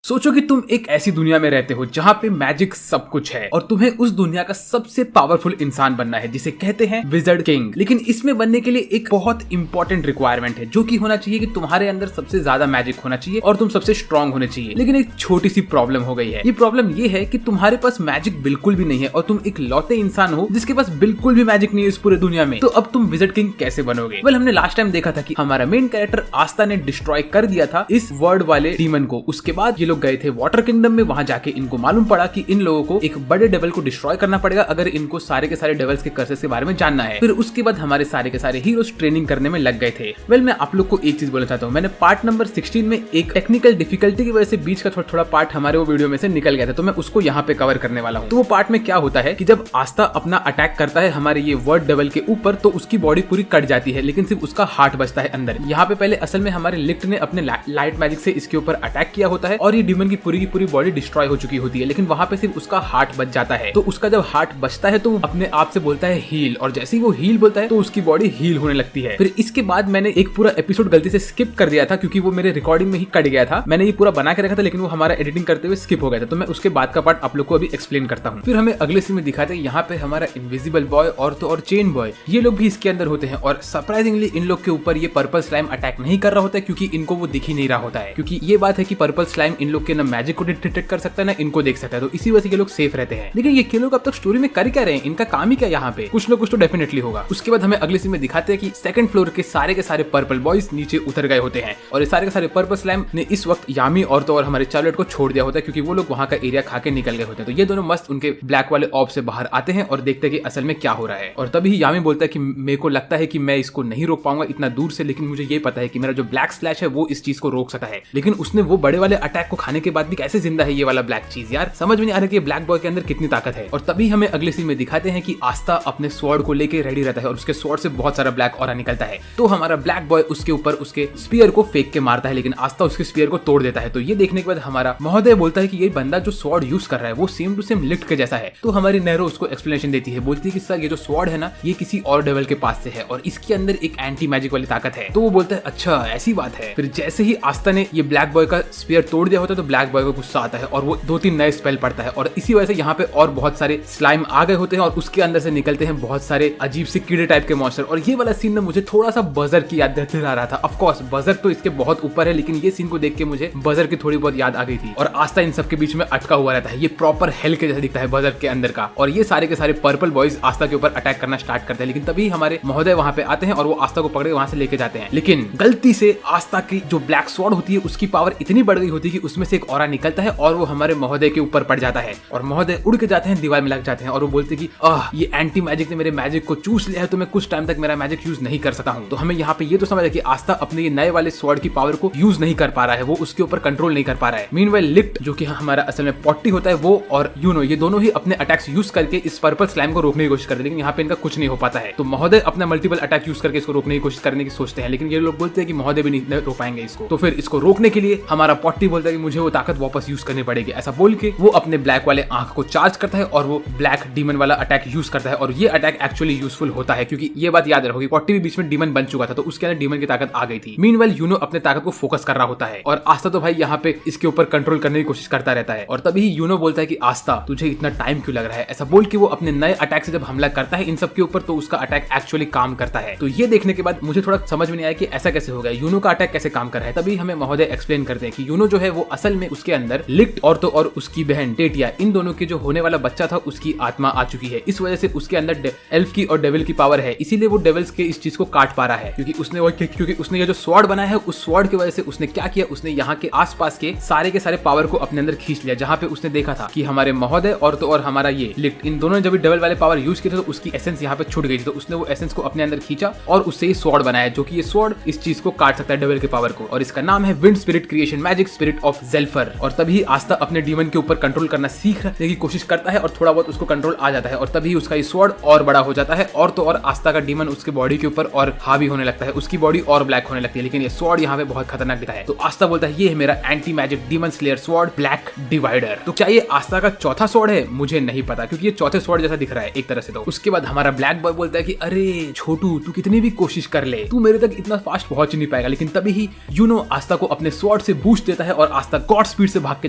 सोचो कि तुम एक ऐसी दुनिया में रहते हो जहाँ पे मैजिक सब कुछ है और तुम्हें उस दुनिया का सबसे पावरफुल इंसान बनना है जिसे कहते हैं विजर्ड किंग। लेकिन इसमें बनने के लिए एक बहुत इंपॉर्टेंट रिक्वायरमेंट है जो कि होना चाहिए कि तुम्हारे अंदर सबसे ज्यादा मैजिक होना चाहिए और तुम सबसे स्ट्रांग होने चाहिए। लेकिन एक छोटी सी प्रॉब्लम हो गई है। ये प्रॉब्लम ये है कि तुम्हारे पास मैजिक बिल्कुल भी नहीं है और तुम एक लौते इंसान हो जिसके पास बिल्कुल भी मैजिक नहीं है इस पूरे दुनिया में। तो अब तुम विजर्ड किंग कैसे बनोगे? वेल, हमने लास्ट टाइम देखा था कि हमारा मेन कैरेक्टर आस्था ने डिस्ट्रॉय कर दिया था इस वर्ड वाले डीमन को। उसके बाद ये लोग गए थे वाटर किंगडम में। वहां जाके इनको मालूम पड़ा कि इन लोगों को एक बड़े डेविल को डिस्ट्रॉय करना पड़ेगा अगर इनको सारे के सारे डेविल्स के कर्सेस के बारे में जानना है। फिर उसके बाद हमारे सारे के सारे हीरोज ट्रेनिंग करने में लग गए थे। वेल, मैं आप लोग को एक चीज बोलना चाहता हूँ। मैंने पार्ट नंबर 16 में एक टेक्निकल डिफिकल्टी की वजह से बीच का थोड़ा पार्ट हमारे वो वीडियो में से निकल गया था, तो मैं उसको यहाँ पे कवर करने वाला हूँ। तो वो पार्ट में क्या होता है कि जब आस्था अपना अटैक करता है हमारे ये वर्ड डेविल के ऊपर तो उसकी बॉडी पूरी कट जाती है लेकिन सिर्फ उसका हार्ट बचता है अंदर। यहाँ पे पहले असल में हमारे लिक्ट ने अपने लाइट मैजिक से इसके ऊपर अटैक किया होता है और ये डीमन की पूरी बॉडी डिस्ट्रॉय हो चुकी होती है, लेकिन वहां पे सिर्फ उसका हार्ट बच जाता है। तो उसका जब हार्ट बचता है तो अपने आप से बोलता है हील, और जैसे ही वो हील बोलता है तो उसकी बॉडी हील होने लगती है। फिर इसके बाद मैंने एक पूरा एपिसोड गलती से स्किप कर दिया था क्योंकि वो मेरे रिकॉर्डिंग में ही कट गया था। मैंने ये पूरा बना के रखा था लेकिन वो हमारा एडिटिंग करते हुए स्किप हो गया था, तो मैं उसके बाद का पार्ट आप लोग को अभी एक्सप्लेन करता हूँ। फिर हमें अगले सीन में दिखाते हैं यहाँ पे हमारा इनविजिबल बॉय और तो और चेन बॉय, ये लोग भी इसके अंदर होते हैं और सरप्राइजिंगली इन लोग के ऊपर ये पर्पल स्लाइम अटैक नहीं कर रहा होता है क्योंकि इनको वो दिख ही नहीं रहा होता है। क्योंकि ये बात है कि पर्पल स्लाइम इन लोग के ना मैजिक को डिटेक्ट कर सकता है ना इनको देख सकता है, तो इसी वजह से ये लोग सेफ रहते हैं। लेकिन ये लोग अब तक स्टोरी में कर क्या रहे हैं? इनका काम ही क्या यहाँ पे? कुछ लोग कुछ तो डेफिनेटली होगा। उसके बाद हमें अगले सीन में दिखाते हैं कि सेकंड फ्लोर के सारे पर्पल बॉयज नीचे उतर गए होते हैं और ये सारे के सारे पर्पल स्लाइम ने इस वक्त यामी और तो और हमारे चार्लेट को छोड़ दिया होता है क्योंकि वो लोग वहां का एरिया खा के निकल गए होते हैं। तो ये दोनों मस्त उनके ब्लैक वाले ऑब से बाहर आते हैं और देखते हैं कि असल में क्या हो रहा है। और तभी यामी बोलता है कि मेरे को लगता है कि मैं इसको नहीं रोक पाऊंगा इतना दूर से, लेकिन मुझे ये पता है कि मेरा जो ब्लैक स्लैश है वो इस चीज को रोक सकता है। लेकिन उसने वो बड़े वाले अटैक को खाने के बाद भी कैसे जिंदा है ये वाला ब्लैक चीज? यार समझ में नहीं आ रहा कि ब्लैक बॉय के अंदर कितनी ताकत है। और तभी हमें अगले सीन में दिखाते हैं कि आस्था अपने स्वॉर्ड को लेके रेडी रहता है और उसके स्वॉर्ड से बहुत सारा ब्लैक ऑरा निकलता है। तो हमारा ब्लैक बॉय उसके ऊपर उसके स्पीयर को फेंक के मारता है लेकिन आस्था उसके स्पीयर को तोड़ देता है। तो ये देखने के बाद हमारा महोदय बोलता है कि ये बंदा जो स्वॉर्ड यूज कर रहा है वो सेम टू सेम लिक्ट के जैसा है। तो हमारी नेरो उसको एक्सप्लेनेशन देती है, बोलती है कि सर ये जो स्वॉर्ड है ना ये किसी और डेविल के पास से है और इसके अंदर एक एंटी मैजिक वाली ताकत है। तो वो बोलता है अच्छा ऐसी बात है। फिर जैसे ही आस्था ने ये ब्लैक बॉय का स्पीयर तोड़ दिया होता है तो ब्लैक बॉय को गुस्सा आता है और वो 2-3 नए स्पेल पड़ता है और इसी वजह से यहाँ पे और बहुत सारे स्लाइम आ गए होते हैं और उसके अंदर से निकलते हैं बहुत सारे अजीब से कीड़े टाइप के मॉन्स्टर। और ये वाला सीन ना मुझे थोड़ा सा बजर की याद दिला रहा था। ऑफ कोर्स बजर तो इसके बहुत ऊपर है लेकिन ये सीन को देख के मुझे बजर की थोड़ी बहुत याद आ गई थी। और आस्था इन सब के बीच में अटका हुआ रहता है, ये प्रॉपर हेल के जैसा दिखता है बजर के अंदर का। और ये सारे के सारे पर्पल बॉयज आस्था के ऊपर अटैक करना स्टार्ट करते हैं लेकिन तभी हमारे महोदय वहां पे आते हैं और वो आस्था को पकड़े वहां से लेके जाते हैं। लेकिन गलती से आस्था की जो ब्लैक स्वॉर्ड होती है उसकी पावर इतनी बढ़ गई होती है कि उसमें से एक ऑरा निकलता है और वो हमारे महोदय के ऊपर पड़ जाता है और महोदय उड़ के जाते हैं, दीवार में लग जाते हैं और वो बोलते हैं कि ये एंटी मैजिक ने मेरे मैजिक को चूस लिया है तो मैं कुछ टाइम तक मेरा मैजिक यूज नहीं कर सकता हूँ। तो हमें यहाँ पे ये तो समझ है कि आस्था अपने ये नए वाले स्वॉर्ड की पावर को यूज नहीं कर पा रहा है, वो उसके ऊपर कंट्रोल नहीं कर पा रहा है। मीनवाइल लिक्ट जो कि हमारा असल में पॉट्टी होता है वो और यूनो ये दोनों ही अपने अटैक्स यूज करके इस पर्पल स्लाइम को रोकने की कोशिश करते हैं लेकिन यहाँ पे इनका कुछ नहीं हो पाता है। तो महोदय अपना मल्टीपल अटैक यूज करके इसको रोकने की कोशिश करने की सोचते हैं लेकिन ये लोग बोलते हैं कि महोदय भी नहीं रोक पाएंगे इसको। तो फिर इसको रोकने के लिए हमारा पॉट्टी बोलता है कि मुझे वो ताकत वापस यूज करनी पड़ेगी। ऐसा बोल के वो अपने ब्लैक वाले आंख को चार्ज करता है और वो ब्लैक डीमन वाला अटैक यूज करता है और ये अटैक एक्चुअली यूजफुल होता है क्योंकि ये बात याद रखोगी पॉट्टी भी बीच में डीमन बन चुका था तो उसके अंदर डीमन की ताकत आ गई थी। मीनवाइल यूनो अपने ताकत को फोकस कर रहा होता है और आस्था तो भाई यहाँ पे इसके ऊपर कंट्रोल करने की कोशिश करता रहता है। और तभी यूनो बोलता है कि आस्था तुझे इतना टाइम क्यों लग रहा है? ऐसा बोल के वो अपने नए अटैक से जब हमला करता है इन सब के ऊपर तो उसका अटैक एक्चुअली काम करता है। तो ये देखने के बाद मुझे थोड़ा समझ में नहीं आया कि ऐसा कैसे हो गया, यूनो का अटैक कैसे काम कर रहा है। तभी हमें महोदय एक्सप्लेन करते हैं कि यूनो जो है वो असल में उसके अंदर लिक्ट और तो और उसकी बहन टेटिया इन दोनों के जो होने वाला बच्चा था उसकी आत्मा आ चुकी है। इस वजह से उसके अंदर एल्फ की और डेविल की पावर है, इसीलिए वो डेविल्स के इस चीज को काट पा रहा है क्योंकि उसने ये जो स्वॉर्ड बनाया है उस स्वॉर्ड की वजह से उसने क्या किया, उसने यहाँ के आसपास के सारे पावर को अपने अंदर खींच लिया। जहाँ पे उसने देखा था कि हमारे महोदय और तो और हमारा ये लिक्ट इन दोनों ने जब डेविल वाले पावर यूज किए थे तो उसकी एसेंस यहाँ पे छूट गई थी, तो उसने वो एसेंस को अपने अंदर खींचा और उससे ये स्वॉर्ड बनाया जो कि ये स्वॉर्ड इस चीज को काट सकता है डेविल के पावर को। और इसका नाम है wind spirit creation magic spirit of Zephyr. और तभी आस्था अपने डीमन के ऊपर कंट्रोल करना सीखने की कोशिश करता है और थोड़ा बहुत उसको कंट्रोल आ जाता है और तभी उसका ये स्वॉर्ड और बड़ा हो जाता है और तो और आस्था का डीमन उसके बॉडी के ऊपर और हावी होने लगता है, उसकी बॉडी और ब्लैक होने लगती है। लेकिन ये स्वॉर्ड यहाँ पे बहुत खतरनाक दिखता है। तो आस्था बोलता है ये है मेरा anti magic demon slayer sword black divider. तो क्या ये आस्था का चौथा स्वॉर्ड है? मुझे नहीं पता क्योंकि ये चौथे स्वॉर्ड जैसा दिख रहा है एक तरह से। तो उसके बाद हमारा ब्लैक बॉय बोलता है कि अरे छोटू तू कितनी भी कोशिश कर ले तू मेरे तक इतना फास्ट पहुंच नहीं पाएगा। लेकिन तभी ही यूनो आस्था को अपने स्वॉर्ड से बूस्ट देता है और आस्था आस्था गॉड स्पीड से भाग के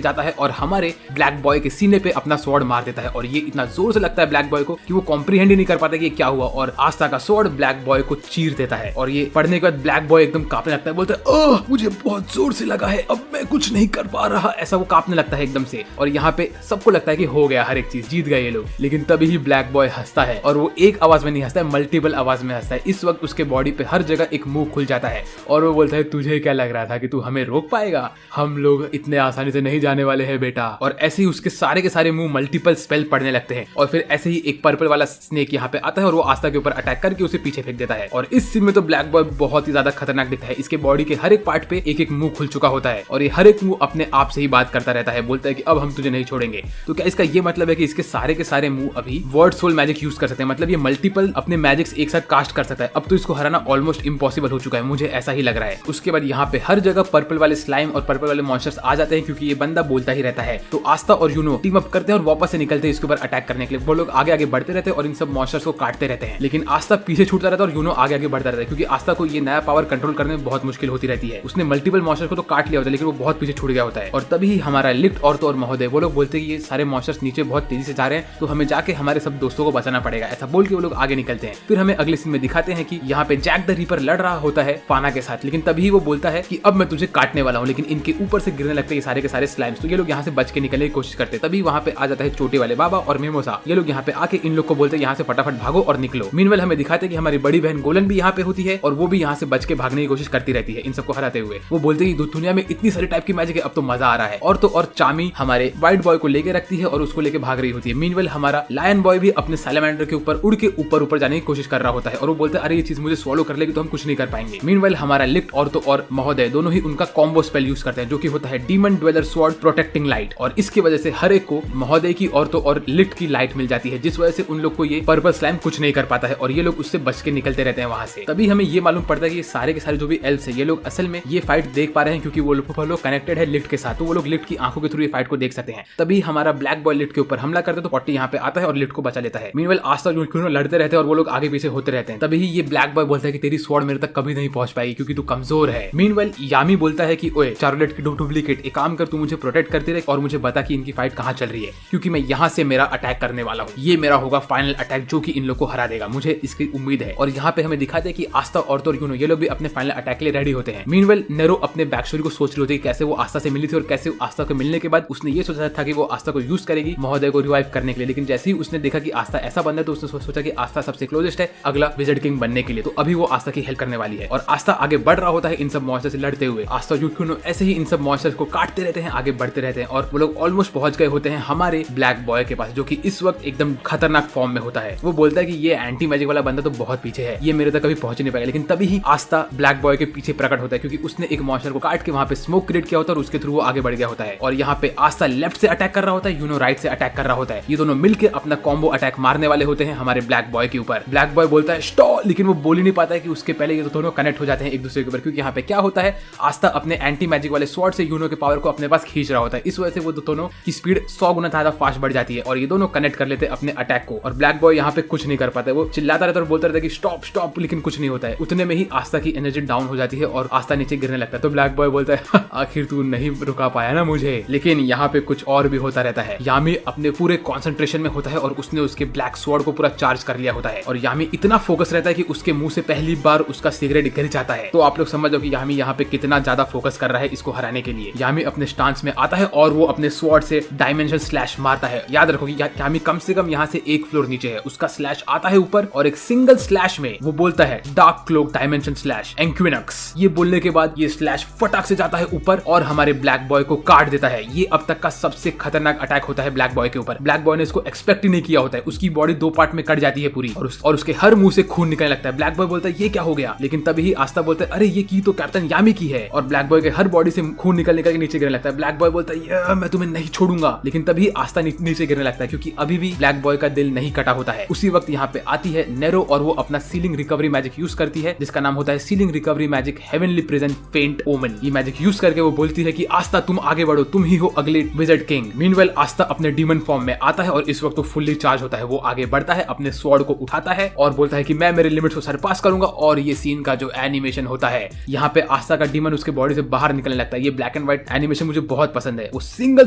जाता है और हमारे ब्लैक बॉय के सीने पे अपना स्वॉर्ड मार देता है और ये इतना जोर से लगता है ब्लैक बॉय को कि वो कॉम्प्रीहेंड ही नहीं कर पाता कि ये क्या हुआ और आस्था का स्वॉर्ड ब्लैक बॉय को चीर देता है और ये पढ़ने के बाद ब्लैक बॉय एकदम कांपने लगता है, बोलता है ओह मुझे बहुत जोर से लगा है, अब मैं कुछ नहीं कर पा रहा, ऐसा वो कांपने लगता है एकदम से। और यहाँ पे सबको लगता है कि हो गया, हर एक चीज जीत गए ये लोग। लेकिन तभी ही ब्लैक बॉय हंसता है और वो एक आवाज में नहीं हंसता है, मल्टीपल आवाज में हंसता है। इस वक्त उसके बॉडी पे हर जगह एक मुंह खुल जाता है और वो बोलता है तुझे क्या लग रहा था कि तू हमें रोक पाएगा, हम लोग इतने आसानी से नहीं जाने वाले हैं बेटा। और ऐसे ही उसके सारे के सारे मुंह मल्टीपल स्पेल पढ़ने लगते हैं और फिर ऐसे ही एक पर्पल वाला स्नेक यहाँ पे आता है और वो आस्था के ऊपर अटैक करके उसे पीछे फेंक देता है। और इस सीन में तो ब्लैक बॉय बहुत ही ज्यादा खतरनाक दिखता है। इसके बॉडी के हर एक पार्ट पे एक एक मुंह खुल चुका होता है और ये हर एक मुंह अपने आप से ही बात करता रहता है, बोलता है कि अब हम तुझे नहीं छोड़ेंगे। तो क्या इसका ये मतलब है कि इसके सारे के सारे मुंह अभी वर्ड सोल मैजिक यूज कर सकते हैं, मतलब ये मल्टीपल अपने मैजिक्स एक साथ कास्ट कर सकता है। अब तो इसको हराना ऑलमोस्ट इम्पॉसिबल हो चुका है, मुझे ऐसा ही लग रहा है। उसके बाद यहाँ पे हर जगह पर्पल वाले स्लाइम और पर्पल वाले मॉन्स्टर्स आ जाते हैं क्योंकि ये बंदा बोलता ही रहता है। तो आस्था और यूनो टीम अप करते हैं और वापस से निकलते हैं इसके ऊपर अटैक करने के लिए। वो लोग आगे आगे बढ़ते रहते हैं और इन सब मॉन्स्टर्स को काटते रहते हैं, लेकिन आस्था पीछे छूटता रहता है और यूनो आगे आगे बढ़ता रहता है क्योंकि आस्था को ये नया पावर कंट्रोल करने में बहुत मुश्किल होती रहती है। उसने मल्टीपल मॉन्स्टर्स को तो काट लिया होता है लेकिन वो बहुत पीछे छूट गया होता है। और तभी हमारा लिफ्ट और महोदय वो लोग बोलते हैं कि ये सारे मॉन्स्टर्स नीचे बहुत तेजी से जा रहे हैं तो हमें जाके हमारे सब दोस्तों को बचाना पड़ेगा, ऐसा बोल के वो लोग आगे निकलते हैं। फिर हमें अगले सीन में दिखाते हैं कि यहाँ पे जैक द रीपर लड़ रहा होता है फाना के साथ, लेकिन तभी वो बोलता है कि अब मैं तुझे काटने वाला हूँ, लेकिन इनके ऊपर से गिरने लगते हैं सारे के सारे स्लाइम्स। तो ये लोग यहाँ से बच के निकलने की कोशिश करते हैं। तभी वहाँ पे आ जाता है छोटे वाले बाबा और मेमोसा। ये लोग यहाँ पे आके इन लोग को बोलते हैं यहाँ से फटाफट भागो और निकलो। मीनवेल हमें दिखाते हैं कि हमारी बड़ी बहन गोलन भी यहाँ पे होती है और वो भी यहाँ से बच के भागने की कोशिश करती रहती है इन सबको हराते हुए। वो बोलते हैं कि दुनिया में इतनी सारी टाइप की मैजिक है, अब तो मजा आ रहा है। और तो और चामी हमारे व्हाइट बॉय को लेके रखती है और उसको लेके भाग रही होती है। मीनवेल हमारा लायन बॉय भी अपने सैलेमेंडर के ऊपर उड़ के ऊपर जाने की कोशिश कर रहा होता है और वो बोलता है अरे ये चीज मुझे स्वॉलो कर लेगी तो हम कुछ नहीं कर पाएंगे। मीनवेल हमारा लिफ्ट और तो और महोदय दोनों ही उनका कॉम्बो स्पेल यूज करते हैं जो कि होता है demon dweller sword protecting light, और इसकी वजह से हर एक को महोदय की और तो और लिफ्ट की लाइट मिल जाती है, जिस वजह से उन लोग को ये पर्पल स्लाइम कुछ नहीं कर पाता है और ये लोग उससे बच के निकलते रहते हैं वहां से। तभी हमें ये मालूम पड़ता है कि ये सारे के सारे जो भी एल्फ्स है ये लोग असल में ये फाइट देख पा रहे हैं क्योंकि वो लोग कनेक्टेड है लिफ्ट के साथ, तो वो लोग लिफ्ट की आंखों के थ्रू ये फाइट को देख सकते हैं। तभी हमारा ब्लैक बॉय लिफ्ट के ऊपर हमला करते तो पॉटी यहाँ पे आता है और लिफ्ट को बचा लेता है। मीनवेल आस्था जो लड़ते रहते हैं और वो लोग आगे पीछे होते रहते हैं। तभी ये ब्लैक बॉय बोलता है कि तेरी स्वॉर्ड मेरे तक कभी नहीं पहुंच पाएगी क्योंकि तू कमजोर है। मीनवेल यामी बोलता है कि ओए चार्लेट की डुप्लीकेट, एक काम कर तू मुझे प्रोटेक्ट करती रहे और मुझे बता कि इनकी फाइट कहाँ चल रही है क्योंकि मैं यहाँ से मेरा अटैक करने वाला हूँ। ये मेरा होगा फाइनल अटैक जो कि इन लोग को हरा देगा, मुझे इसकी उम्मीद है। और यहाँ पे हमें दिखाते हैं कि आस्था और तो यूनो ये लोग भी अपने फाइनल अटैक के लिए रेडी होते हैं। मीनवेल नेरो अपने बैक स्टोरी को सोच रही होती है कैसे वो आस्था से मिली थी और कैसे आस्था को मिलने के बाद उसने ये सोचा था कि वो आस्था को यूज करेगी महोदय को रिवाइव करने के लिए, लेकिन जैसे ही उसने देखा कि आस्था ऐसा बंदा है तो उसने सोचा कि आस्था सबसे क्लोजेस्ट है अगला विज़र्ड किंग बनने के लिए, तो अभी वो आस्था की हेल्प करने वाली है। और आस्था आगे बढ़ रहा होता है इन सब मॉन्स्टर से लड़ते हुए। आस्था यूनो ऐसे ही इन सब मॉन्स्टर्स को काटते रहते हैं, आगे बढ़ते रहते हैं और वो लोग ऑलमोस्ट पहुंच गए होते हैं हमारे ब्लैक बॉय के पास जो कि इस वक्त एकदम खतरनाक फॉर्म में होता है। वो बोलता है कि ये एंटी मैजिक वाला बंदा तो बहुत पीछे है, ये मेरे तक कभी पहुंच नहीं पाएगा। लेकिन तभी ही आस्था ब्लैक बॉय के पीछे प्रकट होता है क्योंकि उसने एक मॉन्स्टर को काट के वहां पे स्मोक क्रिएट किया होता है और उसके थ्रू वो आगे बढ़ गया होता है। और यहाँ पे आस्था लेफ्ट से अटैक कर रहा होता है, यूनो राइट से अटैक कर रहा होता है। ये दोनों मिलकर अपना कॉम्बो अटैक मारने वाले होते हैं हमारे ब्लैक बॉय के ऊपर। ब्लैक बॉय बोलता है स्टॉप, लेकिन वो बोल ही नहीं पाता है कि उसके पहले ये दोनों कनेक्ट हो जाते हैं एक दूसरे के ऊपर। क्योंकि यहाँ पे क्या होता है, आस्था अपने एंटी मैजिक वाले स्वॉर्ड से यूनो के पावर को अपने पास खींच रहा होता है, इस वजह से वो दोनों की स्पीड 100 गुना ज्यादा फास्ट बढ़ जाती है और ये दोनों कनेक्ट कर लेते हैं अपने अटैक को। और ब्लैक बॉय यहाँ पे कुछ नहीं कर पाता है, वो चिल्लाता रहता है और बोलता रहता है कि स्टॉप स्टॉप, लेकिन कुछ नहीं होता है। उतने में ही आस्था की एनर्जी डाउन हो जाती है और आस्था नीचे गिरने लगता है। तो ब्लैक बॉय बोलता है आखिर तू नहीं रुका पाया ना मुझे। लेकिन यहाँ पे कुछ और भी होता रहता है। यामी अपने पूरे कॉन्सेंट्रेशन में होता है और उसने उसके ब्लैक स्वॉर्ड को पूरा चार्ज कर लिया होता है और यामी इतना फोकस रहता है कि उसके मुंह से पहली बार उसका सिगरेट गिर जाता है। तो आप लोग समझ लो कि यामी यहाँ पे कितना ज्यादा फोकस कर रहा है इसको हराने के लिए। यामी अपने स्टांस में आता है और वो अपने स्वॉर्ड से डायमेंशन स्लैश मारता है। याद रखो कि यामी कम से कम यहाँ से एक फ्लोर नीचे है, उसका स्लैश आता है ऊपर और एक सिंगल स्लैश में वो बोलता है डार्क क्लोक डायमेंशन स्लैश एंक्विनक्स। ये बोलने के बाद ये स्लैश फटाक से जाता है ऊपर और हमारे ब्लैक बॉय को काट देता है। ये अब तक का सबसे खतरनाक अटैक होता है ब्लैक बॉय के ऊपर। ब्लैक बॉय ने इसको एक्सपेक्ट ही नहीं किया होता है, उसकी बॉडी 2 पार्ट में कट जाती है पूरी और उसके हर मुंह से खून निकलने लगता है। ब्लैक बॉय बोलता है ये क्या हो गया, लेकिन तभी ही आस्था बोलता है अरे ये की तो कैप्टन यामी की है और ब्लैक बॉय के हर बॉडी से खून निकल के नीचे गिरने लगता है। ब्लैक बॉय बोलता है मैं तुम्हें नहीं छोड़ूंगा, लेकिन तभी आस्था नीचे गिरने लगता है क्योंकि अभी भी ब्लैक बॉय का दिल नहीं कटा होता है। उसी वक्त यहाँ पे आती है नेरो और वो अपना सीलिंग रिकवरी मैजिक यूज करती है जिसका नाम होता है ceiling recovery magic heavenly present फेंट ओमन। ये मैजिक यूज करके वो बोलती है कि आस्था तुम आगे बढ़ो, तुम ही हो अगले विज़र्ड किंग। मीनवेल आस्था अपने डीमन फॉर्म में आता है और इस वक्त तो फुल्ली चार्ज होता है। वो आगे बढ़ता है, अपने स्वॉर्ड को उठाता है और बोलता है कि मैं मेरे लिमिट्स को सरपास करूंगा। और ये सीन का जो एनिमेशन होता है यहाँ पे आस्था का डीमन उसके बॉडी से बाहर निकलने लगता है। ये ब्लैक एंड व्हाइट एनिमेशन मुझे बहुत पसंद है। वो सिंगल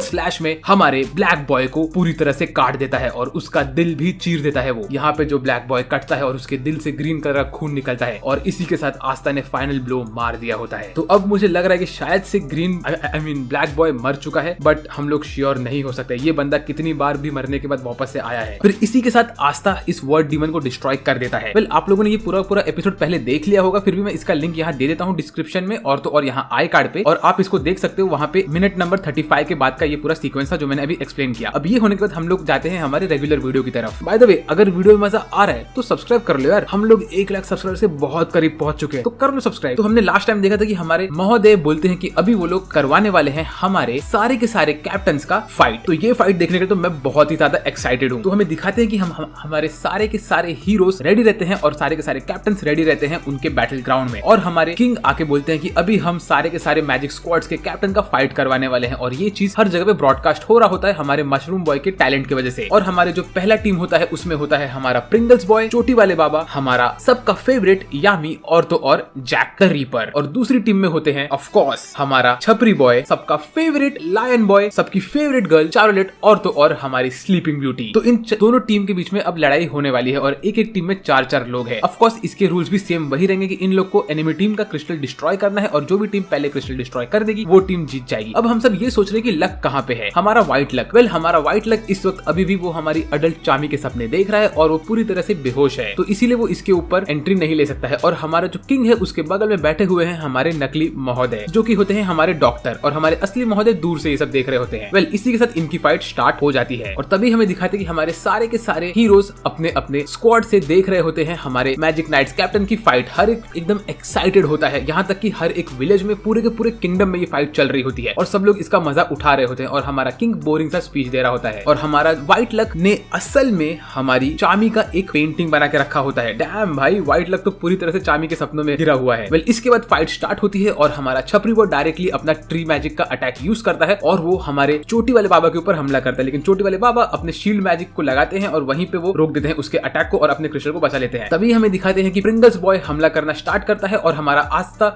स्लैश में हमारे ब्लैक बॉय को पूरी तरह से काट देता है और उसका दिल भी चीर देता है। वो यहाँ पे जो ब्लैक बॉय कटता है और उसके दिल से ग्रीन कलर का खून निकलता है और इसी के साथ आस्था ने फाइनल ब्लो मार दिया होता है। तो अब मुझे लग रहा है कि शायद से ग्रीन ब्लैक बॉय मर चुका है, बट हम लोग श्योर नहीं हो सकते। ये बंदा कितनी बार भी मरने के बाद वापस से आया है। फिर इसी के साथ आस्था इस वर्ड डीमन को डिस्ट्रॉय कर देता है। वेल, आप लोगों ने ये पूरा एपिसोड पहले देख लिया होगा, फिर भी मैं इसका लिंक यहाँ दे देता हूँ डिस्क्रिप्शन में और तो और यहाँ आई कार्ड पे, और आप इसको देख सकते हो। वहाँ पे मिनट नंबर 35 के बाद का ये पूरा सीक्वेंस था जो मैंने अभी एक्सप्लेन किया। अब ये होने के बाद हम लोग जाते हैं हमारे रेगुलर वीडियो की तरफ। बाय द वे, अगर वीडियो में मजा आ रहा है तो सब्सक्राइब कर लो यार। हम लोग 1 लाख सब्सक्राइबर से बहुत करीब पहुंच चुके हैं, तो कर लो सब्सक्राइब। तो हमने लास्ट टाइम देखा था कि हमारे महोदय बोलते हैं कि अभी वो लोग करवाने वाले हैं हमारे सारे के सारे कैप्टन्स का फाइट। तो ये फाइट देखने के लिए तो मैं बहुत ही ज्यादा एक्साइटेड हूँ। तो हमें दिखाते हैं कि हमारे सारे के सारे हीरोज रेडी रहते हैं और सारे के सारे कैप्टन्स रेडी रहते हैं उनके बैटल ग्राउंड में, और हमारे किंग आके बोलते हैं कि अभी हम सारे के सारे मैजिक स्क्वाड्स के कैप्टन का फाइट करवाने वाले हैं। और ये चीज हर जगह पे ब्रॉडकास्ट हो रहा होता है हमारे मशरूम बॉय के टैलेंट की वजह से। और हमारे जो पहला टीम होता है उसमें होता है हमारा प्रिंगल्स बॉय, चोटी वाले बाबा, हमारा सबका फेवरेट यामी और तो और जैक द रीपर। और दूसरी टीम में होते हैं ऑफ कोर्स हमारा छपरी बॉय, सबका फेवरेट लायन बॉय, सबकी फेवरेट गर्ल चार्लोट और तो और हमारी स्लीपिंग ब्यूटी। तो इन दोनों टीम के बीच में अब लड़ाई होने वाली है और एक एक टीम में 4-4 लोग हैं। ऑफ कोर्स इसके रूल्स भी सेम वही रहेंगे कि इन लोग को एनिमी टीम का क्रिस्टल डिस्ट्रॉय करना है और जो भी टीम पहले क्रिस्टल डिस्ट्रॉय कर देगी वो टीम जीत जाएगी। अब हम सब ये सोच रहे हैं कि लक कहाँ पे है, हमारा व्हाइट लक। वेल, हमारा व्हाइट लक इस वक्त अभी भी वो हमारी अडल्ट चामी के सपने देख रहा है और वो पूरी तरह से बेहोश है, तो इसीलिए वो इसके ऊपर एंट्री नहीं ले सकता है। और हमारा जो किंग है उसके बगल में बैठे हुए हैं हमारे नकली महोदय जो कि होते हैं हमारे डॉक्टर, और हमारे असली महोदय दूर से ये सब देख रहे होते हैं। वेल, इसी के साथ इनकी फाइट स्टार्ट हो जाती है और तभी हमें दिखाते कि हमारे सारे के सारे हीरोज अपने अपने स्क्वाड से देख रहे होते हैं हमारे मैजिक नाइट्स कैप्टन की फाइट। हर एक एकदम एक्साइटेड होता है, यहाँ तक कि हर एक विलेज में पूरे के पूरे किंगडम में ये फाइट चल रही होती है और सब लोग इसका मजा उठा रहे होते हैं। और हमारा किंग बोरिंग सा स्पीच दे रहा होता है और हमारा व्हाइट लक ने असल में हमारी चामी का एक पेंटिंग बना के रखा होता है। डैम भाई, व्हाइट लक तो पूरी तरह से चामी के सपनों में गिरा हुआ है। वेल, इसके बाद फाइट स्टार्ट होती है और हमारा छपरी वो डायरेक्टली अपना ट्री मैजिक का अटैक यूज करता है और वो हमारे चोटी वाले बाबा के ऊपर हमला करता है, लेकिन चोटी वाले बाबा अपने शील्ड मैजिक को लगाते हैं और वहीं पे वो रोक देते हैं उसके अटैक को और अपने क्रिस्टल को बचा लेते हैं। तभी हमें दिखाते हैं कि प्रिंगल्स बॉय हमला करना स्टार्ट करता है और हमारा आस्था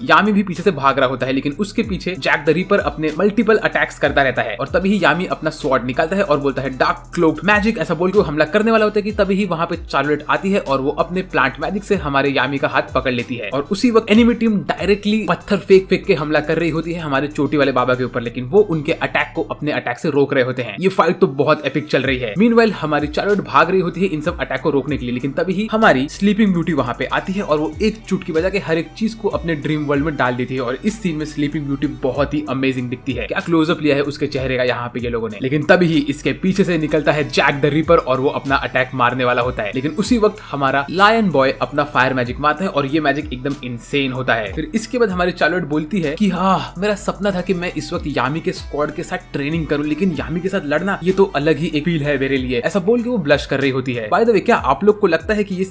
यामी भी पीछे से भाग रहा होता है, लेकिन उसके पीछे जैक द रीपर अपने मल्टीपल अटैक्स करता रहता है। और तभी ही यामी अपना स्वॉर्ड निकालता है और बोलता है डार्क क्लोक्ड मैजिक, ऐसा बोल के वो हमला करने वाला होता है कि तभी ही वहां पे चार्लोट आती है और वो अपने प्लांट मैजिक से हमारे यामी का हाथ पकड़ लेती है। और उसी वक्त एनिमी टीम डायरेक्टली पत्थर फेंक के हमला कर रही होती है हमारे चोटी वाले बाबा के ऊपर, लेकिन वो उनके अटैक को अपने अटैक से रोक रहे होते हैं। ये फाइट तो बहुत एपिक चल रही है। मीनवाइल हमारी चार्लोट भाग रही होती है इन सब अटैक को रोकने के लिए, लेकिन तभी ही हमारी स्लीपिंग ब्यूटी वहां पे आती है और वो एक चुटकी बजा के हर एक चीज को अपने ड्रीम वर्ल्ड में डाल देती है। और इस सीन में स्लीपिंग ब्यूटी बहुत ही अमेजिंग दिखती है। क्या क्लोजअप लिया है उसके चेहरे का यहाँ पे ये लोगों ने। लेकिन तभी ही इसके पीछे से निकलता है जैक द रीपर और वो अपना अटैक मारने वाला होता है, लेकिन उसी वक्त हमारा लायन बॉय अपना फायर मैजिक मारता है और ये मैजिक एकदम इंसेन होता है। फिर इसके बाद हमारी चार्लोट बोलती है कि हाँ, मेरा सपना था कि मैं इस वक्त यामी के स्क्वाड के साथ ट्रेनिंग करूं, लेकिन यामी के साथ लड़ना ये तो अलग ही एक फील है मेरे लिए। ऐसा बोल के वो ब्लश कर रही होती है। बाय द वे, क्या आप लोग को लगता है कि ये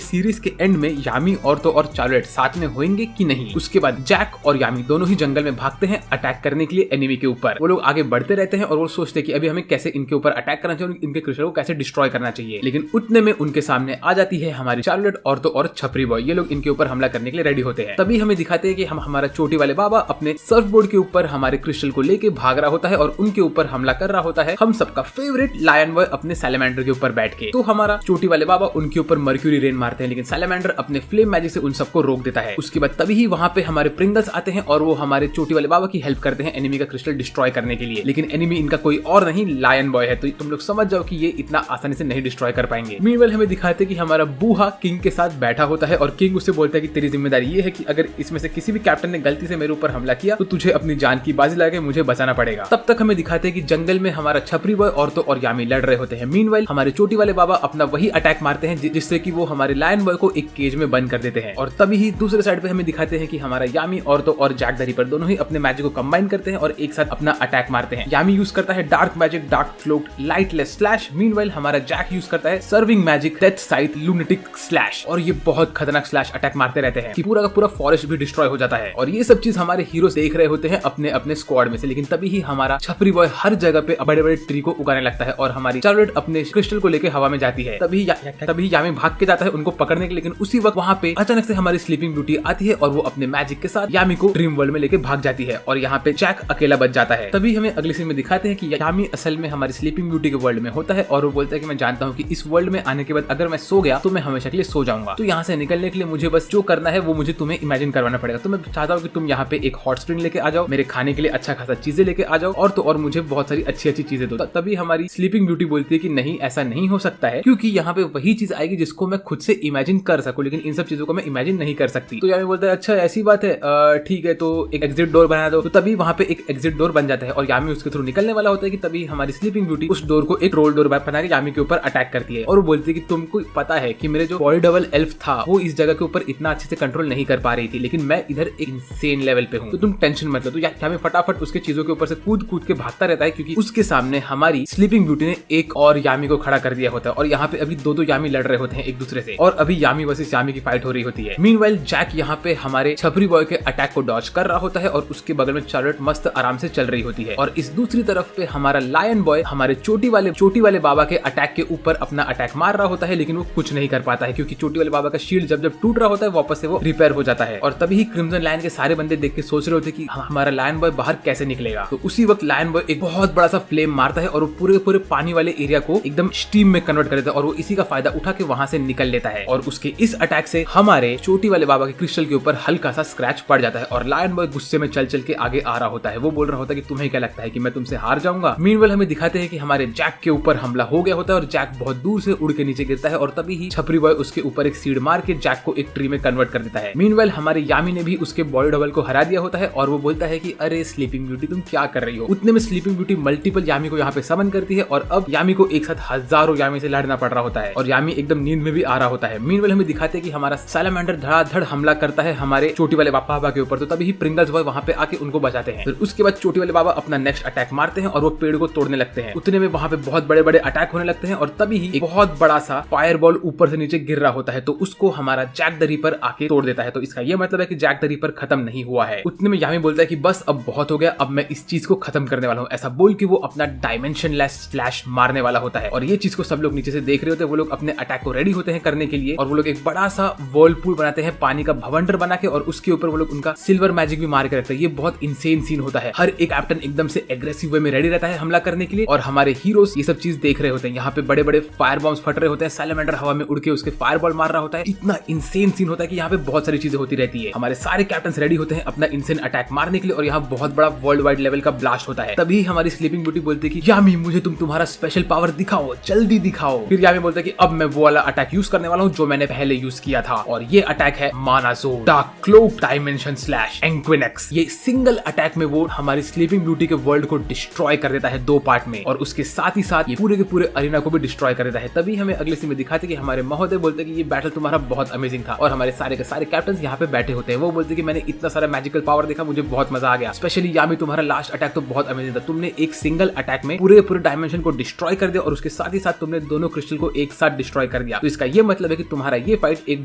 सीरीज के एंड में यामी और तो और चार्लोट साथ में होंगे कि नहीं? उसके बाद जैक और यामी दोनों ही जंगल में भागते हैं अटैक करने के लिए एनिमी के ऊपर। वो लोग आगे बढ़ते रहते हैं और वो सोचते हैं कि अभी हमें कैसे इनके ऊपर अटैक करना चाहिए और इनके क्रिस्टल को कैसे डिस्ट्रॉय करना चाहिए। लेकिन उतने में उनके सामने आ जाती है हमारी चार्लोट और तो और छपरी बॉय। ये लोग इनके ऊपर हमला करने के लिए रेडी होते हैं। तभी हमें दिखाते हैं कि हमारा चोटी वाले बाबा अपने सर्फ बोर्ड के ऊपर हमारे क्रिस्टल को लेके भाग रहा होता है और उनके ऊपर हमला कर रहा होता है हम सबका फेवरेट लायन बॉय अपने सैलेमेंडर के ऊपर बैठ के। तो हमारा चोटी वाले बाबा उनके ऊपर मर्क्यूरी रेन मारते हैं, लेकिन सैलेमेंडर अपने फ्लेम मैजिक से उन सबको रोक देता है। उसके बाद तभी ही वहां पे हमारे प्रिंगल्स आते हैं और वो हमारे चोटी वाले बाबा की हेल्प करते हैं एनिमी का क्रिस्टल डिस्ट्रॉय करने के लिए। लेकिन एनिमी इनका कोई और नहीं, लायन बॉय है, तो तुम लोग समझ जाओ कि ये इतना आसानी से नहीं डिस्ट्रॉय कर पाएंगे। मीनवाइल हमें दिखाते हैं कि हमारा बूहा किंग के साथ बैठा होता है और किंग उससे बोलता है कि तेरी जिम्मेदारी ये है कि अगर इसमें से किसी भी कैप्टन ने गलती से मेरे ऊपर हमला किया तो तुझे अपनी जान की बाजी लगा के मुझे बचाना पड़ेगा। तब तक हमें दिखाते हैं कि जंगल में हमारा छपरी बॉय और तो और यामी लड़ रहे होते हैं। मीनवाइल हमारे चोटी वाले बाबा अपना वही अटैक मारते हैं जिससे कि वो हमारे लायन बॉय को एक केज में बंद कर देते हैं। और तभी ही दूसरे साइड पे हमें दिखाते हैं कि हमारा यामी और तो और जैक द रीपर दोनों ही अपने मैजिक को कंबाइन करते हैं और एक साथ अपना अटैक मारते हैं। यामी यूज करता है dark magic dark cloaked lightless slash. Meanwhile हमारा जैक यूज करता है serving magic death scythe lunatic slash. और ये बहुत खतरनाक स्लैश अटैक मारते रहते हैं कि पूरा का पूरा फॉरेस्ट भी डिस्ट्रॉय हो जाता है। और ये सब चीज हमारे हीरो देख रहे होते हैं अपने अपने स्क्वाड में से। लेकिन तभी ही हमारा छपरी बॉय हर जगह पे बड़े बड़े ट्री को उगाने लगता है और हमारी चार्लोट अपने क्रिस्टल को लेकर हवा में जाती है। तभी यामी भाग के जाता है उनको पकड़ने के, लेकिन उसी वक्त वहाँ पे अचानक से हमारी स्लीपिंग ब्यूटी आती है और वो अपने मैजिक के साथ यामी को ड्रीम वर्ल्ड में लेके भाग जाती जाती है और यहाँ पे जैक अकेला बच जाता है। तभी हमें अगले सीन में दिखाते हैं कि यामी असल में हमारी स्लीपिंग ब्यूटी के वर्ल्ड में होता है और वो बोलता है कि मैं जानता हूँ कि इस वर्ल्ड में आने के बाद अगर मैं सो गया तो मैं हमेशा के लिए सो जाऊंगा, तो यहाँ से निकलने के लिए मुझे बस जो करना है वो मुझे तुम्हें इमेजिन करवाना पड़ेगा। तो मैं चाहता हूँ कि तुम यहाँ पे एक हॉट स्प्रिंग लेके आ जाओ, मेरे खाने के लिए अच्छा खासा चीजें लेके आ जाओ और तो और मुझे बहुत सारी अच्छी अच्छी चीजें दो। तभी हमारी स्लीपिंग ब्यूटी बोलती है कि नहीं, ऐसा नहीं हो सकता है, क्योंकि यहाँ पे वही चीज आएगी जिसको मैं खुद से इमेजिन कर सकूं, लेकिन इन सब चीजों को मैं इमेजिन नहीं कर सकती। तो यामी बोलता है अच्छा ऐसी बात है, ठीक है तो एक एग्जिट डोर बना दो। तो तभी वहाँ पे एक एग्जिट डोर बन जाता है और यामी उसके थ्रू निकलने वाला होता है कि तभी हमारी स्लीपिंग ब्यूटी उस डोर को एक रोल डोर बना के यामी के ऊपर अटैक करती है और वो बोलती है कि तुमको पता है कि मेरे जो बॉडी डबल एल्फ था वो इस जगह के ऊपर इतना अच्छे से कंट्रोल नहीं कर पा रही थी, लेकिन मैं इधर एक इंसेन लेवल पे हूँ, तो तुम टेंशन मत लो। तो यामी फटाफट उसके चीजों के ऊपर से कूद कूद के भागता रहता है क्योंकि उसके सामने हमारी स्लीपिंग ब्यूटी ने एक और यामी को खड़ा कर दिया होता है और यहाँ पे अभी दो यामी लड़ रहे होते हैं एक दूसरे से और अभी यामी वर्सेस यामी की फाइट हो रही होती है। मीनवाइल जैक यहाँ पे हमारे छपरी बॉय के अटैक को डॉज कर रहा होता है और उसके बगल में चार्लोट मस्त आराम से चल रही होती है और इस दूसरी तरफ पे हमारा लायन बॉय हमारे चोटी वाले बाबा के अटैक के ऊपर अपना अटैक मार रहा होता है, लेकिन वो कुछ नहीं कर पाता है क्योंकि चोटी वाले बाबा का शील्ड जब टूट रहा होता है वापस से वो रिपेयर हो जाता है। और तभी ही क्रिम्सन लायन के सारे बंदे देख के सोच रहे होते कि हमारा लायन बॉय बाहर कैसे निकलेगा। तो उसी वक्त लायन बॉय एक बहुत बड़ा सा फ्लेम मारता है और वो पूरे पानी वाले एरिया को एकदम स्टीम में कन्वर्ट कर देता है और वो इसी का फायदा उठा के वहां से निकल लेता है और उसके इस अटैक से हमारे चोटी वाले बाबा के क्रिस्टल के ऊपर हल्का सा स्क्रैच पड़ जाता है और लायन बॉय गुस्से में चल के आगे आ रहा होता है। वो बोल रहा होता है कि तुम्हें क्या लगता है कि मैं तुमसे हार जाऊंगा। मीनवाइल हमें दिखाते हैं कि हमारे जैक के ऊपर हमला हो गया होता है और जैक बहुत दूर से उड़ के नीचे गिरता है और तभी ही छपरी बॉय उसके ऊपर एक सीड मार के जैक को एक ट्री में कन्वर्ट कर देता है। मीनवाइल हमारे यामी ने भी उसके बॉडी डबल को हरा दिया होता है और वो बोलता है कि अरे स्लीपिंग ब्यूटी तुम क्या कर रही हो। उतने में स्लीपिंग ब्यूटी मल्टीपल यामी को यहाँ पे समन करती है और अब यामी को एक साथ हजारों यामी से लड़ना पड़ रहा होता है और यामी एकदम नींद में भी आ रहा होता है। मीनवाइल हमें दिखाते हैं कि हमारा सैलामेंडर धड़ाधड़ हमला करता है हमारे चोटी वाले बाबा के ऊपर, तो तभी ही प्रिंगल्स बॉय वहाँ पे आके उनको बचाते हैं। फिर उसके बाद चोटी वाले बाबा अपना नेक्स्ट अटैक मारते हैं और वो पेड़ को तोड़ने लगते हैं। उतने में वहाँ पे बहुत बड़े बड़े अटैक होने लगते हैं और तभी ही एक बहुत बड़ा सा फायरबॉल ऊपर से नीचे गिर रहा होता है, तो उसको हमारा जैक द रीपर आके तोड़ देता है। तो इसका ये मतलब है कि जैक द रीपर खत्म नहीं हुआ है। उतने में यामी बोलता है कि बस अब बहुत हो गया, अब मैं इस चीज को खत्म करने वाला हूँ। ऐसा बोल के वो अपना डायमेंशन लेस स्लैश मारने वाला होता है और ये चीज को सब लोग नीचे से देख रहे होते हैं। वो लोग अपने अटैक को रेडी होते हैं करने के लिए और वो लोग एक बड़ा सा वर्लपूल बनाते हैं पानी का भवंडर बना के और उसके ऊपर वो लोग उनका सिल्वर मैजिक भी मार के रखते हैं। ये बहुत इंसेन सीन होता है। हर एक कैप्टन एकदम से एग्रेसिव वे में रेडी रहता है हमला करने के लिए और हमारे हीरोज ये सब चीज देख रहे होते हैं। यहाँ पे बड़े बड़े फायर बॉम्ब्स फट रहे होते हैं, सैलामेंडर हवा में उड़ के उसके फायर बॉल मार रहा होता है। इतना इंसेन सीन होता है कि यहाँ पे बहुत सारी चीजें होती रहती है। हमारे सारे कैप्टन रेडी होते हैं अपना इंसेन अटैक मारने के लिए और यहाँ बहुत बड़ा वर्ल्ड वाइड लेवल का ब्लास्ट होता है। तभी हमारी स्लीपिंग ब्यूटी बोलती है कि यामी मुझे तुम्हारा स्पेशल पावर दिखाओ, जल्दी दिखाओ। फिर यामी बोलता है कि अब मैं वो वाला अटैक यूज करने वाला हूँ जो मैंने पहले यूज किया था और ये अटैक है मानाज़ोर्ड द क्लोक डायमेंशन स्लैश एंक्विनेक्स। ये सिंगल अटैक में वो हमारी स्लीपिंग ब्यूटी के वर्ल्ड को डिस्ट्रॉय कर देता है 2 पार्ट में और उसके साथ ही साथ ये पूरे के पूरे अरीना को भी डिस्ट्रॉय कर देता है। तभी हमें अगले सीन में दिखाते कि हमारे महोदय बोलते कि ये बैटल तुम्हारा बहुत अमेजिंग था और हमारे सारे के सारे कैप्टन यहाँ पे बैठे होते हैं। वो बोलते कि मैंने इतना सारा मैजिकल पावर देखा, मुझे बहुत मजा आ गया। स्पेशली यामी तुम्हारा लास्ट अटैक तो बहुत अमेजिंग था। तुमने एक सिंगल अटैक में पूरे डायमेंशन को डिस्ट्रॉय कर दिया और उसके साथ ही साथ तुमने दोनों क्रिस्टल को एक साथ डिस्ट्रॉय कर दिया। तो इसका ये मतलब है कि तुम्हारा ये फाइट एक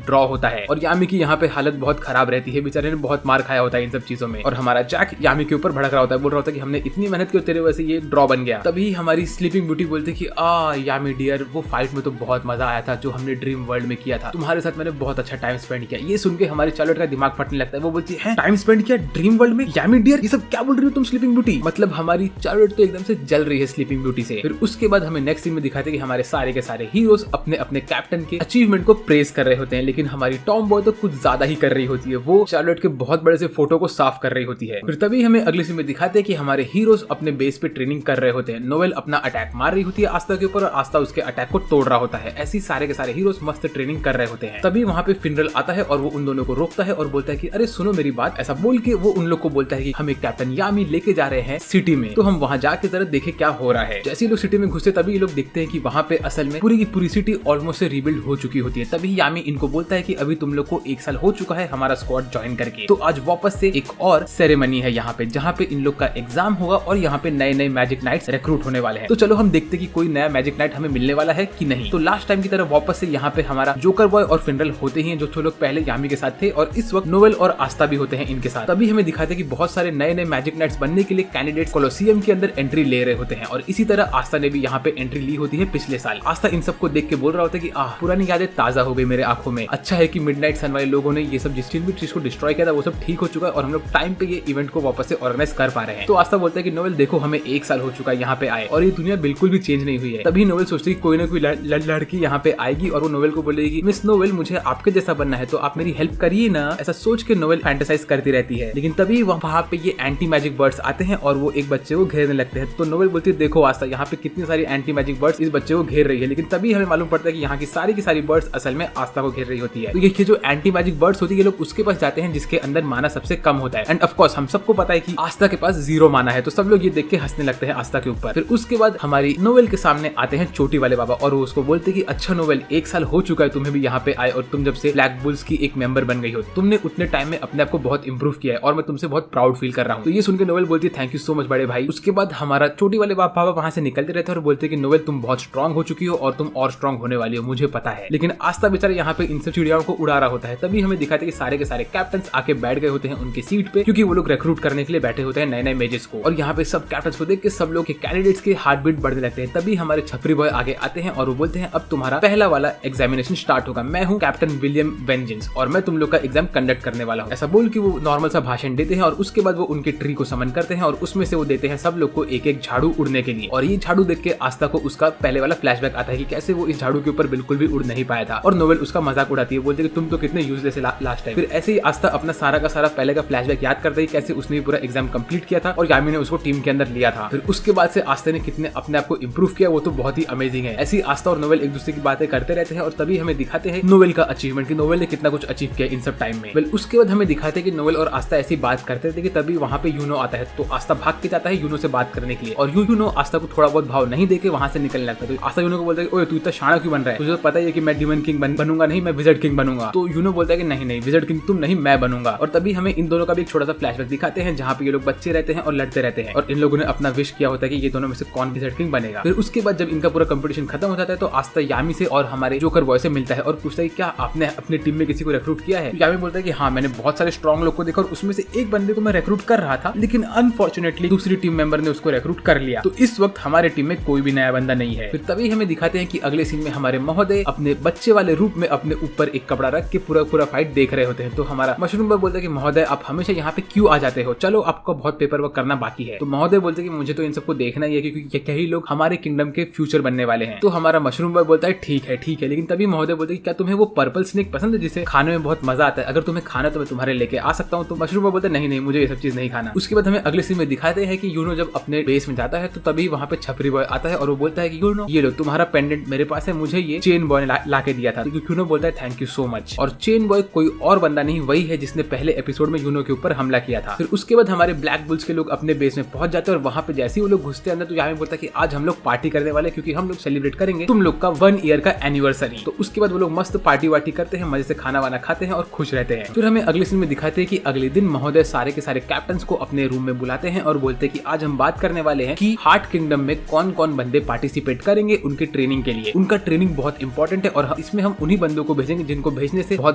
ड्रॉ होता है और यामी की यहाँ पे हालत बहुत खराब रहती है। बेचारे ने बहुत मार खाया होता है इन सब चीजों में और हमारा जैक यामी के ऊपर भड़क रहा होता है, बोल रहा होता है कि हमने इतनी मेहनत की तेरे वजह से ये ड्रॉ बन गया। तभी हमारी स्लीपिंग ब्यूटी बोलती है कि यामी डियर वो फाइट में तो बहुत मजा आया था जो हमने ड्रीम वर्ल्ड में किया था, तुम्हारे साथ मैंने बहुत अच्छा टाइम स्पेंड किया। ये सुन के हमारी चार्लोट का दिमाग फटने लगता है। वो बोलती है टाइम स्पेंड किया ड्रीम वर्ल्ड में? यामी डियर ये सब क्या बोल रही हो तुम स्लीपिंग ब्यूटी? मतलब हमारी चार्लोट तो एकदम से जल रही है स्लीपिंग ब्यूटी से। फिर उसके बाद हमें नेक्स्ट सीन में दिखाते हैं कि हमारे सारे के सारे हीरोज अपने अपने कैप्टन के अचीवमेंट को प्रेज कर रहे होते हैं, लेकिन हमारी टॉम बॉय तो कुछ ज्यादा ही कर रही होती है। वो चार्लोट के बहुत बड़े से फोटो को साफ कर रही होती है। फिर तभी हमें अगले सीन में दिखाते हैं कि हमारे हीरोज अपने बेस पे ट्रेनिंग कर रहे होते हैं। नोवेल अपना अटैक मार रही होती है आस्था के ऊपर और आस्था उसके अटैक को तोड़ रहा होता है। ऐसी सारे के सारे हीरोज मस्त ट्रेनिंग कर रहे होते हैं। तभी वहाँ पे फिनरल आता है और वो उन दोनों को रोकता है और बोलता है कि अरे सुनो मेरी बात। ऐसा बोल के वो उन लोग को बोलता है कि हमें कैप्टन यामी लेके जा रहे हैं सिटी में, तो हम वहाँ जाके जरा देखे क्या हो रहा है। जैसे लोग सिटी में घुसते तभी ये लोग देखते हैं कि वहाँ पे असल में पूरी की पूरी सिटी ऑलमोस्ट से रिबिल्ड हो चुकी होती है। तभी यामी इनको बोलता है कि अभी तुम लोग को 1 साल हो चुका है हमारा स्क्वाड ज्वाइन करके, तो आज वापस से एक और सेरेमनी है यहाँ पे जहाँ पे इन लोग का एग्जाम होगा और यहाँ पे नए नए मैजिक नाइट्स रिक्रूट होने वाले हैं। तो चलो हम देखते कि कोई नया मैजिक नाइट हमें मिलने वाला है कि नहीं। तो लास्ट टाइम की तरह वापस से यहाँ पे हमारा जोकर बॉय और फिनरल होते हैं जो लोग पहले यामी के साथ थे और इस वक्त नोवेल और आस्था भी होते हैं इनके साथ। तभी हमें दिखाते हैं कि बहुत सारे नए नए मैजिक नाइट्स बनने के लिए कैंडिडेट्स कोलोसियम के अंदर एंट्री ले रहे होते हैं और इसी तरह आस्था ने भी यहाँ पे एंट्री ली होती है पिछले साल। आस्था इन सबको देख के बोल रहा होता है कि पुरानी यादें ताजा हो गई मेरे आंखों में। अच्छा है कि मिडनाइट सन वाले लोगों ने ये सब जिस चीज को डिस्ट्रॉय किया था वो सब ठीक हो चुका है और हम लोग टाइम पे ये इवेंट को वापस से ऑर्गेनाइज कर पा रहे हैं। तो आस्था बोलता है कि नोवेल देखो हमें 1 साल हो चुका है यहाँ पे आए और ये दुनिया बिल्कुल भी चेंज नहीं हुई है। तभी नोवेल सोचती है कोई ना कोई लड़की यहाँ पे आएगी और वो नोवेल को बोलेगी मिस नोवेल मुझे आपके जैसा बनना है तो आप मेरी हेल्प करिए ना। ऐसा सोच के नोवेल फैंटेसाइज करती रहती है। लेकिन तभी वहाँ पे ये एंटी मैजिक बर्ड्स आते हैं और वो एक बच्चे को घेरने लगते हैं। तो नोवेल बोलती है देखो आस्था यहाँ पे कितनी सारी एंटी मैजिक बर्ड्स इस बच्चे को घेर रही है। लेकिन तभी हमें मालूम पड़ता है कि यहाँ की सारी बर्ड्स असल में आस्था को घेर रही होती है। तो ये जो एंटी मैजिक बर्ड्स होती है ये लोग उसके पास जाते हैं जिसके अंदर माना सबसे कम होता है। एंड ऑफ कोर्स हम सबको पता है कि आस्था के पास 0 माना है। तो सब लोग ये देख के हंसने लगते हैं आस्था के ऊपर। फिर उसके बाद हमारी नोवेल के सामने आते हैं चोटी वाले बाबा और वो उसको बोलते हैं कि अच्छा नोवेल 1 साल हो चुका है तुम्हें भी यहाँ पे आए और तुम जब से ब्लैक बुल्स की एक मेंबर बन गई हो तुमने उतने टाइम में अपने आप को बहुत इंप्रूव किया है और मैं तुमसे बहुत प्राउड फील कर रहा हूँ। तो ये सुन के नोवेल बोलती है थैंक यू सो मच बड़े भाई। उसके बाद हमारा चोटी वाले बाबा वहां से निकलते रहते हैं और बोलते हैं कि नोवेल तुम बहुत स्ट्रांग हो चुकी हो और तुम और स्ट्रांग होने वाली हो मुझे पता है। लेकिन आस्था बेचारा यहाँ पे इन सब चिड़ियाओं को उड़ा रहा होता है। तभी हमें दिखाते हैं कि सारे के सारे कैप्टन आके बैठ गए होते हैं उनकी सीट पे क्योंकि वो लोग रिक्रूट करने के लिए बैठे होते हैं नए मेजेस को। और यहाँ पे सब कैप्टन को देख के सब लोग के कैंडिडेट्स के हार्ट बीट बढ़ने लगते हैं। तभी हमारे छपरी बॉय आगे आते हैं और वो बोलते हैं अब तुम्हारा पहला वाला एग्जामिनेशन स्टार्ट होगा। मैं हूँ कैप्टन विलियम वेंजेंस और मैं तुम लोग का एग्जाम कंडक्ट करने वाला हूँ। ऐसा बोल के वो नॉर्मल सा भाषण देते हैं और उसके बाद वो उनके ट्री को समन करते हैं और उसमें से वो देते हैं सब लोग को एक झाड़ू उड़ने के लिए। और ये झाड़ू देख के आस्था को उसका पहले वाला फ्लैशबैक आता है कि कैसे वो इस झाड़ू के ऊपर बिल्कुल भी उड़ नहीं पाया था। और नोवेल उसका मजाक उड़ाती है बोलते कि तुम तो कितने यूजलेस है लास्ट टाइम। फिर ऐसे ही आस्था अपना सारा का सारा पहले का फ्लैशबैक याद करते ही कैसे उसने पूरा एग्जाम कंप्लीट किया था और यामी ने उसको टीम के अंदर लिया था। फिर उसके बाद से आस्था ने कितने अपने आप को इंप्रूव किया वो तो बहुत ही अमेजिंग है। ऐसी आस्था और नोवेल एक दूसरे की बातें करते रहते हैं और तभी हमें दिखाते हैं नोवेल का अचीवमेंट कि नोवेल ने कितना कुछ अचीव किया इन सब टाइम में। वेल उसके बाद हमें दिखाते हैं कि नोवेल और आस्था ऐसी बात करते थे कि तभी वहाँ पे यूनो आता है। तो आस्था भाग के जाता है यूनो से बात करने के लिए और यूनो आस्था को थोड़ा बहुत भाव नहीं देके वहाँ से निकलने लगता है। तो आस्था यूनो को बोलता है ओए तू इतना शाना क्यों बन रहा है, तुझे तो पता ही है कि मैं डिमन किंग बनूंगा नहीं, मैं विज़र्ड किंग बनूंगा। तो यूनो बोलता है कि नहीं विज़र्ड किंग तुम नहीं मैं बनूंगा। और तभी हमें इन दोनों का भी एक छोटा सा फ्लैशबैक दिखाते हैं जहाँ पे ये लोग बच्चे रहते हैं और लड़ते रहते हैं और इन लोगों ने अपना विश किया होता है कि ये दोनों में से कौन विज़र्ड किंग बनेगा। फिर उसके बाद जब इनका पूरा कंपटीशन खत्म हो जाता है तो आस्था यामी से और हमारे जोकर बॉय से मिलता है और पूछता है क्या आपने अपनी टीम में किसी को रिक्रूट किया है। तो यामी बोलता है कि हाँ मैंने बहुत सारे स्ट्रॉन्ग लोग को देखा और उसमें से एक बंदे को मैं रिक्रूट कर रहा था लेकिन अनफॉर्चुनेटली दूसरी टीम मेंबर ने उसको रिक्रूट कर लिया। तो इस वक्त हमारे टीम में कोई भी नया बंदा नहीं है। फिर तभी हमें दिखाते हैं कि अगले सीन में हमारे महोदय अपने बच्चे वाले रूप में अपने ऊपर एक कपड़ा रख के पूरा फाइट देख रहे होते हैं। तो हमारा मशरूम बॉय बोलता है कि महोदय आप हमेशा यहाँ पे क्यों आ जाते हो, चलो आपको बहुत पेपर वर्क करना बाकी है। तो महोदय बोलते हैं कि मुझे तो इन सबको देखना ही है क्योंकि कई लोग हमारे किंगडम के फ्यूचर बनने वाले हैं। तो हमारा मशरूम बॉय बोलता है ठीक है। लेकिन तभी महोदय बोलते हैं क्या तुम्हें वो पर्पल स्नेक पसंद है जिसे खाने में बहुत मजा आता है, अगर तुम्हें खाना तो मैं तुम्हारे लेके आ सकता हूँ। तो मशरूम बॉय बोलता है नहीं मुझे ये सब चीज नहीं खाना। उसके बाद हमें अगले सीन में दिखाते हैं कि यूनो जब अपने बेस में जाता है तो तभी वहाँ पे छपरी बॉय आता है और वो बोलता है कि यूनो ये लो तुम्हारा पेंडेंट मेरे पास है, मुझे ये चेन बॉय ने ला के दिया था। तो यूनो बोलता है थैंक यू सो मच। और चेन बॉय कोई और बंदा नहीं वही है जिसने पहले एपिसोड में यूनो के ऊपर हमला किया था। फिर उसके बाद हमारे ब्लैक बुल्स के लोग अपने बेस में पहुंच जाते हैं और वहाँ पे जैसे ही वो लोग घुसते अंदर तो यहाँ बोलता है कि आज हम लोग पार्टी करने वाले क्योंकि हम लोग सेलिब्रेट करेंगे तुम लोग का 1 ईयर का एनिवर्सरी। तो उसके बाद वो लोग मस्त पार्टी वार्टी करते हैं, मजे से खाना वाना खाते हैं और खुश रहते हैं। फिर हमें अगले सीन में दिखाते हैं कि अगले दिन महोदय सारे के सारे कैप्टन को अपने रूम में बुलाते हैं और बोलते हैं कि आज हम बात करने वाले हैं कि हार्ट किंगडम में कौन कौन बंदे पार्टिसिपेट करेंगे उनकी ट्रेनिंग के लिए। उनका ट्रेनिंग बहुत इंपॉर्टेंट है और इसमें हम उन्हीं बंदों को भेजेंगे जिनको भेजने से बहुत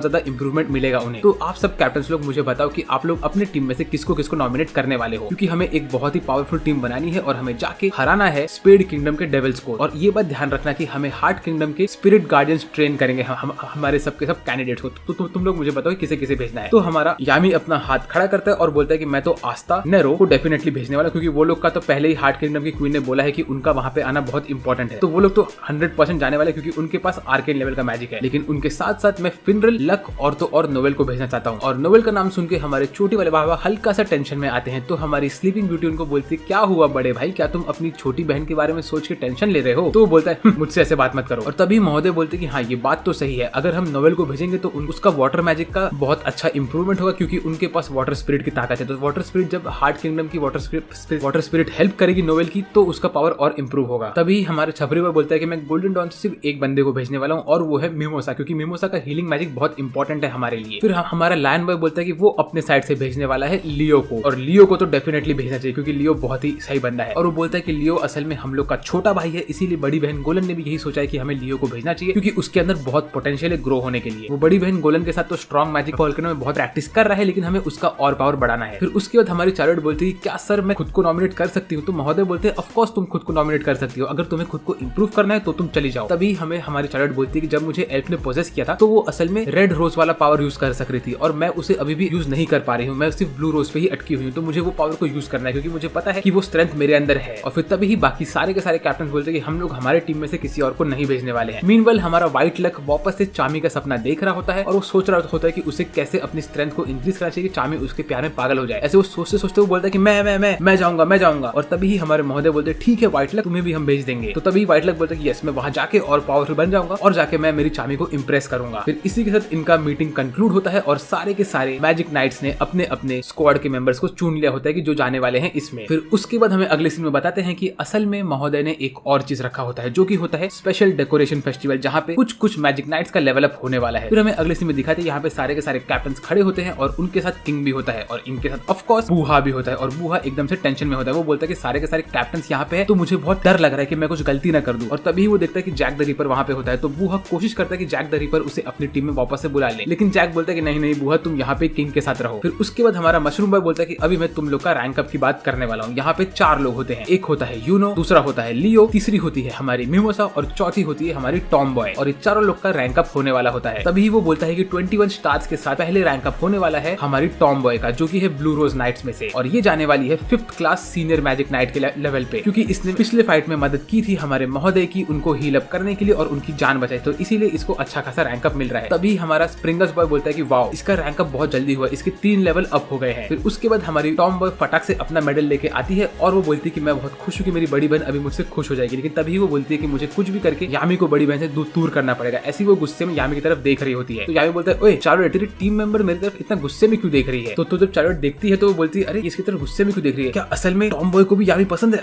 ज्यादा इंप्रूवमेंट मिलेगा उन्हें। तो आप सब कैप्टन लोग मुझे बताओ कि आप लोग अपनी टीम में से किसको किसको नॉमिनेट करने वाले हो, क्योंकि हमें एक बहुत ही पावरफुल टीम बनानी है और हमें जाके हराना है स्पेड किंगडम के डेविल्स को। और ये बात ध्यान रखना कि हमें हार्ट किंगडम के स्पिरिट गार्डियंस ट्रेन करेंगे हमारे सबके सब कैंडिडेट्स को। तो तुम लोग मुझे बताओ किसे किसे भेजना है। तो हमारा यामी अपना हाथ खड़ा करता है और बोलता है कि मैं तो आस्था नेरो को डेफिनेटली भेजने वाला, क्योंकि वो लोग का तो पहले ही हार्ट किंगडम की क्वीन ने बोला है कि उनका वहां पे आना बहुत इंपॉर्टेंट है। तो वो लोग तो 100% जाने वाले क्योंकि उनके पास आर्केन लेवल का मैजिक है। लेकिन उनके साथ साथ मैं फिनरल, लक और नोवेल को भेजना चाहता हूँ। और नोवेल का नाम सुन के हमारे छोटी वाले बाबा हल्का सा टेंशन में आते हैं। तो हमारी स्लीपिंग ब्यूटी उनको बोलती है क्या हुआ बड़े भाई, क्या तुम अपनी छोटी बहन के बारे में सोच के टेंशन ले रहे हो। तो वो बोलता है मुझसे ऐसे बात मत करो। और तभी महोदय बोलते कि हाँ ये बात तो सही है, अगर हम नोवेल को भेजेंगे तो उसका वाटर मैजिक का बहुत अच्छा इंप्रूवमेंट होगा क्योंकि उनके पास वाटर स्पिरिट की ताकत है। तो वाटर स्पिरिट जब हार्ट किंगडम की वाटर स्पिरिट हेल्प करेगी नोवेल की तो उसका पावर और इंप्रूव होगा। तभी हमारे छपरी बॉय बोलता है कि मैं गोल्डन डॉन से सिर्फ एक बंदे को भेजने वाला हूँ और वो है मिमोसा, क्योंकि मिमोसा का हीलिंग मैजिक बहुत इंपॉर्टेंट है हमारे लिए। फिर हमारा लायन बॉय बोलता है कि वो अपने साइड से भेजने वाला है लियो को, और लियो को तो डेफिनेटली भेजना चाहिए क्योंकि लियो बहुत ही सही बंदा है। और वो बोलता है कि लियो असल में हम लोग का छोटा भाई है, इसीलिए बड़ी बहन गोलन ने भी यही सोचा है कि हमें लियो को भेजना चाहिए क्योंकि उसके अंदर बहुत पोटेंशियल है ग्रो होने के लिए। वो बड़ी बहन गोलन के साथ तो स्ट्रॉन्ग मैजिक वोल्केनो में बहुत प्रैक्टिस कर रहा है, लेकिन हमें उसका और पावर बढ़ाना है। फिर उसके बाद हमारी चार्लोट बोलती है क्या सर मैं खुद को नॉमिनेट कर सकती हूँ। तो महोदय बोलते हैं ऑफ कोर्स तुम खुद को नॉमिनेट कर सकती हो, अगर तुम्हें खुद को इंप्रूव करना है तो तुम चली जाओ। तभी हमें हमारी चार्लोट बोलती है कि जब मुझे एल्फ ने पोजेस किया था तो वो असल में रेड रोज वाला पावर यूज कर सक रही थी और मैं उसे अभी भी यूज नहीं कर पा रही हूँ, मैं मैं सिर्फ ब्लू रोज पे ही अटकी हुई हूँ, तो मुझे वो पावर को यूज करना है क्योंकि मुझे पता है कि वो स्ट्रेंथ मेरे अंदर है। और फिर तभी ही बाकी सारे के सारे कैप्टन बोलते हैं कि हम लोग हमारे टीम में से किसी और को नहीं भेजने वाले हैं। मीनवाइल हमारा व्हाइट लक वापस से चामी का सपना देख रहा होता है और वो सोच रहा होता है कि उसे कैसे अपनी स्ट्रेंथ को इंक्रीज करना चाहिए, चामी उसके प्यार में पागल हो जाए। ऐसे वो सोचते सोचते वो बोलता है कि मैं जाऊंगा। और तभी ही हमारे महोदय बोलते ठीक है व्हाइट लक, तुम्हें भी हम भेज देंगे। तो तभी व्हाइट लक बोलते कि यस, मैं वहां जाके और पावरफुल बन जाऊंगा और जाके मैं मेरी चामी को इंप्रेस करूंगा। फिर इसी के साथ इनका मीटिंग कंक्लूड होता है और सारे के सारे मैजिक नाइट्स ने अपने अपने स्क्वाड के मेंबर्स को चुन लिया होता है कि जो जाने वाले हैं इसमें। फिर उसके बाद हमें अगले सीन में बताते हैं कि असल में महोदय ने एक और चीज रखा होता है जो कि होता है स्पेशल डेकोरेशन फेस्टिवल, जहाँ पे कुछ मैजिक नाइट्स का लेवल अप होने वाला है। फिर हमें अगले सीन में दिखाते हैं यहाँ पे सारे के सारे कैप्टन खड़े होते हैं और उनके साथ किंग भी होता है और इनके साथ ऑफ कोर्स बूहा भी होता है। और बूहा एकदम से टेंशन में होता है, वो बोलता है कि सारे के सारे कैप्टन यहाँ पे है तो मुझे बहुत डर लग रहा है कि मैं कुछ गलती ना कर दूं। और तभी वो देखता है कि जैक द रिपर वहाँ पे होता है, तो बूहा कोशिश करता है कि जैक द रिपर उसे अपनी टीम में वापस से बुला ले, लेकिन जैक बोलता है कि नहीं बूहा, तुम यहाँ पे किंग के साथ रहो। फिर उसके बाद हमारा मशरूम बॉय बोलता है कि अभी मैं तुम लोग का रैंक अप की बात करने वाला हूँ। यहाँ पे 4 लोग होते हैं, एक होता है यूनो, दूसरा होता है लियो, तीसरी होती है हमारी मिमोसा और चौथी होती है हमारी टॉम बॉय। और ये चारों लोग का रैंक अप होने वाला होता है। तभी वो बोलता है कि 21 स्टार्स के साथ पहले रैंक अप होने वाला है हमारी टॉम बॉय का, जो कि है ब्लू रोज नाइट्स में से, और ये जाने वाली है 5th class senior magic night के लेवल पे, क्योंकि इसने पिछले फाइट में मदद की थी हमारे महोदय की उनको हील अप करने के लिए और उनकी जान बचाई, तो इसीलिए इसको अच्छा खासा रैंक अप मिल रहा है। तभी हमारा स्प्रिंगल्स बॉय बोलता है कि वाओ, इसका रैंक अप बहुत जल्दी हुआ, इसके 3 लेवल अप हो गए हैं। फिर उसके बाद हमारी टॉम बॉय फटाक से अपना मेडल लेके आती है और वो बोलती है कि मैं बहुत खुश हूँ कि मेरी बड़ी बहन अभी मुझसे खुश हो जाएगी, लेकिन तभी वो बोलती है कि मुझे कुछ भी करके यामी को बड़ी बहन से दूर करना पड़ेगा। ऐसी वो गुस्से में यामी की तरफ देख रही होती है, तो यामी बोलता है ओए चार्लोट, तेरी टीम मेंबर मेरी तरफ इतना गुस्से में क्यों देख रही है? तो जब चार्लोट देखती है तो वो बोलती है अरे इसकी तरफ गुस्से में क्यों देख रही है, क्या असल में टॉम बॉय को भी यामी पसंद है?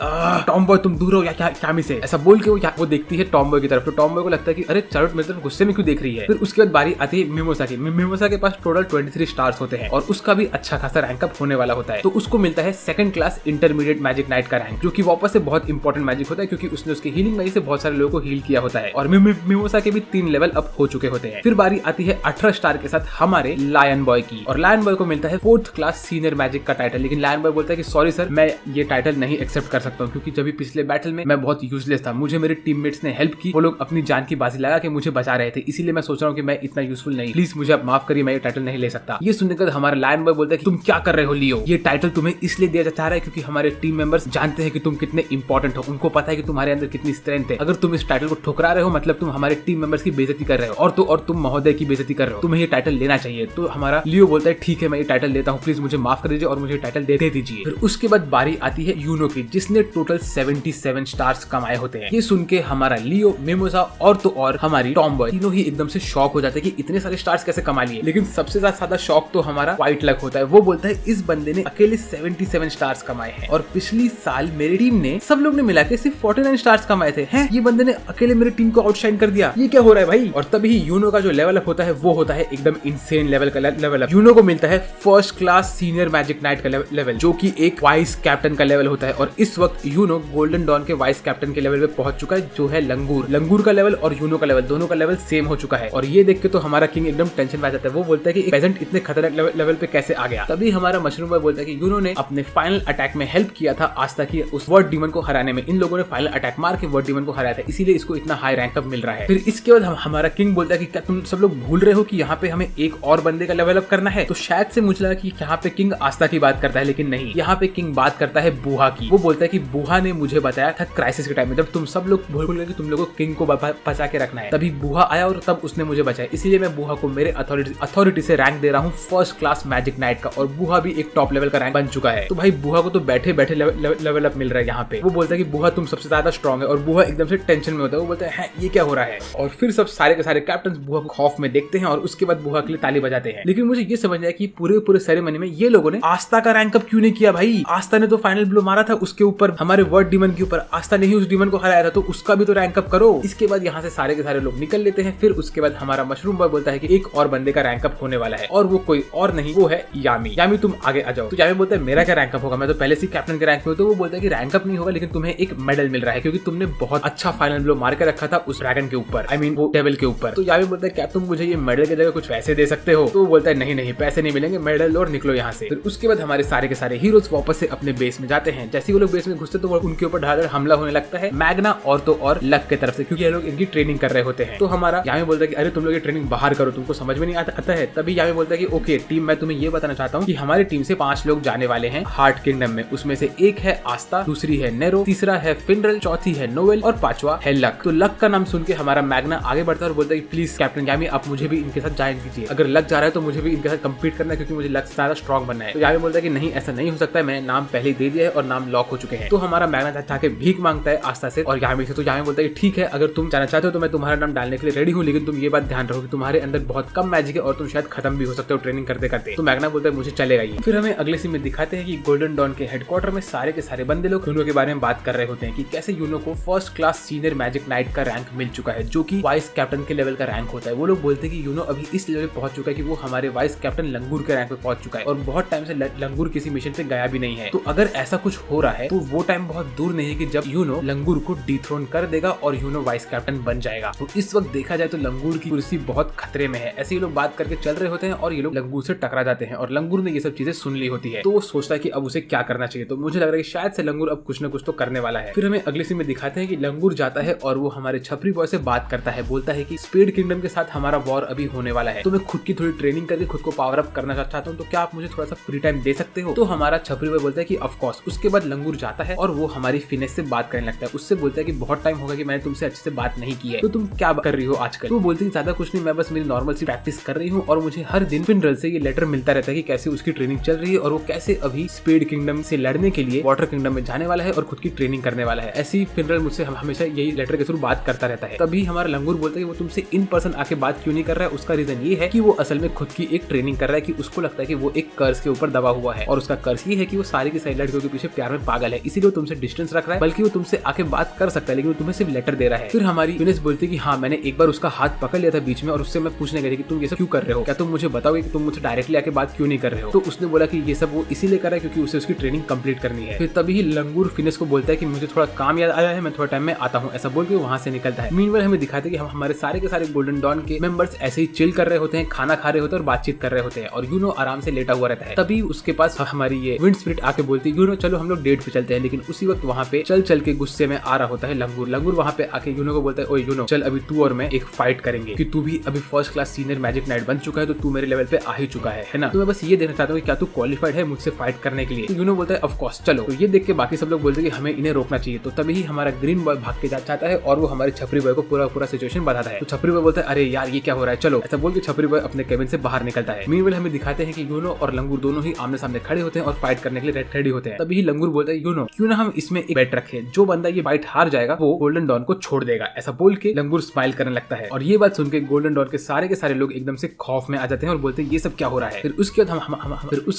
टॉम बॉय तुम दूर हो या क्या यामी से, ऐसा बोल के वो देखती है टॉम बॉय की तरफ। तो टॉम बॉय को लगता है कि अरे चार्लोट मेरी तरफ गुस्से में क्यों देख रही है। फिर उसके बाद बारी आती है मिमोसा की। मिमोसा के पास टोटल 23 स्टार्स होते हैं और उसका भी अच्छा खासा रैंक अप होने वाला होता है, तो उसको मिलता है 2nd class intermediate magic night का रैंक, जो कि वापस से बहुत इंपॉर्टेंट मैजिक होता है क्योंकि उसने उसकी हीलिंग मैजिक से बहुत सारे लोगों को हील किया होता है। और मिमोसा के भी 3 लेवल अप हो चुके होते हैं। फिर बारी आती है 18 स्टार के साथ हमारे लायन बॉय की, और लायन बॉय को मिलता है 4th क्लास सीनियर मैजिक का टाइटल, लेकिन लायन बॉय बोलता है कि सॉरी सर, मैं ये टाइटल नहीं एक्सेप्ट कर सकता हूँ क्योंकि जब पिछले बैटल में मैं बहुत यूजलेस था, मुझे मेरे टीममेट्स ने हेल्प की, वो लोग अपनी जान की बाजी लगा के मुझे बचा रहे थे, इसीलिए मैं सोच रहा हूँ कि मैं इतना यूजफुल नहीं, प्लीज मुझे आप माफ करिए, मैं ये टाइटल नहीं ले सकता। ये सुनने के बाद हमारा लायन बॉय बोलता है कि तुम क्या कर रहे हो लियो, ये टाइटल तुम्हें इसलिए दिया जा रहा है क्योंकि हमारे टीम मेंबर्स जानते हैं कि तुम कितने इंपॉर्टेंट हो, उनको पता है कि तुम्हारे अंदर कितनी स्ट्रेंथ है। अगर तुम इस टाइटल को ठुकरा रहे हो मतलब तुम हमारे टीम मेंबर्स की बेइज्जती कर रहे हो और तुम महोदय की बेइज्जती कर रहे हो, तुम्हें ये टाइटल लेना चाहिए। तो हमारा लियो बोलता है ठीक है, मैं ये टाइटल लेता हूँ, प्लीज मुझे माफ कर दीजिए और मुझे टाइटल दे दीजिए। फिर उसके बाद बारी आती है यूनो की, जिसने टोटल 77 स्टार्स कमाए होते हैं। ये सुन के हमारा लियो, मिमोसा और हमारी टॉम बॉय तीनों ही एकदम से शॉक हो जाते हैं कि इतने सारे स्टार्स कैसे कमा लिए। लेकिन सबसे ज्यादा शॉक तो हमारा व्हाइट लक होता है, वो बोलता है इस बंदे ने अकेले 77 स्टार्स कमाए हैं और पिछली साल मेरी टीम ने सब लोग ने मिला के सिर्फ 49 स्टार्स कमाए थे। हैं, ये बंदे ने अकेले मेरी टीम को आउटशाइन कर दिया, ये क्या हो रहा है भाई? और तभी यूनो का जो लेवल अप होता है वो होता है एकदम इनसेन लेवल का लेवल अप। यूनो को मिलता है 1st class senior magic night का लेवल, जो कि एक वाइस कैप्टन का लेवल होता है, और इस वक्त यूनो गोल्डन डॉन के वाइस कैप्टन के लेवल पे पहुंच चुका है, जो है लंगूर का लेवल और यूनो का लेवल, दोनों का लेवल सेम हो चुका है। और ये देख के तो हमारा किंग एकदम टेंशन में आ जाता है, वो बोलता है कि पेजेंट इतने खतरनाक लेवल पे कैसे आ गया। तभी हमारा मशरूम बॉय बोलता है कि यूनो ने अपने फाइनल अटैक में हेल्प किया था आस्था की उस वर्ड डीमन को हराने में, इन लोगों ने फाइनल अटैक मार के वर्ड डीमन को हराया था, इसीलिए इसको इतना हाई रैंक अप मिल रहा है। फिर इसके बाद हमारा किंग बोलता है कि क्या तुम सब लोग भूल रहे हो कि यहाँ पे हमें एक और बंदे का लेवल अप करना है? तो शायद से मुझे लगा कि यहाँ पे किंग आस्था की बात करता है, लेकिन नहीं, यहाँ पे किंग बात करता है बूहा की। वो बोलता है कि बूहा ने मुझे बताया था क्राइसिस के टाइम में, जब तुम सब लोग भूल गए कि तुम लोगों को किंग को बचा के रखना है, तभी बूहा आया और तब उसने मुझे बचाया, इसीलिए मैं बूहा को मेरे अथॉरिटी से रैंक दे रहा हूँ 1st क्लास मैजिक नाइट का, और बूहा भी एक टॉप लेवल का रैंक बन चुका है। तो भाई बूहा को तो बैठे बैठे लेवल अप मिल रहा है यहाँ पे। वो बोलता है कि बूहा तुम सबसे ज्यादा स्ट्रॉन्ग है, और बूहा एकदम से टेंशन में होता है, वो बोलता है ये क्या हो रहा है। और फिर सब सारे के सारे कैप्टन बूहा को खौफ में देखते हैं और उसके बाद बूहा के लिए ताली बजाते हैं। लेकिन मुझे ये समझ आया कि पूरे सेरेमनी में ये लोगों ने आस्था का रैंक अप क्यों नहीं किया भाई? आस्था ने तो फाइनल ब्लो मारा था उसके ऊपर, हमारे वर्ड डीमन के ऊपर, आस्था ने ही उस डीमन को हराया था, तो उसका भी तो रैंक अप करो। इसके बाद यहाँ से सारे के सारे लोग निकल लेते हैं। फिर उसके बाद हमारा मशरूम बॉय बोलता है कि एक और बंदे का रैंक अप होने वाला है, और वो कोई और नहीं, वो है यामी तुम आगे आ जाओ। तो यामी बोलता है मेरा क्या रैंक अप होगा, मैं तो पहले से कैप्टन के रैंक में हूं। तो वो बोलता है कि रैंक अप नहीं होगा, लेकिन तुम्हें एक मेडल मिल रहा है क्योंकि तुमने बहुत अच्छा फाइनल ब्लो मार के रखा था उस ड्रैगन के ऊपर, आई मीन वो डेविल के ऊपर। तो यामी बोलता है क्या तुम मुझे ये मेडल की जगह कुछ पैसे दे सकते हो? तो वो बोलता है नहीं पैसे नहीं मिलेंगे, मेडल और निकलो यहाँ से। फिर उसके बाद हमारे सारे के सारे हीरोज वापस से अपने बेस में जाते हैं। जैसे वो लोग बेस में घुसते तो उनके ऊपर धड़ाधड़ हमला होने लगता है मैग्ना और तो और लक की तरफ से, क्योंकि ये लोग इनकी ट्रेनिंग कर रहे होते हैं। तो हमारा यामी बोलता है कि अरे तुम लोग ये ट्रेनिंग बाहर करो, तुमको समझ में नहीं आता है। तभी यामी बोलता है कि ओके टीम, मैं तुम्हें ये बताना चाहता हूँ कि हमारी टीम से 5 लोग जाने वाले हैं हार्ट किंगडम में। उसमें से एक है आस्था, दूसरी है नेरो, तीसरा है फिनरल, चौथी है नोवेल और पांचवा है लक। तो लक का नाम सुन के हमारा मैग्ना आगे बढ़ता है और बोलता है प्लीज कैप्टन यामी आप मुझे भी इनके साथ ज्वाइन कीजिए। अगर लक जा रहा है तो मुझे भी इनके साथ कम्पीट करना है क्योंकि मुझे लक से ज्यादा स्ट्रॉन्ग बनना है। तो यामी बोलता है कि नहीं ऐसा नहीं हो सकता है, मैंने नाम पहले दे दिया है और नाम लॉक हो चुके हैं। तो हमारा मैग्ना जाके भीख मांगता है आस्था से और यामी से। तो यामी बोलता है ठीक है अगर तुम जाना चाहते हो तो मैं तुम्हारा नाम डालने के लिए रेडी हूँ, लेकिन तुम ये बात ध्यान रखो कि तुम्हारे अंदर बहुत कम मैजिक है और तुम शायद खत्म भी हो सकते हो ट्रेनिंग करते करते। तो मैग्ना बोलता है मुझे चलेगा ये। फिर हमें अगले सीन में दिखाते हैं कि गोल्डन डॉन के हेडक्वार्टर में सारे के सारे बंदे लोग यूनो के बारे में बात कर रहे होते हैं कि कैसे यूनो को first class senior magic night का रैंक मिल चुका है जो कि वाइस कैप्टन के लेवल का रैंक होता है। वो लोग बोलते हैं कि यूनो अभी इस लेवल पहुंच चुका है कि वो हमारे वाइस कैप्टन लंगूर के रैंक पे पहुंच चुका है और बहुत टाइम से लंगूर किसी मिशन पे गया भी नहीं है। तो अगर ऐसा कुछ हो रहा है तो वो टाइम बहुत दूर नहीं है कि जब यूनो लंगूर को डिथ्रोन कर देगा और यूनो वाइस कैप्टन बन जाएगा। तो इस वक्त देखा जाए तो लंगूर की कुर्सी बहुत खतरे में है। ऐसे ही लोग बात करके चल रहे होते हैं और ये लोग लंगूर से टकरा जाते हैं और लंगूर ने ये सब चीजें सुन ली होती है। तो वो सोचता है कि अब उसे क्या करना चाहिए। तो मुझे लग रहा है कि शायद से लंगूर अब कुछ न कुछ तो करने वाला है। फिर हमें अगले सीन में दिखाते हैं कि लंगूर जाता है और वो हमारे छपरी बॉय से बात करता है, बोलता है कि स्पेड किंगडम के साथ हमारा वॉर अभी होने वाला है तो मैं खुद की थोड़ी ट्रेनिंग करके खुद को पावर अप करना चाहता हूँ, तो क्या आप मुझे थोड़ा सा फ्री टाइम दे सकते हो। तो हमारा छपरी बॉय बोलता है कि ऑफ कोर्स। उसके बाद लंगूर जाता है और वो हमारी फिनेस से बात करने लगता है। उससे बोलता है कि बहुत टाइम होगा कि मैंने तुमसे अच्छे से बात नहीं की है, तो तुम क्या कर रही हो आजकल। तो बोलती है ज्यादा कुछ नहीं, मैं बस मेरी नॉर्मल सी प्रैक्टिस कर रही हूँ और मुझे हर दिन फिनरल से ये लेटर मिलता रहता है कि कैसे उसकी ट्रेनिंग चल रही है और वो कैसे अभी स्पेड किंगडम से लड़ने के लिए वाटर किंगडम में जाने वाला है और खुद की ट्रेनिंग करने वाला है। ऐसी फिनरल मुझसे हमेशा यही लेटर के थ्रू बात करता रहता है। तभी हमारा लंगूर बोलता है कि वो तुमसे इन पर्सन आके बात क्यों नहीं कर रहा है। उसका रीजन ये है कि वो असल में खुद की एक ट्रेनिंग कर रहा है कि उसको लगता है कि वो एक कर्ज के ऊपर दबा हुआ है और उसका कर्ज ये है कि वो सारी की सारी लड़कियों के पीछे प्यार में पागल है, इसीलिए वो तुमसे डिस्टेंस रख रहा है। बल्कि वो तुमसे आके बात कर सकता है लेकिन वो तुम्हें सिर्फ लेटर दे रहा है। फिर हमारी फिनेस बोलती है कि हाँ मैंने एक बार उसका हाथ पकड़ लिया था बीच में और उससे मैं पूछने गई कि तुम ये सब क्यों कर रहे हो, क्या तुम मुझे बताओगे कि तुम मुझे डायरेक्टली आके बात क्यों नहीं कर रहे हो। तो उसने बोला कि ये सब वो इसीलिए कर रहा है क्योंकि उसे उसकी ट्रेनिंग कंप्लीट करनी है। फिर तभी लंगूर फिनेस को बोलता है कि मुझे थोड़ा काम याद आया है, मैं थोड़ा टाइम में आता हूँ, ऐसा बोल के वहां से निकलता है। मीनवाइल हमें दिखाते हैं कि हम हमारे सारे के सारे गोल्डन डॉन के मेंबर्स ऐसे ही चिल कर रहे होते हैं, खाना खा रहे होते हैं और बातचीत कर रहे होते हैं और यूनो आराम से लेटा हुआ रहता है। तभी उसके पास हमारी ये विंड स्पिरिट आके बोलती है यूनो चलो हम लोग डेट पे चलते हैं। लेकिन उसी वक्त वहाँ पे चल चल के गुस्से में आ रहा होता है लंगूर। लंगूर वहाँ पे आके यूनो को बोलता है ओए यूनो चल अभी तू और मैं एक फाइट करेंगे कि तू भी अभी first class senior magic night बन चुका है तो तू मेरे लेवल पे आ ही चुका है ना। तो मैं बस ये देखना चाहता हूँ कि क्या तू क्वालिफाइड है मुझसे फाइट करने के लिए। तो यूनो बोलता है ऑफ कोर्स चलो। तो ये देख के बाकी सब लोग बोलते हैं कि हमें इन्हें रोकना चाहिए। तो तभी हमारा ग्रीन बॉय भाग के जाता है और वो हमारे छपरी बॉय को पूरा सिचुएशन बताता है। तो छपरी बॉय बोलता है अरे यार ये क्या हो रहा है, चलो ऐसा बोल के छपरी बॉय अपने केबिन से बाहर निकलता है। मीनवाइल हमें दिखाते हैं कि यूनो और लंगूर दोनों ही आमने सामने खड़े होते हैं और फाइट करने के लिए रेडी होते हैं। तभी लंगूर बोलता है यूनो क्यों ना हम इसमें एक बेट रखें, जो बंदा ये फाइट हार जाएगा वो गोल्डन डॉन को छोड़ देगा। ऐसा बोल के लंगूर स्माइल करने लगता है और ये बात सुन के गोल्डन डॉन के सारे लोग एकदम से खौफ में आ जाते हैं और बोलते हैं ये सब क्या हो रहा है। फिर उसके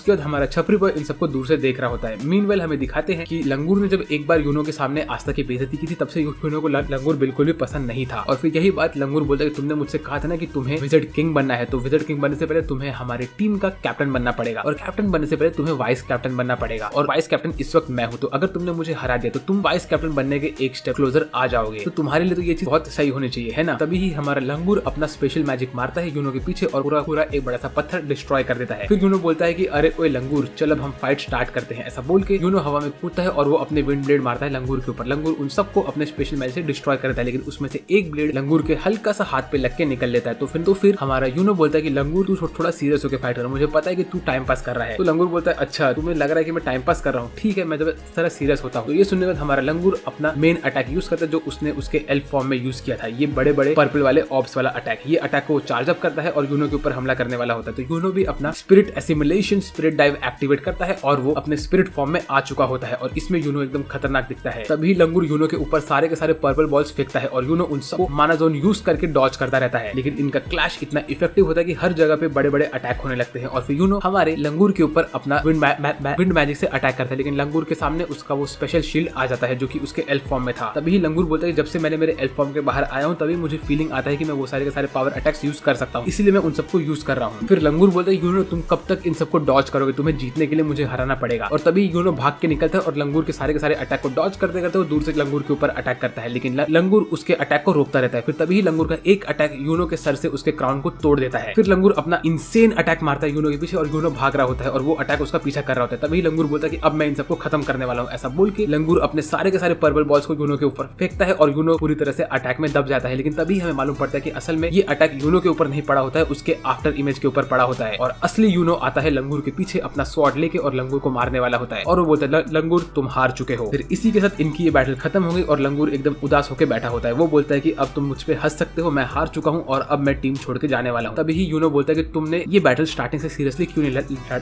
बाद हमारा छपरी बॉय इन सबको दूर से देख रहा होता है। मीनवाइल हमें दिखाते हैं कि लंगूर ने जब एक बार यूनो के सामने आस्था की बेइज्जती की थी तब से यूनो को लंगूर बिल्कुल भी पसंद नहीं था। और फिर यही बात लंगूर बोलता है कि तुमने मुझसे कहा था ना कि तुम्हें विज़र्ड किंग बनना है, तो विज़र्ड किंग बनने से पहले तुम्हें हमारे टीम का कैप्टन बनना पड़ेगा और कैप्टन बनने से पहले तुम्हें वाइस कैप्टन बनना पड़ेगा और वाइस कैप्टन इस वक्त मैं हूँ। तो अगर तुमने मुझे हरा दिया तो तुम वाइस कैप्टन बनने के एक स्टेप क्लोजर आ जाओगे। तो तुम्हारे लिए तो ये चीज बहुत सही होनी चाहिए है ना। तभी ही हमारा लंगूर अपना स्पेशल मैजिक मारता है यूनो के पीछे और पूरा एक बड़ा सा पत्थर डिस्ट्रॉय कर देता है। फिर यूनो बोलता है कि अरे ओए लंगूर चल अब हम फाइट स्टार्ट करते हैं। ऐसा बोल के यूनो हवा में कूदता है और वो अपने विंड ब्लेड मारता है लंगूर के ऊपर। लंगूर उन सबको अपने स्पेशल मैजिक से डिस्ट्रॉय करता है लेकिन उसमें से एक ब्लेड लंगूर के हल्का सा हाथ पे लग के निकल लेता है। तो फिर हमारा यूनो बोलता है कि लंगूर तू थोड़ा सीरियस होकर फाइट कर, मुझे पता है कि तू टाइम पास कर रहा है। तो लंगूर बोलता है अच्छा तुम्हें लग रहा है कि मैं टाइम पास कर रहा हूँ, ठीक है मैं जब इस तरह सीरियस होता हूँ। तो ये सुनने के बाद हमारा लंगूर अपना मेन अटैक यूज करता है जो उसने उसके एल्फ फॉर्म में यूज किया था, ये बड़े बड़े पर्पल वाले ऑब्स वाला अटैक। ये अटैक को चार्ज अप करता है और यूनो के ऊपर हमला करने वाला होता है। तो यूनो भी अपना spirit assimilation spirit dive activate करता है और वो अपने स्पिरिट फॉर्म में आ चुका होता है और इसमें यूनो एकदम खतरनाक दिखता है। तभी लंगूर यूनो के ऊपर सारे के सारे पर्पल बॉल्स फेंकता है और यूनो उन सबको माना जोन यूज करके डॉज करता रहता है। लेकिन इनका क्लैश इतना इफेक्टिव होता है कि हर जगह पे बड़े बड़े अटैक होने लगते हैं और फिर यूनो हमारे लंगूर के ऊपर अपना विंड मैजिक से अटैक करता है। लेकिन लंगूर के सामने उसका वो स्पेशल शील्ड आ जाता है जो कि उसके एल्फ फॉर्म में था। तभी लंगूर बोलता है जब से मैंने मेरे एल्फ फॉर्म के बाहर आया हूँ तभी मुझे फीलिंग आता है कि मैं वो सारे के सारे पावर अटैक्स यूज कर सकता हूँ, इसीलिए मैं उन सबको यूज कर रहा हूँ। फिर लंगूर बोलता है यूनो तुम कब तक इन सबको डॉज करोगे, तुम्हें जीतने के लिए मुझे हराना पड़ेगा। और तभी यूनो भाग के निकलता है और लंगूर के सारे अटैक को डॉज करते करते वो दूर से लंगूर के ऊपर अटैक करता है लेकिन लंगूर उसके अटैक को रोकता रहता है। फिर तभी लंगूर का एक अटैक यूनो के सर से उसके क्राउन को तोड़ देता है। फिर लंगूर अपना इंसेन अटैक मारता है यूनो के पीछे और यूनो भाग रहा होता है और वो अटैक उसका पीछा कर रहा होता है। तभी लंगूर बोलता है कि अब मैं इन सबको खत्म करने वाला हूँ। ऐसा बोल के लंगूर अपने सारे के सारे पर्पल बॉल्स को यूनो के ऊपर फेंकता है और यूनो पूरी तरह से अटैक में दब जाता है। लेकिन तभी हमें मालूम पड़ता है कि असल में ये अटैक यूनो के ऊपर नहीं पड़ा होता है, उसके आफ्टर इमेज के ऊपर पड़ा होता है और असली यूनो यूनो आता है लंगूर के पीछे अपना स्वॉर्ड लेके और लंगूर को मारने वाला होता है और वो बोलता है लंगूर तुम हार चुके हो। फिर इसी के साथ इनकी ये बैटल खत्म हो गई और लंगूर एकदम उदास होकर बैठा होता है। वो बोलता है कि अब तुम मुझ पे हंस सकते हो, मैं हार चुका हूँ और अब मैं टीम छोड़ के जाने वाला हूँ। तभी ही यूनो बोलता है कि तुमने ये बैटल स्टार्टिंग से सीरियसली क्यों नहीं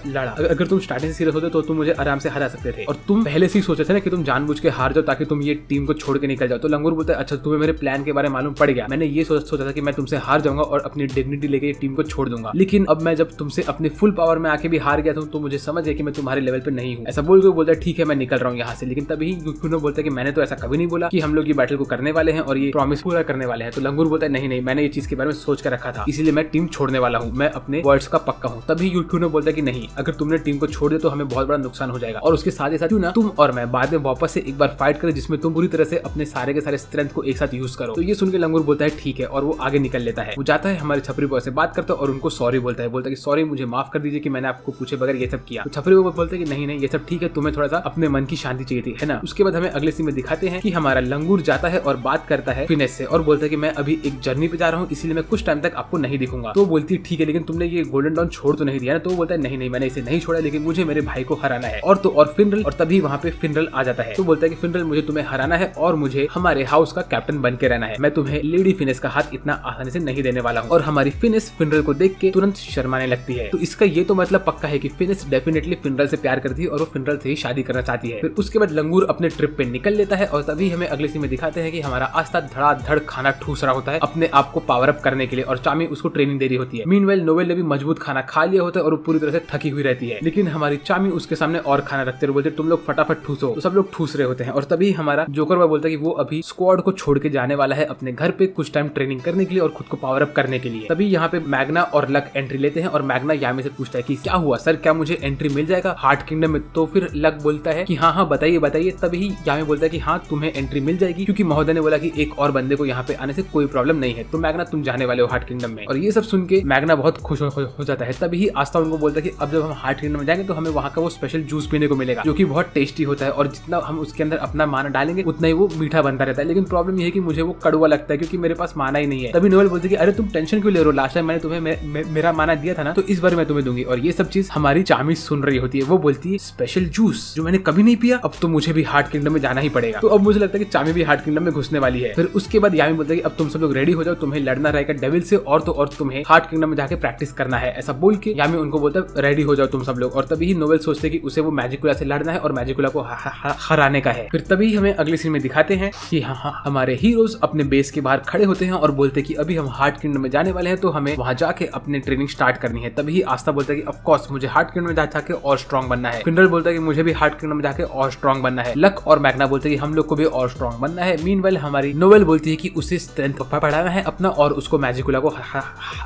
लड़ा? अगर तुम स्टार्टिंग से सीरियस होते तो तुम मुझे आराम से हरा सकते थे और तुम पहले से ही सोचे थे ना कि तुम जानबूझ के हार जाओ ताकि तुम ये टीम को छोड़ के निकल जाओ। तो लंगूर बोलता है अच्छा तुम्हें मेरे प्लान के बारे में मालूम पड़ गया, मैंने ये सोचा था कि मैं तुमसे हार जाऊंगा और अपनी डिग्निटी लेके टीम को छोड़ दूंगा, लेकिन अब मैं जब तुमसे अपने फुल पावर में आके भी हार गया तो मुझे समझ गया कि मैं तुम्हारे लेवल पे नहीं हूँ। ऐसा बोल के बोलता है ठीक है मैं निकल रहा हूँ यहाँ से। लेकिन तभी यूनो बोलता है कि मैंने तो ऐसा कभी नहीं बोला कि हम लोग ये बैटल को करने वाले हैं और ये प्रॉमिस पूरा करने वाले हैं। तो लंगूर बोलता है नहीं मैंने ये चीज के बारे में सोच कर रखा था, इसीलिए मैं टीम छोड़ने वाला हूँ, मैं अपने वर्ड्स का पक्का हूँ। तभी यूनो बोलता है कि नहीं, अगर तुमने टीम को छोड़ दिया तो हमें बहुत बड़ा नुकसान हो जाएगा और उसके साथ ही साथ ना तुम और मैं बाद में वापस से एक बार फाइट करें जिसमें तुम पूरी तरह से अपने सारे के सारे स्ट्रेंथ को एक साथ यूज करो। तो ये सुन के लंगूर बोलता है ठीक है और वो आगे निकल लेता है। वो जाता है हमारे छपरी बॉय से बात करता है और उनको सॉरी बोलता है कि सॉरी मुझे माफ कर दीजिए कि मैंने आपको पूछे बगैर ये सब किया। तो छपरी बॉय बोलते हैं कि नहीं ये सब ठीक है, तुम्हें थोड़ा सा अपने मन की शांति चाहिए थी, है ना। उसके बाद हमें अगले सीन में दिखाते हैं कि हमारा लंगूर जाता है और बात करता है फिनेस से और बोलता है कि मैं अभी एक जर्नी पे जा रहा हूँ, इसीलिए मैं कुछ टाइम तक आपको नहीं दिखूंगा। तो बोलती है ठीक है लेकिन तुमने ये गोल्डन डॉन छोड़ तो नहीं दिया ना? तो बोलता है नहीं मैंने इसे नहीं छोड़ा, लेकिन मुझे मेरे भाई को हराना है और फिनरल। और तभी वहाँ पे फिनरल आ जाता है। तो बोलता है कि फिनरल मुझे तुम्हें हराना है और मुझे हमारे हाउस का कैप्टन बन के रहना है, मैं तुम्हें लेडी फिनेस का हाथ इतना आसानी से नहीं देने वाला हूँ। और हमारी फिनेस फिनरल को देख के तुरंत शर्माने लगती है। तो इसका ये तो मतलब पक्का है कि फिनेस डेफिनेटली फिनरल से प्यार करती है और वो फिनरल से ही शादी करना चाहती है। फिर उसके बाद लंगूर अपने ट्रिप पे निकल लेता है और तभी हमें अगले सीन में दिखाते हैं कि हमारा आस्था धड़ाधड़ खाना ठूस रहा होता है अपने आप को पावर अप करने के लिए और चामी उसको ट्रेनिंग दे रही होती है। मीनवेल नोवेल ने भी मजबूत खाना खा लिया होता है और वो पूरी तरह से थकी हुई रहती है, लेकिन हमारी चामी उसके सामने और खाना रखते हुए बोलते तुम लोग फटाफट ठूसो। तो सब लोग ठूस रहे होते हैं और तभी हमारा जोकर भाई बोलता है कि वो अभी स्क्वाड को छोड़ के जाने वाला है अपने घर पे कुछ टाइम ट्रेनिंग करने के लिए और खुद को पावर अप करने के लिए। तभी यहाँ पे मैग्ना और लक एंट्री लेते हैं और मैग्ना यामी से पूछता है कि क्या हुआ सर, क्या मुझे एंट्री मिल जाएगा हार्ट किंगडम में? तो फिर लक बोलता है कि हाँ बताइए। तभी यामी बोलता है कि हाँ तुम्हें एंट्री मिल जाएगी क्योंकि महोदय ने बोला कि एक और बंदे को यहाँ पे आने से कोई प्रॉब्लम नहीं है, तो मैग्ना तुम जाने वाले हो हार्ट किंगडम में। और ये सब सुन के मैग्ना बहुत खुश हो जाता है। तभी ही आस्था उनको बोलता है कि अब जब हम हार्ट किंगडम में जाएंगे तो हमें वहाँ का वो स्पेशल जूस पीने को मिलेगा जो कि बहुत टेस्टी होता है और जितना हम उसके अंदर अपना माना डालेंगे उतना ही वो मीठा बनता रहता है। लेकिन प्रॉब्लम ये है कि मुझे वो कड़वा लगता है क्योंकि मेरे पास माना ही नहीं है। तभी नोवेल बोलती है कि अरे तुम टेंशन क्यों ले रहे हो, लास्ट टाइम मैंने तुम्हें मेरा माना दिया था ना, तो इस बार मैं तुम्हें दूंगी। और ये सब चीज हमारी चामी सुन रही होती है। वो बोलती है स्पेशल जूस जो मैंने कभी नहीं पिया, अब तो मुझे भी हार्ट किंगडम में जाना ही पड़ेगा। तो अब मुझे लगता है कि चामी भी हार्ट किंगडम में घुसने वाली है। फिर उसके बाद यामी बोलता है कि अब तुम सब लोग रेडी हो जाओ, तुम्हें लड़ना रहेगा डेविल से और तुम्हें हार्ट किंगडम में जाके प्रैक्टिस करना है। ऐसा बोल के यामी उनको बोलता है रेडी हो जाओ तुम सब लोग। और तभी ही नोवेल सोचते कि उसे वो मैजिकुला से लड़ना है और मैजिकुला को हराने का है। फिर तभी हमें अगले सीन में दिखाते हैं कि हमारे हीरोज अपने बेस के बाहर खड़े होते हैं और बोलते हैं कि अभी हम हार्ट किंगडम में जाने वाले हैं तो हमें वहां जाके अपनी ट्रेनिंग स्टार्ट करनी है। तभी आस्था बोलता है कि ऑफ कोर्स मुझे हार्ट किंगडम में जाके और स्ट्रॉन्ग बनना है। फिनरल बोलता है कि मुझे भी हार्ट किंगडम में जाके और स्ट्रॉन्ग बनना है। लक और मैग्ना बोलते हैं कि हम लोग को भी और स्ट्रॉन्ग बनना है। मीनवाइल हमारी नोवेल बोलती है कि उसे स्ट्रेंथ बढ़ाना है अपना और उसको मैजिकुला को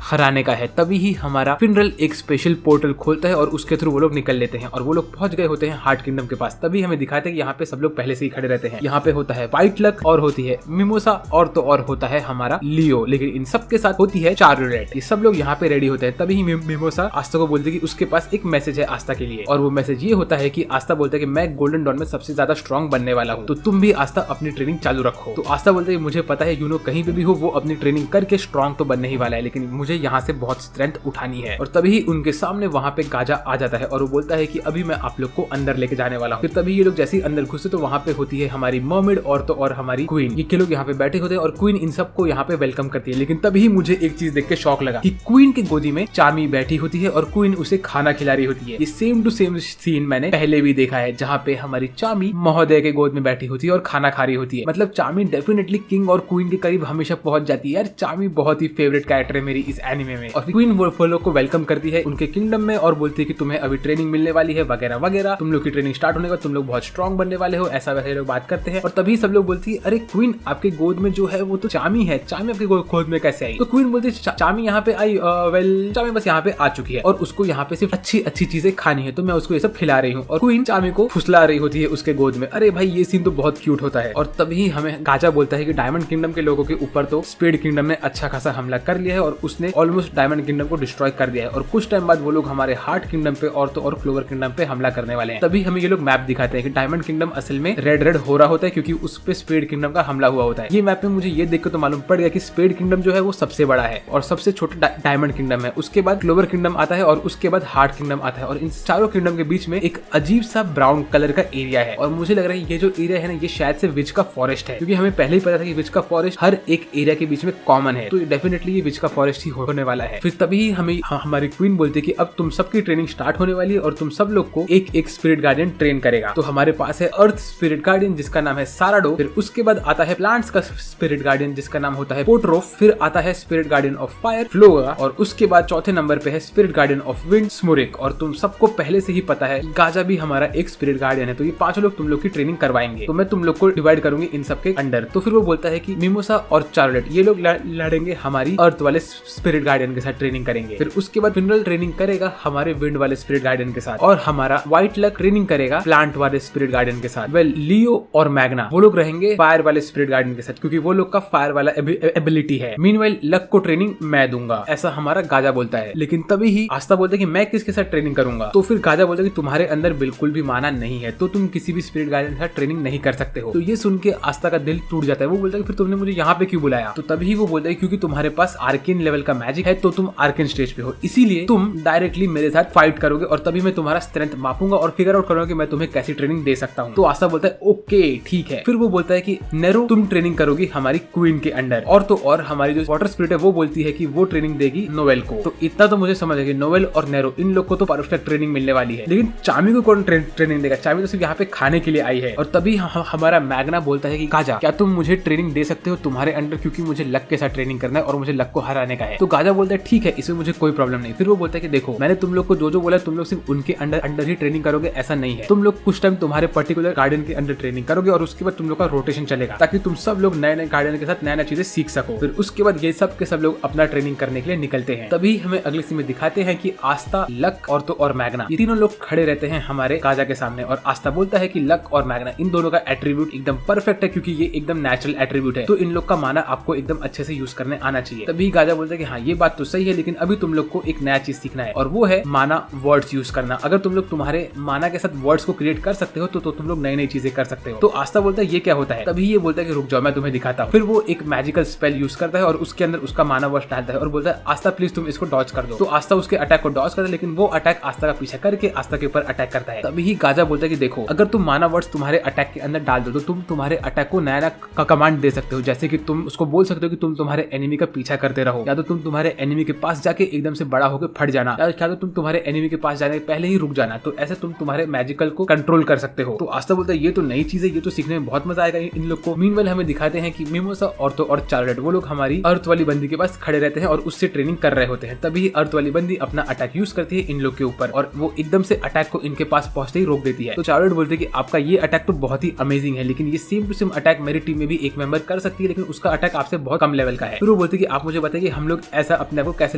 हराने का है। तभी ही हमारा फिनरल एक स्पेशल पोर्टल खोलता है और उसके थ्रू वो लोग निकल लेते हैं और वो लोग पहुंच गए होते हैं हार्ट किंगडम के पास। तभी हमें दिखाते हैं कि यहाँ पे सब लोग पहले से ही खड़े रहते हैं। यहाँ पे होता है व्हाइट लक और होती है मिमोसा और होता है हमारा लियो, लेकिन इन सब के साथ होती है चार्लोट। ये सब लोग यहाँ पे रेडी होते हैं। तभी ही मिमोसा आस्था को बोलती है कि उसके पास एक मैसेज है आस्था के लिए और वो मैसेज ये होता है कि आस्था बोलता है कि मैं गोल्डन डॉन में सबसे ज्यादा स्ट्रॉन्ग बनने वाला हूँ, तो तुम भी आस्था अपनी ट्रेनिंग चालू रखो। तो आस्था बोलते है मुझे पता है यूनो कहीं पे भी हो वो अपनी ट्रेनिंग करके स्ट्रॉन्ग तो बनने ही वाला है, लेकिन मुझे यहाँ से बहुत स्ट्रेंथ उठानी है। और तभी उनके सामने वहाँ पे गाजा आ जाता है और वो बोलता है कि अभी मैं आप लोग को अंदर लेके जाने वाला हूँ। फिर तभी ये लोग जैसे ही अंदर घुसे तो वहाँ पे होती है हमारी मर्मेड और हमारी क्वीन। ये लोग यहाँ पे बैठे होते हैं और क्वीन इन सबको यहाँ पे वेलकम करती है। लेकिन तभी मुझे एक चीज देख के शौक लगा कि क्वीन की गोदी में चामी बैठी होती है और क्वीन उसे खाना खिला रही होती है। ये सेम टू सेम सीन मैंने पहले भी देखा है जहाँ पे हमारी चामी महोदय के गोद में बैठी होती है और खाना खा रही होती है। मतलब चामी डेफिनेटली किंग और क्वीन के करीब हमेशा पहुंच जाती है। यार चामी बहुत ही फेवरेट कैरेक्टर है मेरी इस एनिमे में। और क्वीन वो लोग को वेलकम करती है उनके किंगडम में और बोलती है कि तुम्हें अभी ट्रेनिंग मिलने वाली है वगैरह वगैरह, तुम लोग की ट्रेनिंग स्टार्ट होने का तुम लोग बहुत स्ट्रॉन्ग बनने वाले हो, ऐसा वैसे लोग बात करते हैं। और तभी सब लोग बोलती है अरे क्वीन आपके गोद में जो है वो तो चामी है, चामी आपके गोद में कैसे आई? तो क्वीन बोलती है चामी यहाँ पे आई, वेल चामी बस यहाँ पे आ चुकी है और उसको यहाँ पे सिर्फ अच्छी चीजें खानी है तो मैं उसको ये सब खिला रही हूँ। और क्वीन चामी को फुसला रही होती है उसके गोद में। अरे भाई ये सीन तो बहुत क्यूट होता है। और तभी हमें गाजा बोलता है कि डायमंड किंगडम के लोगों के ऊपर तो स्पीड किंगडम ने अच्छा खासा हमला कर लिया है और उसने ऑलमोस्ट डायमंड किंगडम को डिस्ट्रॉय कर दिया है और कुछ टाइम बाद वो लोग हमारे हार्ट किंगडम पे और क्लोवर किंगडम पे हमला करने वाले हैं। तभी हमें ये लोग मैप दिखाते हैं कि डायमंड किंगडम असल में रेड हो रहा होता है क्योंकि उस पे स्पीड किंगडम का हमला हुआ होता है। ये मैप में मुझे ये देख के तो मालूम पड़ गया कि स्पीड किंगडम जो है वो सबसे बड़ा है और सबसे छोटा डायमंड किंगडम है। उसके बाद क्लोवर किंगडम आता है और उसके बाद हार्ट किंगडम आता है और इन चारों किंगडम के बीच में एक अजीब सा ब्राउन कलर का एरिया है और मुझे लग रहा है ये जो एरिया है ना ये शायद से विच का फॉरेस्ट है, क्योंकि हमें पहले ही पता था कि विच का फॉरेस्ट हर एक एरिया के बीच में कॉमन है, तो डेफिनेटली ये विच का फॉरेस्ट ही होने वाला है। फिर तभी हमें हमारी क्वीन बोलती है कि अब तुम सबकी ट्रेनिंग स्टार्ट होने वाली है और तुम सब लोग को एक एक स्पिरिट गार्डियन ट्रेन करेगा। तो हमारे पास है अर्थ स्पिरिट गार्डियन जिसका नाम है साराडो, फिर उसके बाद आता है प्लांट्स का स्पिरिट गार्डियन जिसका नाम होता है पोट्रोफ, फिर आता है स्पिरिट गार्डियन ऑफ फायर फ्लोगा और उसके बाद चौथे नंबर पे है स्पिरिट गार्डियन ऑफ विंड स्मुरिक। और तुम सबको पहले से ही पता है गाजा भी हमारा एक स्पिरिट गार्डियन है, तो ये पांचों लोग तुम लोग की ट्रेनिंग करवाएंगे। तो मैं तुम लोग को डिवाइड करूंगी इन सबके अंडर। तो फिर वो बोलता है कि मिमोसा और चार्लेट ये लोग लड़ेंगे हमारी अर्थ वाले स्पिरिट गार्डियन के साथ ट्रेनिंग करेंगे। फिर उसके बाद फिनरल ट्रेनिंग करेगा हमारे विंड वाले स्पिरिट गार्डियन के साथ और हमारा व्हाइट लक ट्रेनिंग करेगा प्लांट वाले स्पिरिट गार्डियन के साथ। वेल लियो और मैग्ना वो लोग रहेंगे फायर वाले स्पिरिट गार्डियन के साथ क्योंकि वो लोग का फायर वाला एबिलिटी है। मीनवाइल लक को ट्रेनिंग मैं दूंगा, ऐसा हमारा गाजा बोलता है। लेकिन तभी ही आस्था बोलता है कि मैं किसके साथ ट्रेनिंग करूंगा। तो फिर गाजा बोलता है कि तुम्हारे अंदर बिल्कुल भी माना नहीं है तो तुम किसी भी स्पिरिट गार्डियन के साथ ट्रेनिंग नहीं कर सकते हो। तो ये सुन के आस्था का दिल टूट जाता है। वो बोलता है कि फिर तुमने मुझे यहाँ पे क्यों बुलाया। तो तभी वो बोलता है क्योंकि तुम्हारे पास आर्केन लेवल का मैजिक है तो तुम आर्केन स्टेज पे हो, इसीलिए तुम डायरेक्टली मेरे साथ फाइट करोगे और तभी मैं तुम्हारा स्ट्रेंथ मापूंगा और फिगर आउट करूंगा कि मैं तुम्हें कैसी ट्रेनिंग दे सकता हूँ। तो आस्था बोलता है ओके ठीक है। फिर वो बोलता है कि नेरो तुम ट्रेनिंग करोगी हमारी क्वीन के अंडर और तो और हमारी जो वाटर स्पिरिट है वो बोलती है कि वो ट्रेनिंग देगी नोवेल को। तो इतना तो मुझे समझ है कि नोवेल और नेरो इन लोग को तो परफेक्ट ट्रेनिंग मिलने वाली है, लेकिन चामी को कौन ट्रेनिंग देगा। चामी तो सिर्फ यहाँ पे खाने के लिए आई है। और तभी हमारा मैग्ना बोलता है कि गाजा क्या तुम मुझे ट्रेनिंग दे सकते हो तुम्हारे अंडर, क्योंकि मुझे लक के साथ ट्रेनिंग करना है और मुझे लक को हराने का है। तो गाजा बोलता है ठीक है इसमें मुझे कोई प्रॉब्लम नहीं। फिर वो बोलता है कि देखो मैंने तुम लोग को जो बोला तुम लोग सिर्फ उनके अंडर ही ट्रेनिंग करोगे ऐसा नहीं है, तुम लोग कुछ टाइम तुम्हारे पर्टिकुलर गार्डियन के अंडर ट्रेनिंग करोगे और उसके बाद तुम लोग का रोटेशन चलेगा ताकि तुम सब लोग नए नए गार्डियन के साथ नया नया चीजें सीख सको। फिर उसके बाद ये सब के सब लोग अपना ट्रेनिंग करने के लिए निकलते हैं। तभी हमें अगले सीन में दिखाते हैं कि आस्था लक और तो और मैग्ना ये तीनों लोग खड़े रहते हैं हमारे गाजा के सामने और आस्था बोलता है कि लक और मैग्ना इन दोनों का एट्रीब्यूट एकदम परफेक्ट है क्योंकि ये एकदम नेचुरल एट्रीब्यूट है, तो इन लोग का माना आपको एकदम अच्छे से यूज करने आना चाहिए। तभी गाजा बोलता है कि हाँ ये बात तो सही है लेकिन अभी तुम लोग को एक नया चीज सीखना है और वो है माना वर्ड्स यूज करना। अगर तुम लोग तुम्हारे माना के साथ वर्ड्स को क्रिएट कर सकते हो तो तुम लोग नई नई चीजें कर सकते हो। तो आस्था बोलता है ये क्या होता है। तभी ये बोलता है कि रुक जाओ मैं तुम्हें दिखाता हूँ। फिर वो एक मैजिकल स्पेल यूज करता है और उसके अंदर उसका माना वर्ड्स डालता है और बोलता है आस्था प्लीज तुम इसको डॉज कर दो। तो आस्था उसके अटैक को डॉज करता है लेकिन वो अटैक आस्था का पीछा करके आस्था के ऊपर अटैक करता है। तभी ही गाजा बोलता है कि देखो अगर तुम माना वर्ड्स तुम्हारे अटैक के अंदर डाल दो तो तुम तुम्हारे अटैक को नया नया कमांड दे सकते हो, जैसे कि तुम उसको बोल सकते हो कि तुम तुम्हारे एनिमी का पीछा करते रहो या तो तुम तुम्हारे एनिमी के पास जाके एकदम से बड़ा होकर फट जाना या तो तुम तुम्हारे एनिमी के पास जाने के पहले ही रुक जाना। तो ऐसे तुम तुम्हारे मैजिकल को कंट्रोल कर सकते हो। तो आस्था बोलता है ये तो नई चीज है, ये तो सीखने में बहुत मजा आएगा इन लोग को। मीनवेल हमें दिखाते हैं कि मिमोसा और तो और चार्लेट वो लोग हमारी अर्थ वाली बंदी के पास खड़े रहते हैं और उससे ट्रेनिंग कर रहे होते हैं। तभी अर्थ वाली बंदी अपना अटैक यूज करती है इन लोग के ऊपर और वो एकदम से अटैक को इनके पास पहुंचते ही रोक देती है। तो चार्लेट बोलते हैं कि आपका ये अटैक तो बहुत ही अमेजिंग है लेकिन ये सेम टू सेम अटैक मेरी टीम में भी एक मेंबर कर सकती है लेकिन उसका अटैक आपसे बहुत कम लेवल का है। फिर वो बोलते हैं कि आप मुझे बताइए हम लोग ऐसा अपने आप को कैसे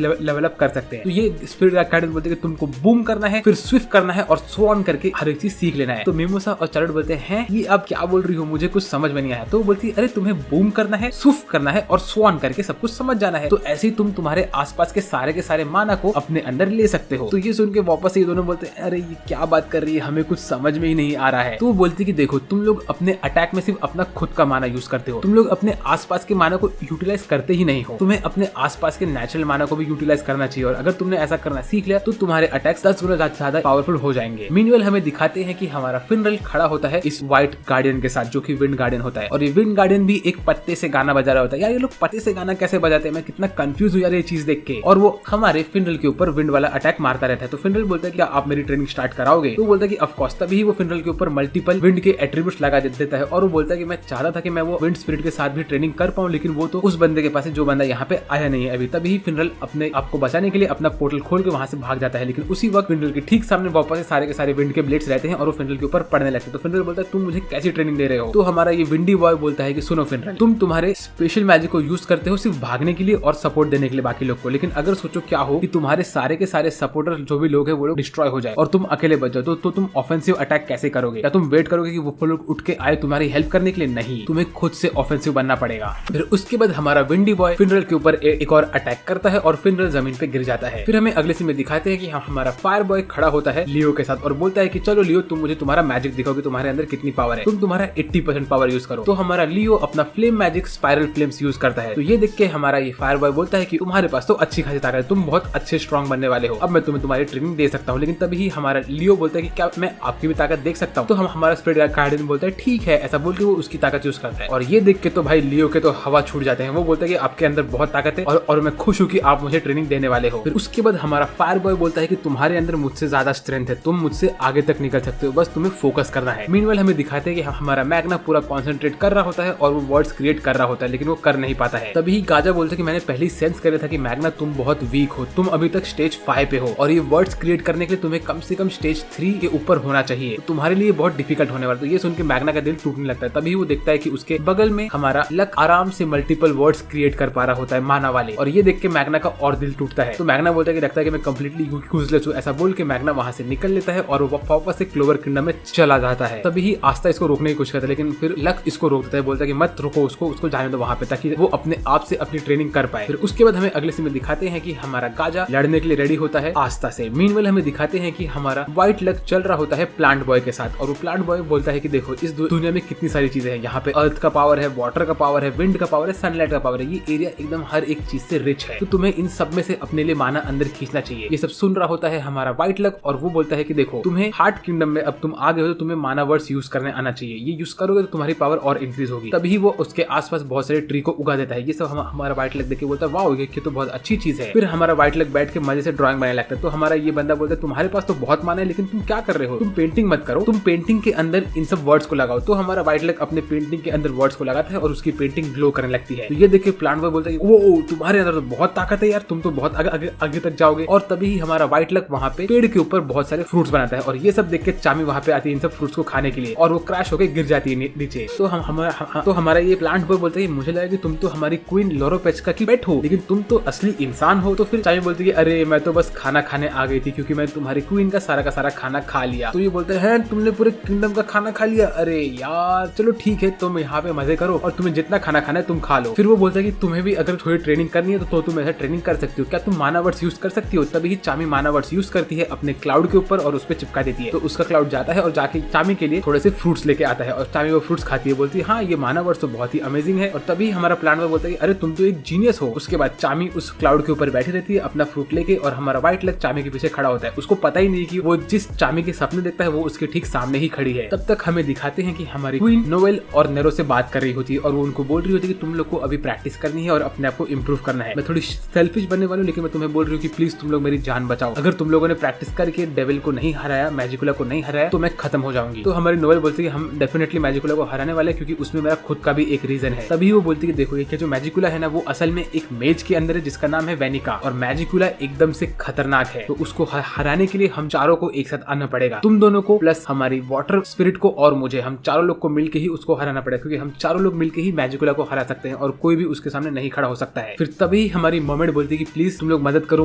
लेवल अप कर सकते हैं। तो ये स्पिरिट गार्डियन बोलते हैं कि तुमको बूम करना है फिर स्विफ्ट करना है और स्वॉन करके हर एक चीज सीख लेना है। तो मिमोसा और चार्लेट बोलते हैं ये आप क्या बोल रही हो मुझे कुछ समझ में नहीं आया। तो वो बोलती है अरे तुम्हें बूम करना है स्विफ्ट करना है और स्वॉन करके सब कुछ समझ जाना है, तो ऐसे ही तुम तुम्हारे आसपास के सारे माना को अपने अंदर ले सकते हो। तो ये सुन के वापस ये दोनों बोलते हैं अरे ये क्या बात कर रही है हमें कुछ समझ में ही नहीं आ रहा है। तो वो बोलती है कि देखो तुम लोग अपने अटैक में सिर्फ अपना खुद का माना यूज करते हो, तुम लोग अपने आसपास के माना को यूटिलाइज करते ही नहीं हो, तुम्हें अपने आसपास के नेचुरल माना को भी यूटिलाइज करना चाहिए और अगर तुमने ऐसा करना सीख लिया तो तुम्हारे अटैक्स 10 गुना ज्यादा पावरफुल हो जाएंगे। मीनवेल हमें दिखाते हैं कि हमारा फिनरल खड़ा होता है इस व्हाइट गार्डियन के साथ जो कि विंड गार्डियन होता है और ये विंड गार्डियन भी एक पत्ते से गाना बजा रहा होता है। यार ये लोग पत्ते से गाना कैसे बजाते हैं, मैं कितना कंफ्यूज हो जा रही है चीज देख के। और वो हमारे फिनरल के ऊपर विंड वाला अटैक मारता रहता है। तो फिनरल बोलता है कि आप मेरी ट्रेनिंग स्टार्ट कराओगे। तो बोलता है कि ऑफ कोर्स। तभी वो फिनरल के ऊपर मल्टीपल विंड के एट्रीब्यूट्स लगा देता है और वो बोलता है कि मैं चाहता था कि मैं वो विंड स्पिरिट के साथ भी ट्रेनिंग कर पाऊं लेकिन वो तो उस बंदे के पास है जो बंदा यहाँ पे आया नहीं है अभी। तभी फिनरल अपने आपको बचाने के लिए अपना पोर्टल खोल के वहां से भाग जाता है लेकिन उसी वक्त फिनरल के ठीक सामने वापस से सारे के सारे विंड के ब्लेड्स रहते हैं और वो फिनरल के ऊपर पड़ने लगते हैं। तो फिनरल बोलता है तुम मुझे कैसी ट्रेनिंग दे रहे हो। तो हमारा ये विंडी बॉय बोलता है कि सुनो फिनरल तुम तुम्हारे स्पेशल मैजिक को यूज करते हो सिर्फ भागने के लिए और सपोर्ट देने के लिए बाकी लोग को, लेकिन अगर सोचो क्या हो कि तुम्हारे सारे के सारे सपोर्टर जो भी लोग हैं वो लोग डिस्ट्रॉय हो जाए और तुम अकेले बच जाओ तो तुम ऑफेंसिव अटैक कैसे करोगे। या तुम वेट करोगे कि वो लोग उठ के आए तुम्हारी हेल्प करने के लिए, नहीं तुम्हें खुद से ऑफेंसिव बनना पड़ेगा। फिर उसके बाद हमारा विंडी बॉय फिनरल के ऊपर एक और अटैक करता है और फिनरल जमीन पे गिर जाता है। फिर हमें अगले सीन में दिखाते हैं कि हमारा फायर बॉय खड़ा होता है लियो के साथ और बोलता है कि चलो लियो तुम मुझे तुम्हारा मैजिक दिखाओ कि तुम्हारे अंदर कितनी पावर है, तुम तुम्हारा 80% पावर यूज करो। तो हमारा लियो अपना flame magic spiral flames use करता है। तो ये देख के हमारा ये फायर बॉय बोलता है कि तुम्हारे पास तो अच्छी खासी ताकत है, तुम बहुत अच्छे स्ट्रॉन्ग बनने बनने वाले हो, अब मैं तुम्हें तुम्हारी ट्रेनिंग दे सकता हूँ। लेकिन तभी हमारा लियो बोलता है कि क्या मैं आपकी भी ताकत देख सकता हूँ? तो हम हमारा स्पिरिट गार्डियन बोलता है ठीक है, ऐसा बोल के वो उसकी ताकत यूज करता है। और ये देख के तो भाई लियो के तो हवा छूट जाते हैं। वो बोलता है कि आपके अंदर बहुत ताकत है और मैं खुश हूँ कि आप मुझे ट्रेनिंग देने वाले हो। फिर उसके बाद हमारा फायर बॉय बोलता है कि तुम्हारे अंदर मुझसे ज्यादा स्ट्रेंथ है, तुम मुझसे आगे तक निकल सकते हो, बस तुम्हें फोकस करना है। मीनवाइल हमें दिखाते हैं कि हमारा मैग्ना पूरा कॉन्सेंट्रेट कर रहा होता है और वो वर्ड्स क्रिएट कर रहा होता है, लेकिन वो कर नहीं पाता है। तभी गाजा बोलता है कि मैंने पहले सेंस कर था कि मैग्ना तुम बहुत वीक हो, तुम अभी तक स्टेज 5 पे हो और ये वर्ड्स क्रिएट करने के लिए तुम्हें कम से कम स्टेज 3 के ऊपर होना चाहिए, तो तुम्हारे लिए बहुत डिफिकल्ट होने वाला। तो ये सुन के मैग्ना का दिल टूटने लगता है। तभी वो देखता है कि उसके बगल में हमारा लक आराम से मल्टीपल वर्ड्स क्रिएट कर पा रहा होता है माना वाले, और ये देख के मैग्ना का और दिल टूटता है। तो मैग्ना बोलता है कि लगता है कि मैं कंप्लीटली यूजलेस हूं। ऐसा बोल के मैग्ना वहां से निकल लेता है और वो वापस से क्लोवर किंगडम में चला जाता है। तभी ही आस्था इसको रोकने की कोशिश करता है, लेकिन फिर लक इसको रोक देता है, बोलता है कि मत रुको उसको जाने दो वहां पे, ताकि वो अपने आप से अपनी ट्रेनिंग कर पाए। फिर उसके बाद हमें अगले सीन में दिखाते हैं कि हमारा गाजा लड़ने के लिए रेडी होता है आस्था से। मीनवेल हमें दिखाते हैं कि हमारा व्हाइट लक चल रहा होता है प्लांट बॉय के साथ, और वो प्लांट बॉय बोलता है कि देखो इस दुनिया में कितनी सारी चीजें हैं, यहाँ पे अर्थ का पावर है, वाटर का पावर है, विंड का पावर है, सनलाइट का पावर है, ये एरिया एकदम हर एक चीज से रिच है, तो तुम्हें इन सब में से अपने लिए माना अंदर खींचना चाहिए। ये सब सुन रहा होता है हमारा व्हाइट लक, और वो बोलता है कि देखो तुम्हें हार्ट किंगडम में अब तुम आ गए हो, तो तुम्हें माना वर्ड्स यूज करने आना चाहिए, ये यूज करोगे तो तुम्हारी पावर और इंक्रीज होगी। तभी वो उसके आसपास बहुत सारे ट्री को उगा देता है। ये सब हमारा व्हाइट लक देख के बोलता है वाओ ये तो बहुत अच्छी चीज है। फिर हमारा व्हाइट लक बैठ के मजे से ड्राइंग बनाने लगता है। तो हमारा ये बंदा बोलता है तुम्हारे पास तो बहुत माना है, लेकिन तुम क्या कर रहे हो, तुम पेंटिंग मत करो, तुम पेंटिंग के अंदर इन सब वर्ड्स को लगाओ। तो हमारा व्हाइट लक अपने पेंटिंग के अंदर वर्ड्स को लगाता है और उसकी पेंटिंग ग्लो करने लगती है। तो ये देख के प्लांट बॉय बोलता है वो तुम्हारे अंदर तो बहुत ताकत है यार, तुम तो बहुत आगे तक जाओगे। और तभी हमारा व्हाइट लक वहाँ पे पेड़ के ऊपर बहुत सारे फ्रूट्स बनाता है, और ये सब देख के चामी वहाँ पे आती है इन सब फ्रूट्स को खाने के लिए, और वो क्रैश होकर गिर जाती है नीचे। तो हमारा ये प्लांट बॉय बोलता है मुझे लगा कि तुम तो हमारी क्वीन लोरोपेचका की पेट हो, लेकिन तुम तो असली इंसान हो। तो फिर चामी बोलती है अरे मैं तो बस खाना खाने आ गई थी, क्योंकि मैं तुम्हारी क्वीन का सारा खाना खा लिया। तो ये बोलते हैं तुमने पूरे किंगडम का खाना खा लिया, अरे यार चलो ठीक है, तुम यहाँ पे मजे करो और तुम्हें जितना खाना खाना है तुम खा लो। फिर वो बोलता है कि तुम्हें भी अगर थोड़ी ट्रेनिंग करनी है तो तुम ऐसा ट्रेनिंग कर सकती हो, क्या तुम माना वर्ड्स यूज कर सकती हो? तभी चामी माना वर्ड्स यूज करती है अपने क्लाउड के ऊपर और उस पर चिपका देती है। तो उसका क्लाउड जाता है और जाके चामी के लिए थोड़े से फ्रूट्स लेके आता है, और चामी वो फ्रूट्स खाती है, बोलती है हाँ ये माना वर्ड्स तो बहुत ही अमेजिंग है। और तभी हमारा प्लांट में बोलता है अरे तुम तो एक जीनियस हो। उसके बाद चामी उस क्लाउड के ऊपर बैठी रहती है अपना फ्रूट लेके, और हमारा व्हाइट लक चामी के पीछे खड़ा होता है। उसको पता ही नहीं कि वो जिस चामी के सपने देखता है वो उसके ठीक सामने ही खड़ी है। तब तक हमें दिखाते हैं कि हमारी क्वीन नोवेल और नेरो से बात कर रही होती है, और वो उनको बोल रही होती है कि तुम लोग को अभी प्रैक्टिस करनी है और अपने आप को इम्प्रूव करना है। मैं थोड़ी सेल्फिश बनने वाली हूँ, लेकिन मैं तुम्हें बोल रही हूँ कि प्लीज तुम लोग मेरी जान बचाओ। अगर तुम लोगों ने प्रैक्टिस करके डेविल को नहीं हराया, मैजिकुला को नहीं हराया, तो मैं खत्म हो जाऊंगी। तो हमारी नोवेल बोलती है हम डेफिनेटली मैजिकुला को हराने वाले, क्योंकि उसमें मेरा खुद का भी एक रीजन है। तभी वो बोलती है देखो ये जो मैजिकुला है ना, वो असल में एक मेज के अंदर है जिसका नाम है वेनिका, और मैजिकुला एकदम से खतरनाक है, तो उसको हराने के लिए हम चारों को एक साथ आना पड़ेगा, तुम दोनों को प्लस हमारी वाटर स्पिरिट को और मुझे, हम चारों लोग को मिलकर ही उसको हराना पड़ेगा, क्योंकि हम चारों लोग मिलकर ही मैजिकुला को हरा सकते हैं और कोई भी उसके सामने नहीं खड़ा हो सकता है। फिर तभी हमारी मोमेंट बोलती है कि प्लीज तुम लोग मदद करो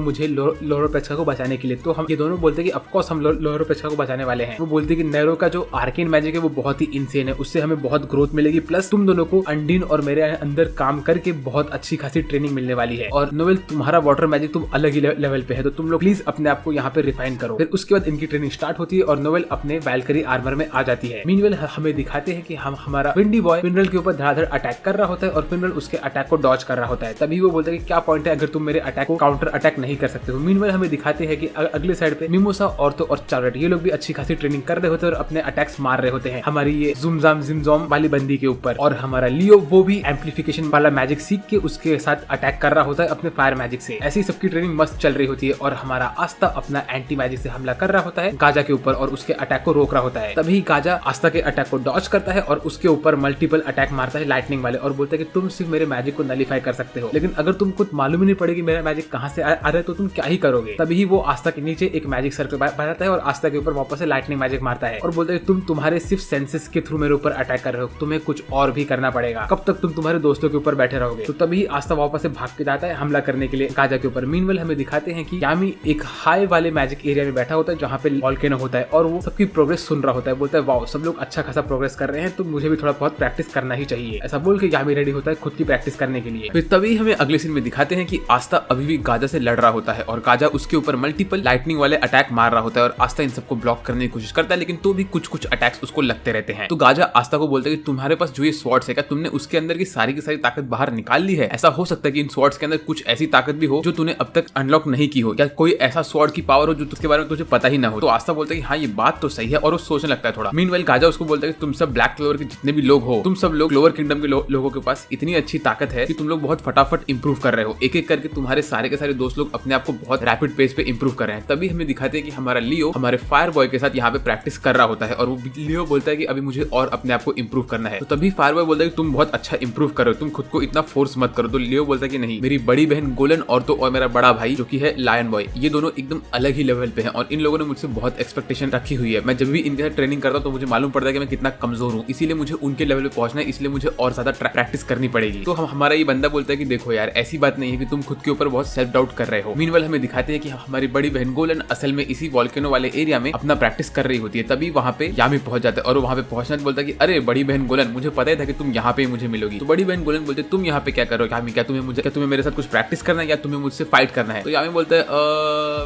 मुझे लोरोपेचका को बचाने के लिए। तो हम ये दोनों बोलते हैं कि ऑफकोर्स हम लोरोपेचका को बचाने वाले हैं। वो बोलते हैं कि नेरो का जो आर्केन मैजिक है वो बहुत ही इंसेन है, उससे हमें बहुत ग्रोथ मिलेगी, प्लस तुम दोनों को अंडीन और मेरे अंदर काम करके बहुत अच्छी खासी ट्रेनिंग मिलने वाली है। और नोवेल तुम्हारा वाटर मैजिक तुम अलग ही लेवल पे है, तो तुम लोग प्लीज अपने आप को यहाँ पे रिफाइन करो। फिर उसके बाद इनकी ट्रेनिंग स्टार्ट होती है और नोवेल अपने वैल्करी आर्मर में आ जाती है। मीनवेल हमें दिखाते हैं कि हमारा विंडी बॉय फिनरल के ऊपर धड़ाधड़ अटैक कर रहा होता है और फिनरल उसके अटैक को डॉज कर रहा होता है। तभी वो बोलता है कि क्या पॉइंट है अगर तुम मेरे अटैक को काउंटर अटैक नहीं कर सकते हो। मीनवेल हमें दिखाते हैं कि अगले साइड पे मिमोसा, ऑर्थो और चार्लेट ये लोग भी अच्छी खासी ट्रेनिंग कर रहे होते हैं और अपने अटैक्स मार रहे होते हैं हमारी ये जुमजाम जिमजोम वाली बंदी के ऊपर। और हमारा लियो वो भी एम्पलीफिकेशन वाला मैजिक सीख के उसके साथ अटैक कर रहा होता है अपने फायर मैजिक से। ऐसी सबकी ट्रेनिंग मस्त चल रही होती है और हमारा आस्था अपना एंटी मैजिक से हमला कर रहा होता है गाजा के ऊपर और उसके अटैक को रोक रहा होता है। तभी गाजा आस्था के अटैक को डॉज करता है और उसके ऊपर मल्टीपल अटैक मारता है लाइटनिंग वाले, और बोलता है कि तुम सिर्फ मेरे मैजिक को नलीफाई कर सकते हो, लेकिन अगर तुमको मालूम ही नहीं पड़ेगी मेरा मैजिक कहाँ से आ रहा है तो तुम क्या ही करोगे। तभी वो आस्था के नीचे एक मैजिक सर्कल बनाता है और आस्था के ऊपर वापस से लाइटनिंग मैजिक मारता है और बोलता है तुम तुम्हारे सिर्फ सेंसेस के थ्रू मेरे ऊपर अटैक कर रहे हो, तुम्हें कुछ और भी करना पड़ेगा, कब तक तुम तुम्हारे दोस्तों के ऊपर बैठे रहोगे। तो तभी आस्था वापस से भाग के जाता है हमला करने के लिए गाजा के ऊपर। मीनवेल हमें दिखाते हैं कि यामी एक हाई वाले मैजिक एरिया में बैठा होता है जहाँ पे वोल्केनो होता है और वो सबकी प्रोग्रेस सुन रहा होता है। बोलता है वाओ सब लोग अच्छा खासा प्रोग्रेस कर रहे हैं तो मुझे भी थोड़ा बहुत प्रैक्टिस करना ही चाहिए। ऐसा बोल के यामी रेडी होता है खुद की प्रैक्टिस करने के लिए। फिर तभी हमें अगले सीन में दिखाते हैं कि आस्था अभी भी गाजा से लड़ रहा होता है और गाजा उसके ऊपर मल्टीपल लाइटनिंग वाले अटैक मार रहा होता है और आस्था इन सबको ब्लॉक करने की कोशिश करता है, लेकिन तो भी कुछ अटैक्स उसको लगते रहते हैं। तो गाजा आस्था को बोलता है कि तुम्हारे पास जो ये स्वॉर्ड्स है क्या तुमने उसके अंदर की सारी ताकत बाहर निकाल ली है? ऐसा हो सकता है कि इन स्वॉर्ड्स के अंदर कुछ ऐसी ताकत भी हो जो तूने अब तक अनलॉक नहीं की हो, या कोई ऐसा स्वॉर्ड की पावर हो जो उसके बारे में तुझे पता ही ना हो। तो आस्था बोलता है कि हाँ ये बात तो सही है, और वो सोचने लगता है थोड़ा। मीनवाइल गाजा उसको बोलता है कि तुम सब ब्लैक क्लोवर के जितने भी लोग हो, तुम सब लोग क्लोवर किंगडम के लोगों के पास इतनी अच्छी ताकत है कि तुम लोग बहुत फटाफट इंप्रूव कर रहे हो, एक एक करके तुम्हारे सारे के सारे दोस्त लोग अपने आप को बहुत रैपिड पेस पे इंप्रूव कर रहे हैं। तभी हमें दिखाते हैं कि हमारा लियो हमारे फायर बॉय के साथ यहाँ पे प्रैक्टिस कर रहा होता है, और वो लियो बोलता है कि अभी मुझे और अपने आप को इंप्रूव करना है। तो तभी फायर बॉय बोलता है कि तुम बहुत अच्छा इंप्रूव कर रहे हो, तुम खुद को इतना फोर्स मत करो। तो लियो बोलता है कि नहीं, मेरी बड़ी बहन गोलन और मेरा बड़ा भाई जो कि है लायन बॉय, ये दोनों एकदम अलग ही लेवल पे हैं, और इन लोगों ने मुझसे बहुत एक्सपेक्टेशन रखी हुई है। मैं जब भी इनके साथ ट्रेनिंग करता हूँ तो मुझे मालूम पड़ता है कि मैं कितना कमजोर हूँ, इसीलिए मुझे उनके लेवल पे पहुंचना है, इसलिए मुझे और ज्यादा प्रैक्टिस करनी पड़ेगी। तो हमारा ये बंदा बोलता है कि देखो यार, ऐसी बात नहीं है कि तुम खुद के ऊपर बहुत सेल्फ डाउट कर रहे हो। मीनवाइल हमें दिखाते हैं कि हमारी बड़ी बहन गोलन असल में इसी वॉल्केनो वाले एरिया में अपना प्रैक्टिस कर रही होती है। तभी वहाँ पे यामी पहुंच जाता है, और वहाँ पे पहुंचना बोलता है कि अरे बड़ी बहन गोलन, मुझे पता ही था कि तुम यहाँ पे मुझे मिलोगी। तो बड़ी बहन गोलन बोलते तुम यहाँ पे क्या कर रहे हो यामी, क्या तुम्हें मेरे साथ कुछ प्रैक्टिस करना है या तुम्हें मुझसे फाइट करना है। तो यामी बोलता है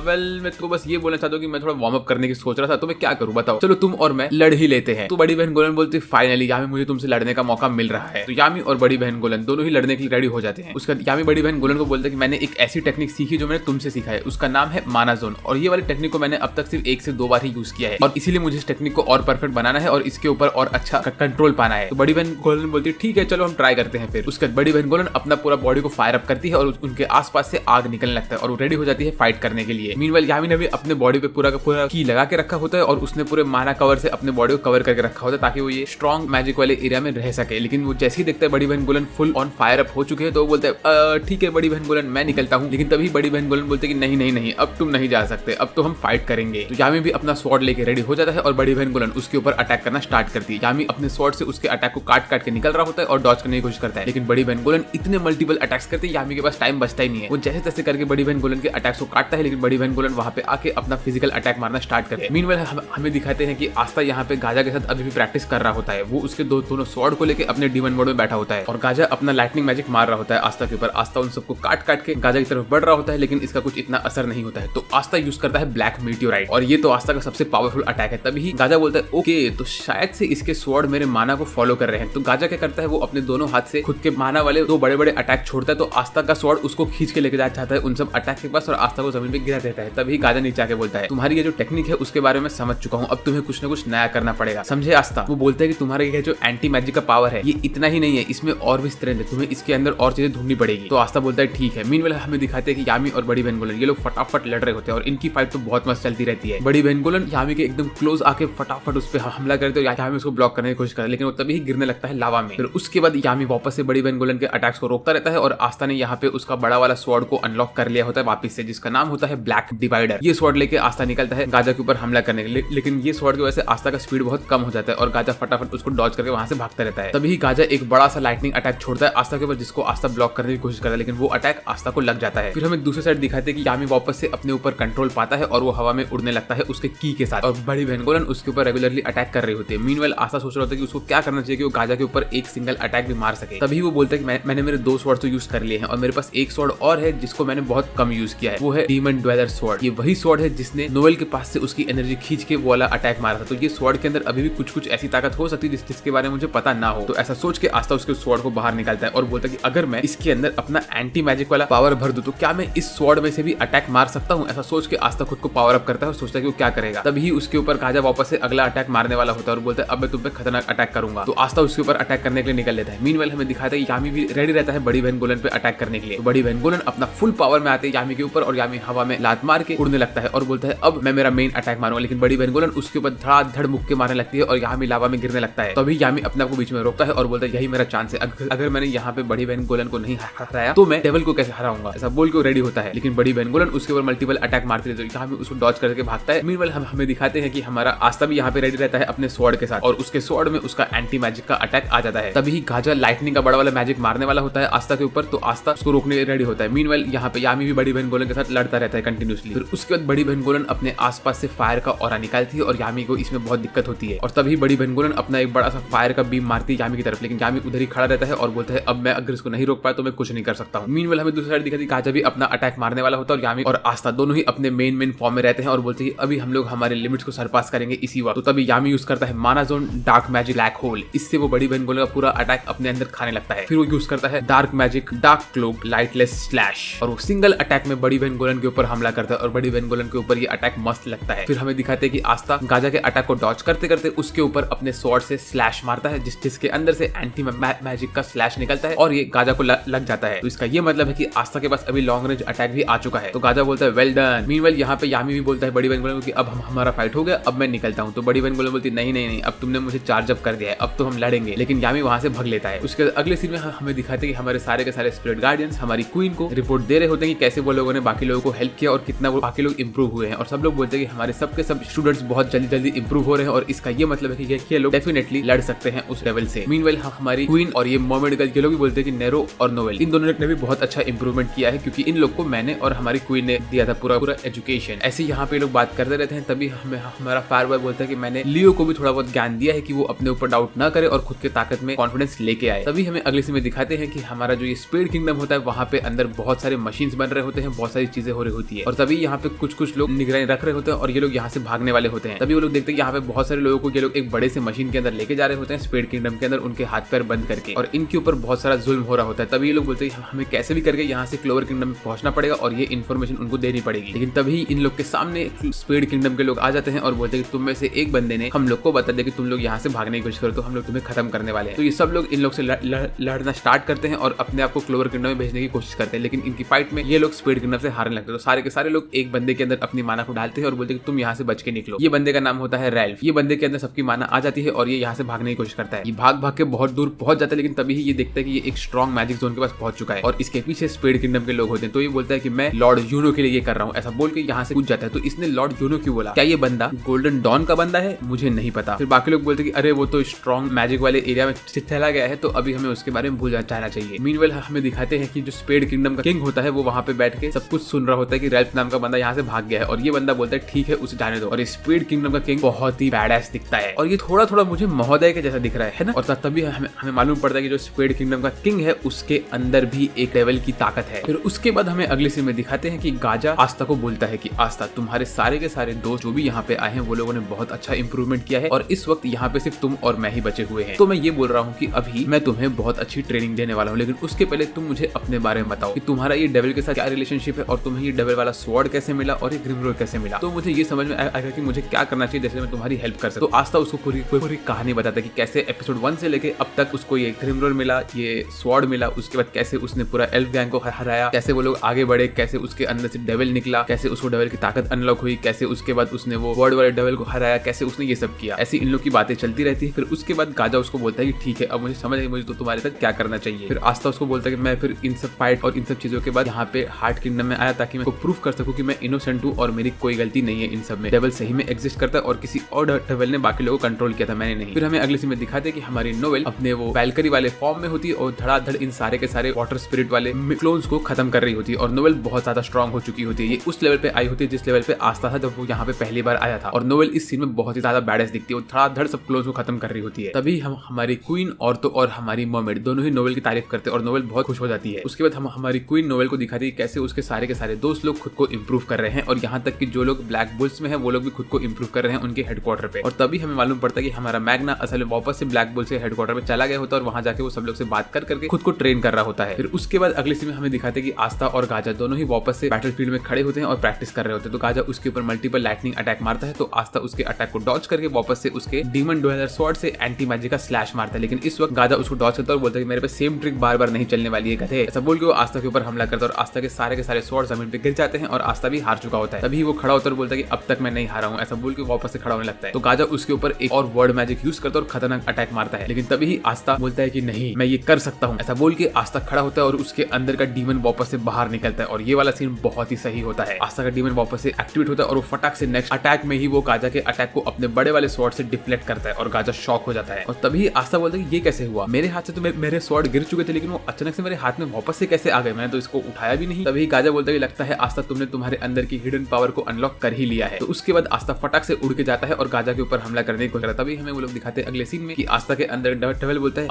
वेल मैं तो बस ये बोलना चाहता हूँ कि मैं थोड़ा वार्म अप करने की सोच रहा था, तो मैं क्या करूँ बताओ, चलो तुम और मैं लड़ ही लेते हैं। तो बड़ी बहन गोलन बोलती है फाइनली यामी मुझे तुमसे लड़ने का मौका मिल रहा है। तो यामी और बड़ी बहन गोलन दोनों ही लड़ने के लिए रेडी हो जाते हैं। उसका यामी बड़ी बहन गोलन को बोलता है कि मैंने एक ऐसी टेक्निक सीखी जो मैंने तुमसे सीखा है, उसका नाम है माना जोन, और ये वाली टेक्निक को मैंने अब तक सिर्फ 1 से 2 बार ही यूज किया है, और इसीलिए मुझे इस टेक्निक को और परफेक्ट बनाना है और इसके ऊपर और अच्छा कंट्रोल पाना है। तो बड़ी बहन गोलन बोलती है ठीक है चलो हम ट्राई करते हैं। फिर उसके बाद बड़ी बहन गोलन अपना पूरा बॉडी को फायर अप करती है, और उनके आसपास से आग निकलने लगता है, और वो रेडी हो जाती है फाइट करने के लिए। मीनवाइल यामी ने भी अपने बॉडी पे पूरा का पूरा की लगा के रखा होता है, और उसने पूरे माना कवर से अपने बॉडी को कवर करके रखा होता है ताकि वो ये स्ट्रॉन्ग मैजिक वाले एरिया में रह सके। लेकिन वो जैसे ही देखता है बड़ी बहन गोलन फुल ऑन फायर अप हो चुके हैं, तो वो बोलता है ठीक है बड़ी बहन गोलन मैं निकलता हूँ। लेकिन तभी बड़ी बहन गोलन बोलते कि नहीं नहीं नहीं, अब तुम नहीं जा सकते, अब तो हम फाइट करेंगे। तो यामी भी अपना स्वॉर्ड लेके रेडी हो जाता है, और बड़ी बहन गोलन उसके ऊपर अटैक करना स्टार्ट करती है। यामी अपने स्वॉर्ड से उसके अटैक को काट काट के निकल रहा होता है और डॉज करने की कोशिश करता है, लेकिन बड़ी बहन गोलन इतने मल्टीपल अटैक्स करती है यामी के पास टाइम बचता ही नहीं है। वो जैसे तैसे करके बड़ी बहन गोलन के अटैक्स को काटता है, लेकिन बड़ी बहन गोलन वहां पे आके अपना फिजिकल अटैक मारना स्टार्ट करते हैं। मीनवाइल हमें दिखाते हैं कि आस्था यहाँ पे गाजा के साथ अभी भी प्रैक्टिस कर रहा होता है। वो उसके दोनों स्वॉर्ड को लेके अपने डीमन मोड में बैठा होता है, और गाजा अपना लाइटनिंग मैजिक मार रहा होता है आस्था के ऊपर। आस्था उन सबको काट काट के गाजा की तरफ बढ़ रहा होता है, लेकिन इसका कुछ इतना असर नहीं होता है। तो आस्था यूज करता है ब्लैक मीटियोराइट, और ये तो आस्था का सबसे पावरफुल अटैक है। तभी गाजा बोलता है ओके तो शायद से इसके स्वॉर्ड मेरे माना को फॉलो कर रहे हैं। तो गाजा क्या करता है, वो अपने दोनों हाथ से खुद के माना वाले 2 बड़े बड़े अटैक छोड़ता है, तो आस्था का स्वॉर्ड उसको खींच के लेके जाना चाहता है उन सब अटैक के पास, और आस्था को जमीन पे गिरा देता है। तभी गाजा नीचे आके बोलता है तुम्हारी ये जो टेक्निक है उसके बारे में समझ चुका हूँ, अब तुम्हें कुछ न कुछ नया करना पड़ेगा, समझे आस्था। वो बोलता है कि तुम्हारा ये जो एंटी मैजिक का पावर है ये इतना ही नहीं है, इसमें और भी स्ट्रेंथ है, तुम्हें इसके अंदर और चीजें ढूंढनी पड़ेगी। तो आस्था बोलता है ठीक है। मीनवाइल हमें दिखाते हैं कि यामी और बड़ी बहन गोलन ये लोग फटाफट लड़ रहे होते हैं, और इनकी फाइट तो बहुत मस्त चलती रहती है। बड़ी बहन गोलन यामी के एकदम क्लोज आके फटाफट उस पर हमला करते हैं, यामी उसको ब्लॉक करने की कोशिश करता है, लेकिन वो तभी गिरने लगता है लावा में। फिर उसके बाद यामी वापस से बड़ी बहन गोलन के अटैक्स को रोकता रहता है, और आस्था ने यहाँ पे उसका बड़ा वाला स्वॉर्ड को अनलॉक कर लिया होता है वापस से, जिसका नाम होता है ब्लैक डिवाइडर। ये स्वॉर्ड लेके आस्था निकलता है गाजा के ऊपर हमला करने के लिए, लेकिन ये स्वॉर्ड की वजह से आस्था का स्पीड बहुत कम हो जाता है, और गाजा फटाफट उसको डॉज करके वहां से भागता रहता है। तभी गाजा एक बड़ा सा लाइटनिंग अटैक छोड़ता है आस्था के ऊपर, जिसको आस्था ब्लॉक करने की कोशिश करता है, लेकिन वो अटैक आस्था को लग जाता है। फिर हमें दूसरी साइड दिखाते हैं कि यामी वापस से अपने ऊपर कंट्रोल पाता है, और वो हवा में उड़ने लगता है उसके की के साथ, और बड़ी बहन गोलन उसके ऊपर रेगुलरली अटैक कर रही होती है। मीनवाइल आस्था सोच रहा होता है कि उसको क्या करना चाहिए कि वो गाजा के ऊपर एक सिंगल अटैक भी मार सके। तभी वो बोलता है कि मैंने मेरे 2 स्वॉर्ड तो यूज कर लिए हैं, और मेरे पास एक स्वॉर्ड और है जिसको मैंने बहुत कम यूज किया है, वो है डीमन ड्वेलर स्वॉर्ड। ये वही स्वॉर्ड है जिसने नोएल के पास से उसकी एनर्जी खींच के वो वाला अटैक मारा था। तो ये स्वॉर्ड के अंदर अभी भी कुछ ऐसी ताकत हो सकती है जिसके बारे में मुझे पता ना हो। तो ऐसा सोच के आस्था उसके स्वॉर्ड को बाहर निकालता है, और बोलता है कि अगर मैं इसके अंदर अपना एंटी मैजिक वाला पावर भर दूं तो क्या मैं इस स्वॉर्ड में से भी अटैक मार सकता हूँ। ऐसा सोच के आस्था खुद को पावर अप करता है और सोचता है कि वो क्या करेगा। तभी उसके ऊपर गाजा वापस से अगला अटैक मारने वाला होता है, और बोलता है अब मैं तुम पे खतरनाक अटैक करूंगा। तो आस्था उसके ऊपर अटैक करने के लिए निकल लेता है। मीनवाइल हमें दिखाता है कि यामी भी रेडी रहता है बड़ी बहन गोलन पे अटैक करने के लिए। तो बड़ी बहन गोलन अपना फुल पावर में आते हैं यामी के ऊपर, और यामी हवा में लात मार के उड़ने लगता है, और बोलता है अब मैं मेरा मेन अटैक मारूंगा। लेकिन बड़ी बहन गोलन उसके ऊपर धड़ाधड़ मुक्के मारने लगती है, और यामी लावा में गिरने लगता है। तभी यामी अपने आप को बीच में रोकता है और बोलता है यही मेरा चांस है, अगर मैंने यहाँ पे बड़ी बहन गोलन को नहीं हराया तो मैं डेविल को कैसे हराऊंगा। ऐसा बोल के रेडी होता है, लेकिन बड़ी बहन गोलन उसके ऊपर मल्टीपल अटैक मारती रहती है, तो यामी उसको डॉज करके भागता है। मीनवाइल हमें दिखाते हैं कि हमारा आस्था भी यहाँ पे रेडी रहता है अपने स्वॉर्ड के साथ, और उसके स्वॉर्ड में उसका एंटी मैजिक का अटैक आ जाता है। तभी गाजा लाइटनिंग का बड़ा वाला मैजिक मारने वाला होता है आस्था के ऊपर, तो आस्था उसको रोकने के लिए रेडी होता है। मीनवाइल यहाँ पे यामी भी बड़ी बहन गोलन के साथ लड़ता रहता है कंटिन्यूसली। फिर उसके बाद बड़ी बहन गोलन अपने आसपास से फायर का ऑरा निकालती है, और यामी को इसमें बहुत दिक्कत होती है। और तभी बड़ी बहन गोलन अपना एक बड़ा सा फायर का बीम मारती है यामी की तरफ, लेकिन यामी उधर ही खड़ा रहता है और बोलता है अब मैं अगर इसको नहीं रोक पाया तो मैं कुछ नहीं कर सकता हूँ। मीनवाइल हमें दूसरी साइड दिखाती है गाजा भी अपना अटैक मारने वाला होता है, और यामी और आस्था दोनों ही अपने मेन फॉर्म में रहते हैं, और बोलते हैं अभी हम लोग हमारे लिमिट्स को सरपास करेंगे इसी वक्त। तो तभी यामी यूज करता है माना zone dark magic black hole, इससे वो बड़ी बहन गोलन का पूरा अटैक अपने अंदर खाने लगता है। फिर वो यूज करता है dark magic dark cloak lightless slash, और वो सिंगल अटैक में बड़ी बहन गोलन के ऊपर हमला करता है और बड़ी बहन गोलन के ऊपर ये अटैक मस्त लगता है। फिर हमें दिखाते हैं कि आस्था गाजा के अटैक को डॉच करते करते उसके ऊपर अपने स्वॉर्ड से स्लैश मारता है, जिसके अंदर से एंटी मैजिक का स्लैश निकलता है और ये गाजा को लग जाता है। तो इसका ये मतलब है कि आस्था के पास अभी लॉन्ग रेंज अटैक भी आ चुका है। तो गाजा बोलता है वेल डन। मीनवाइल यहाँ पे यामी भी बोलता है बड़ी बहन गोलन को कि अब हमारा फाइट हो गया, अब मैं निकलता हूँ। तो बड़ी बहन गोलन बोलती है नहीं नहीं नहीं, अब तुमने मुझे चार्ज अप कर दिया है, अब तो हम लड़ेंगे। लेकिन यामी वहां से भाग लेता है। उसके अगले सीन में हमें दिखाते हैं कि हमारे सारे के सारे स्पिरिट गार्डियंस हमारी क्वीन को रिपोर्ट दे रहे होते हैं कि कैसे वो लोगों ने बाकी लोगों को हेल्प किया और कितना वो बाकी लोग इंप्रूव हुए हैं। और सब लोग बोलते हैं कि हमारे सबके सब स्टूडेंट्स बहुत जल्दी जल्दी इंप्रूव हो रहे हैं और इसका ये मतलब है कि ये लोग डेफिनेटली लड़ सकते हैं उस लेवल से। मीनवाइल हमारी क्वीन और ये मर्मेड गर्ल के लोग भी बोलते हैं कि नेरो और नोवेल इन दोनों ने भी बहुत अच्छा इंप्रूवमेंट किया है, क्योंकि इन लोग को मैंने और हमारी क्वीन ने दिया था पूरा एजुकेशन। ऐसे यहाँ पे लोग बात करते रहते हैं। तभी हमें हमारा फायरबॉय बोलता है कि मैंने लियो को भी थोड़ा बहुत ज्ञान दिया है कि वो अपने ऊपर डाउट ना करे और खुद के ताकत में कॉन्फिडेंस लेके आए। तभी हमें अगले सीन में दिखाते हैं कि हमारा जो ये स्पीड किंगडम होता है वहाँ पे अंदर बहुत सारे मशीन्स बन रहे होते हैं, बहुत सारी चीजें हो रही होती है। और तभी यहाँ पे कुछ लोग निगरानी रख रहे होते हैं और ये लोग यहाँ से भागने वाले होते हैं। तभी वो लोग देखते हैं यहाँ पे बहुत सारे लोगों को ये लोग एक बड़े से मशीन के अंदर लेके जा रहे होते हैं, स्पीड किंगडम के अंदर उनके हाथ पैर बंद करके, और इनके ऊपर बहुत सारा जुल्म हो रहा होता है। तभी ये लोग बोलते हैं हमें कैसे भी करके यहाँ से क्लोवर किंगडम में पहुंचना पड़ेगा और ये इन्फॉर्मेशन उनको देनी पड़ेगी। लेकिन तभी इन लोग के सामने स्पीड किंगडम के लोग आ जाते हैं और बोलते हैं कि तुम में से एक बंदे ने हम लोग को बता दिया कि तुम लोग यहाँ से भागने की कोशिश करो तो हम लोग तुम्हें खत्म करने वाले हैं। तो ये सब लोग इन लोग से लड़ना स्टार्ट करते हैं और अपने आप को क्लोवर किंगडम में भेजने की कोशिश करते हैं। लेकिन इनकी फाइट में ये लोग स्पीड किंगडम से हारने लगते हैं। तो सारे के सारे लोग एक बंदे के अंदर अपनी माना को डालते हैं और बोलते हैं कि तुम यहाँ से बच के निकलो। ये बंदे का नाम होता है रैल्फ। ये बंदे के अंदर सबकी माना आ जाती है और ये यहाँ से भागने की कोशिश करता है। ये भाग के बहुत दूर पहुंच जाता है, लेकिन तभी ही ये देखता है कि ये एक स्ट्रॉन्ग मैजिक जोन के पास पहुंच चुका है और इसके पीछे स्पीड किंगडम के लोग होते हैं। तो ये बोलता है कि मैं लॉर्ड यूनो के लिए ये कर रहा हूँ, ऐसा बोल के यहाँ से कूद जाता है। तो इसने लॉर्ड यूनो क्यों बोला? क्या ये बंदा गोल्डन डॉन का बंदा है? मुझे नहीं पता। फिर बाकी लोग बोलते हैं कि अरे वो तो स्ट्रॉन्ग मैजिक वाले एरिया में चला गया है, तो अभी हमें उसके बारे में भूल जाना चाहिए। मीनवेल हमें दिखाते हैं कि जो स्पीड किंगडम का किंग होता है वो वहाँ पे बैठ के सब कुछ सुन रहा होता है कि रैल्फ नाम का बंदा यहाँ से भाग गया है, और ये बंदा बोलता है ठीक है उसे जाने दो। और स्पीड किंगडम का किंग बहुत ही बैडएस दिखता है और ये थोड़ा थोड़ा मुझे महोदय के जैसा दिख रहा है ना। और तभी हमें मालूम पड़ता है कि जो स्पीड किंगडम का किंग है उसके अंदर भी एक लेवल की ताकत है। फिर उसके बाद हमें अगले सीन में दिखाते हैं कि गाजा आस्था को बोलता है कि आस्था तुम्हारे सारे के सारे दोस्त जो भी यहाँ पे आए हैं वो लोगों ने बहुत अच्छा इंप्रूवमेंट किया है और इस वक्त यहाँ पे सिर्फ तुम और मैं ही बचे हुए हैं। तो मैं ये बोल रहा हूँ कि अभी मैं तुम्हें बहुत अच्छी ट्रेनिंग देने वाला हूँ, लेकिन उसके पहले तुम मुझे अपने बारे में बताओ कि तुम्हारा ये डेविल के साथ क्या रिलेशनशिप है और तुम्हें ये डेविल वाला स्वॉर्ड कैसे मिला और ये ग्रिमरोल कैसे मिला। तो मुझे ये समझ में आएगा कि मुझे क्या करना चाहिए जैसे मैं तुम्हारी हेल्प कर सकूं। तो आस्था उसको पूरी कहानी बताता है कि कैसे एपिसोड 1 से लेके अब तक उसको ये ग्रिमरोल मिला, ये स्वॉर्ड मिला, उसके बाद कैसे उसने पूरा एल्फ गैंग को हराया, कैसे वो लोग आगे बढ़े, कैसे उसके अंदर से डेविल निकला, कैसे उसको डेविल की ताकत अनलॉक हुई, कैसे उसके बाद उसने वो वर्ड वाले डेविल को हराया, कैसे उसने ये सब किया। ऐसी इन लोग की बातें चलती रहती है। फिर उसके बाद गाजा उसको बोलता है कि ठीक है अब मुझे समझ आई, मुझे तो तुम्हारे साथ क्या करना चाहिए। फिर आस्था उसको बोलता है कि मैं फिर इन सब फाइट और इन सब चीजों के बाद यहाँ पे हार्ट किंगडम में आया ताकि मैं प्रूफ कर सकूं कि मैं इनोसेंट हूँ और मेरी कोई गलती नहीं है इन सब में। डेविल सही में एग्जिस्ट करता है और किसी और डेविल ने बाकी लोगों को कंट्रोल किया था, मैंने नहीं। फिर हमें अगले सीन में दिखाते हैं कि हमारी नोवेल अपने वो वैल्करी वाले फॉर्म में होती है और धड़ाधड़ इन सारे के सारे वाटर स्पिरिट वाले क्लोन्स को खत्म कर रही होती है और नोवेल बहुत ज्यादा स्ट्रॉन्ग हो चुकी होती है। ये उस लेवल पे आई होती है जिस लेवल पे आस्था था जब वो यहाँ पे पहली बार आया था और नोवेल इस सीन में बहुत ही ज्यादा बैडेस दिखती है और धड़ाधड़ सब क्लोन्स को खत्म कर रही होती है। तभी हम हमारी क्वीन और तो और हमारी मर्मेड दोनों ही नोवेल की तारीफ करते हैं और नोवेल बहुत खुश हो जाती है। उसके बाद हम हमारी क्वीन नोवेल को दिखाती है कैसे उसके सारे के सारे दोस्त लोग खुद को इंप्रूव कर रहे हैं और यहाँ तक कि जो लोग ब्लैक बुल्स में है वो लोग भी खुद को इंप्रूव कर रहे हैं उनके हेडक्वार्टर पे। और तभी हमें मालूम पड़ता है कि हमारा मैग्ना असल में वापस से ब्लैक बुल्स के हेडक्वार्टर पे चला गया होता है और वहां जाके वो सब लोग से बात करके खुद को ट्रेन कर रहा होता है। फिर उसके बाद अगले सीन में हमें दिखाते हैं कि आस्था और गाजा दोनों ही वापस से बैटलफील्ड में खड़े होते हैं और प्रैक्टिस कर रहे होते हैं। तो गाजा उसके ऊपर मल्टीपल लाइटनिंग अटैक मारता है तो आस्था उसके अटैक को डॉज करके वापस से उसके डीमन डुएलर स्वॉर्ड से एंटी मैजिक का स्लैश मारता है। लेकिन इस वक्त गाजा उसको डॉज करता है और बोलता है कि मेरे पे सेम ट्रिक बार बार नहीं चलने वाली है गधे। ऐसा बोल के वो आस्था के ऊपर हमला करता है और आस्था के सारे स्वॉर्ड जमीन पे गिर जाते हैं और आस्था भी हार चुका होता है। तभी वो खड़ा होता है और बोलता है कि अब तक मैं नहीं हारा हूं, ऐसा बोल के वापस से खड़ा होने लगता है। तो गाजा उसके ऊपर एक और वर्ड मैजिक यूज करता है और खतरनाक अटैक मारता है। लेकिन तभी आस्था बोलता है कि नहीं मैं ये कर सकता हूँ, ऐसा बोल के आस्था खड़ा होता है और उसके अंदर का डीमन वापस से बाहर निकलता है और ये वाला सीन बहुत ही सही होता है। आस्था का डीमन वापस से एक्टिवेट होता है और वो फटाक से नेक्स्ट अटैक में ही वो गाजा के अटैक को अपने बड़े वाले स्वॉर्ड से डिफ्लेक्ट करता है और गाजा शॉक हो जाता है। और तभी आस्था बोलता है कि ये कैसे हुआ, मेरे हाथ से तो मेरे स्वॉर्ड गिर चुके थे लेकिन वो अचानक से मेरे हाथ में वापस से कैसे आ गए, मैंने तो इसको उठाया भी नहीं। तभी गाजा बोलता है लगता है आस्था तुमने तुम्हारे अंदर की हिडन पावर को अनलॉक कर ही लिया है। तो उसके बाद आस्था फटाक से उड़ के जाता है और गाजा के ऊपर हमला करने की कोशिश करता है। तभी हमें वो लोग दिखाते हैं अगले सीन में कि आस्था के अंदर डेविल बोलता है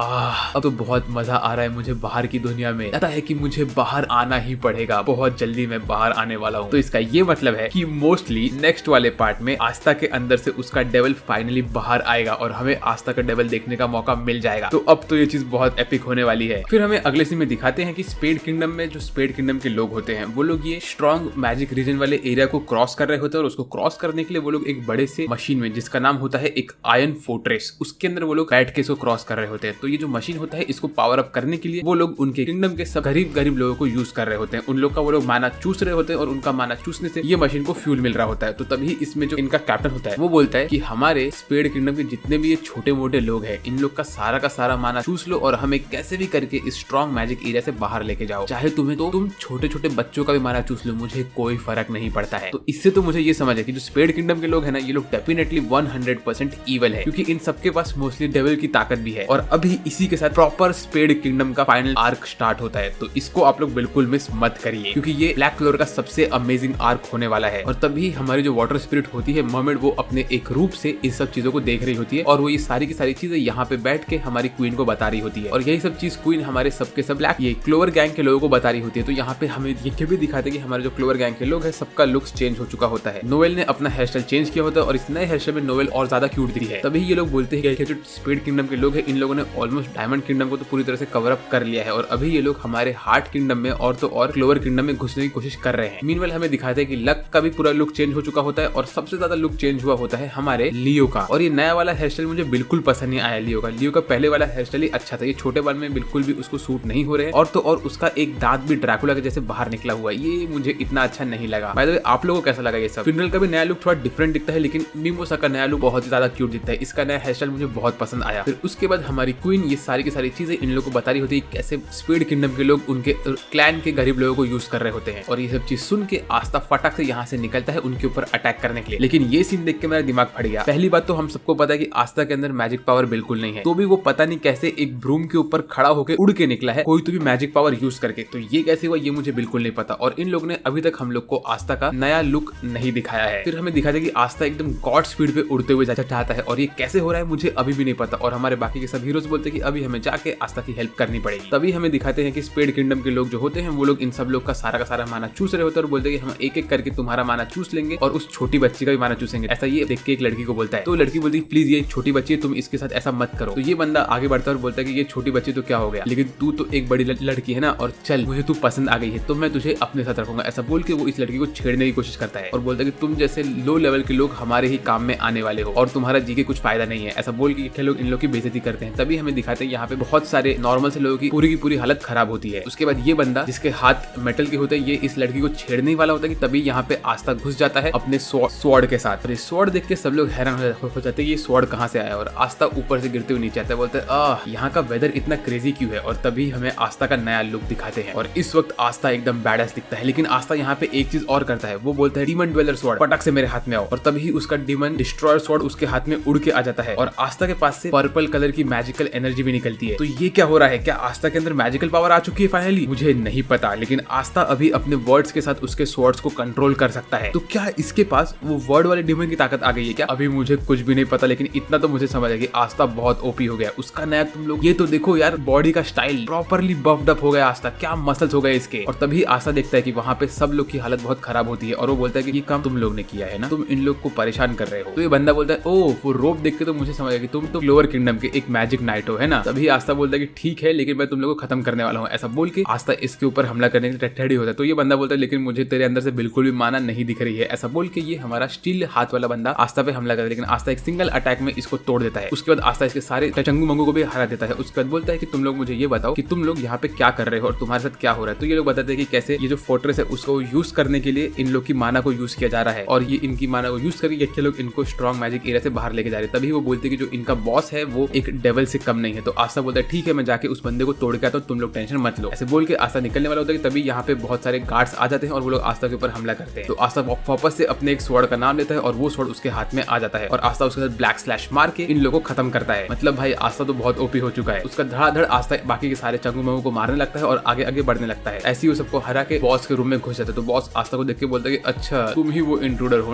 अब तो बहुत मजा आ रहा है मुझे बाहर की दुनिया में, लगता है कि मुझे बाहर आना ही पड़ेगा, बहुत जल्दी मैं बाहर आने वाला हूँ। तो इसका ये मतलब है कि मोस्टली नेक्स्ट वाले पार्ट में आस्था के अंदर से उसका डेविल फाइनली बाहर आएगा और हमें आस्था का डेविल देखने का मौका मिल जाएगा। तो अब तो ये चीज बहुत एपिक होने वाली है। फिर हमें अगले सीन में दिखाते हैं कि स्पीड किंगडम में जो स्पीड किंगडम के लोग होते हैं वो लोग ये स्ट्रॉन्ग मैजिक रीजन वाले एरिया को क्रॉस कर रहे होते हैं और उसको क्रॉस करने के लिए वो लोग एक बड़े से मशीन में, जिसका नाम होता है एक आयरन फोर्ट्रेस, उसके अंदर वो लोग बैठ के इसको क्रॉस कर रहे होते हैं। तो ये जो मशीन होता है इसको पावर अप करने के लिए वो लोग उनके किंगडम के सब गरीब गरीब लोगों को यूज कर रहे होते हैं। उन लोग का वो लोग माना चूस रहे होते हैं और उनका माना चूसने से ये मशीन को फ्यूल मिल रहा होता है। तो तभी इसमें जो इनका कैप्टन होता है वो बोलता है कि हमारे स्पेड किंगडम के जितने भी ये छोटे मोटे लोग हैं इन लोग का सारा माना चूस लो और हमें कैसे भी करके इस स्ट्रॉन्ग मैजिक एरिया से बाहर लेके जाओ, चाहे तुम्हें तो तुम छोटे छोटे बच्चों का भी माना चूस लो, मुझे कोई फर्क नहीं पड़ता है। तो इससे तो मुझे ये समझ है कि जो स्पेड किंगडम के लोग हैं ना ये लोग डेफिनेटली 100% ईवल है, क्योंकि इन सबके पास मोस्टली डेविल की ताकत भी है। और अभी इसी के साथ प्रॉपर स्पेड किंगडम का फाइनल आर्क स्टार्ट होता है, तो इसको आप लोग बिल्कुल मिस मत करिए, क्योंकि ये ब्लैक क्लोवर का सबसे अमेजिंग आर्क होने वाला है। और तभी हमारी जो वाटर स्पिरिट होती है मर्मेड, वो अपने एक रूप से इस सब चीजों को देख रही होती है और वो ये सारी की सारी चीजें यहाँ पे बैठ के हमारी क्वीन को बता रही होती है। और यही सब चीज क्वीन हमारे सबके सब ब्लैक ये क्लोवर गैंग के लोगों को बता रही होती है। तो यहाँ पे हमें ये भी दिखाते हैं कि हमारे जो क्लोवर गैंग के लोग हैं सबका लुक्स चेंज हो चुका होता है। नोवेल ने अपना हेयर स्टाइल चेंज किया होता है और इस नए हेयर स्टाइल में नोवेल और ज्यादा क्यूट दिखती है। तभी ये लोग बोलते हैं कि जो स्पीड किंगडम के लोग हैं इन लोगों ने ऑलमोस्ट डायमंड किंगडम को तो पूरी तरह से कवर अप कर लिया है और अभी ये लोग हमारे हार्ट किंगडम में और तो और क्लोवर किंगडम में घुसने की कोशिश कर रहे हैं। मीनवेल हमें दिखाते हैं कि लक का भी पूरा लुक चेंज हो चुका होता है और सबसे ज्यादा लुक चेंज हुआ होता है हमारे लियो का। और ये नया वाला हेयर स्टाइल मुझे बिल्कुल पसंद नहीं आया लियो का पहले वाला हेयर स्टाइल ही अच्छा था, ये छोटे बाल में बिल्कुल भी उसको सूट नहीं हो रहे हैं और तो और उसका एक दांत भी ड्रैकुला के जैसे बाहर निकला हुआ है, ये मुझे इतना अच्छा नहीं लगा। बाय द वे आप लोगों को कैसा लगा ये सब? फिनरल का भी नया लुक थोड़ा डिफरेंट दिखता है, लेकिन मिमोसा का नया लुक बहुत ज्यादा क्यूट दिखता है, इसका नया हेयर स्टाइल मुझे बहुत पसंद आया। फिर उसके बाद हमारी क्वीन ये सारी की सारी चीजें इन लोगों को बता रही होती है कैसे स्पीड किंगडम के लोग उनके क्लैन के गरीब लोगों को यूज कर रहे होते हैं। और ये सब चीज सुन के आस्था फटाक से यहाँ से निकलता है उनके ऊपर अटैक करने के लिए। लेकिन ये सीन देख के मेरा दिमाग फट गया। पहली बात तो हम सबको पता है कि आस्था के अंदर मैजिक पावर बिल्कुल नहीं है, तो भी वो पता नहीं कैसे एक ब्रूम के ऊपर खड़ा होकर उड़ के निकला है कोई तो भी मैजिक पावर यूज करके। तो ये कैसे हुआ ये मुझे बिल्कुल नहीं पता और इन लोगों ने अभी तक हम लोग को आस्था का नया लुक नहीं दिखाया है। फिर हमें दिखाया कि आस्था एकदम गॉड स्पीड पे उड़ते हुए चाहता है और ये कैसे हो रहा है मुझे अभी भी नहीं पता। और हमारे बाकी के सब हीरोज बोलते हैं कि अभी हमें जाके आस्था की हेल्प करनी पड़ेगी। तभी हमें दिखाते हैं कि स्पेड किंगडम के लोग जो होते हैं वो लोग इन सब लोग का सारा माना चूस रहे होते हैं और बोलते हैं कि हम एक एक करके तुम्हारा माना चूस लेंगे और उस छोटी बच्ची का भी माना चूसेंगे। ऐसा ये देख के एक लड़की को बोलता है, तो लड़की बोलती है प्लीज ये छोटी बच्ची है तुम इसके साथ ऐसा मत करो। तो ये बंदा आगे बढ़ता है और बोलता है कि ये छोटी बच्ची तो क्या हो गया, लेकिन तू तो एक बड़ी लड़की है ना और चल मुझे तू पसंद आ गई है तो मैं तुझे अपने साथ रखूंगा। ऐसा बोल के वो इस लड़की को छेड़ने की कोशिश करता है और बोलता है कि तुम जैसे लो लेवल के लोग हमारे ही काम में आने वाले हो और तुम्हारा जी के कुछ फायदा नहीं है। ऐसा बोल के लोग इन लोग की बेइज्जती करते हैं। तभी हमें दिखाते हैं यहाँ पे बहुत सारे नॉर्मल से लोगों की पूरी हलत खराब होती है। उसके बाद ये बंदा जिसके हाथ मेटल के होते हैं ये इस लड़की को छेड़ने वाला होता है कि तभी यहाँ पे आस्था घुस जाता है अपने स्वॉर्ड के साथ। और स्वॉर्ड देख के सब लोग हैरान हो जाते हैं ये स्वॉर्ड कहाँ से आया और आस्था ऊपर से गिरते हुए नीचे आता है। बोलते हैं यहाँ का वेदर इतना क्रेजी क्यों है। और तभी हमें आस्था का नया लुक दिखाते हैं और इस वक्त आस्था एकदम बैडस दिखता है। लेकिन आस्था यहाँ पे एक चीज और करता है, वो बोलता है डीमन ड्वेलर स्वॉर्ड पटक से मेरे हाथ में आओ। और तभी उसका डीमन डिस्ट्रॉयर स्वॉर्ड उसके हाथ में उड़ के आ जाता है और आस्था के पास से पर्पल कलर की मैजिकल एनर्जी भी निकलती है। तो ये क्या हो रहा है, क्या आस्था के अंदर मैजिकल पावर आ चुकी है फाइनली? मुझे नहीं पता, लेकिन आस्था अभी अपने वर्ड्स के साथ उसके स्वॉर्ड्स को कंट्रोल कर सकता है। तो क्या इसके पास वो वर्ड वाले डीमन की ताकत आ गई है क्या? अभी मुझे कुछ भी नहीं पता, लेकिन इतना तो मुझे समझ है कि आस्था बहुत ओपी हो गया। उसका नया तुम लोग ये तो देखो यार, बॉडी का स्टाइल प्रॉपर्ली बफ्ड अप हो गया आस्था, क्या मसल्स हो गए इसके। और तभी आस्था देखता है कि वहाँ पे सब लोग की हालत बहुत खराब होती है और वो बोलता है कि ये काम तुम लोग ने किया है ना, तुम इन लोग को परेशान कर रहे हो। तो ये बंदा बोलता है ओ वो रोप देख के तो मुझे समझ आया कि तुम तो लोअर किंगडम के एक मैजिक नाइट हो, है ना। तभी आस्था बोलता है कि ठीक है, लेकिन मैं तुम लोगों को खत्म करने वाला हूँ। ऐसा बोल के आस्था इसके ऊपर हमला करने के लिए रेडी होता है। तो ये बंदा बोलता है लेकिन मुझे तेरे अंदर से बिल्कुल भी माना नहीं दिख रही है। ऐसा बोल के ये हमारा स्टील हाथ वाला बंदा आस्था पे हमला करता है, लेकिन आस्था एक सिंगल अटैक में इसको तोड़ देता है। उसके बाद आस्था इसके सारे चंगू मंगू को भी हरा देता है। उसके बाद बोलता है कि तुम लोग मुझे ये बताओ कि तुम लोग यहाँ पे क्या कर रहे हो और तुम्हारे साथ क्या हो रहा है। तो ये लोग बताते हैं कि कैसे ये जो फोर्ट्रेस है उसको यूज करने के लिए इन लोग की माना को यूज किया जा रहा है और ये इनकी माना को यूज करके ये लोग इनको स्ट्रॉन्ग मैजिक एरिया से बाहर लेके जा रहे हैं। तभी वो बोलते हैं कि जो इनका बॉस है वो एक डेविल से कम नहीं है। तो आस्था बोलता है ठीक है, मैं जाके उस बंदे को तोड़ के आता हूं, तुम लोग टेंशन मत लो। ऐसे बोल के आस्था निकलने वाला होता है कि तभी यहाँ पे बहुत सारे गार्ड्स आ जाते हैं और वो लोग आस्था के ऊपर हमला करते हैं। तो आस्था वापस से अपने एक स्वॉर्ड का नाम लेता है और वो स्वॉर्ड उसके हाथ में आ जाता है और आस्था उसके साथ ब्लैक स्लैश मार के इन लोगों को खत्म करता है। मतलब भाई आस्था तो बहुत ओपी हो चुका है। उसका धड़ाधड़ आस्था बाकी के सारे चंगू मंगू को मारने लगता है और आगे आगे बढ़ने लगता है। ऐसे ही वो सबको हरा के बॉस के रूम में घुस जाता है। तो बॉस आस्था को देख के बोलता है कि अच्छा तुम ही वो इंट्रूडर हो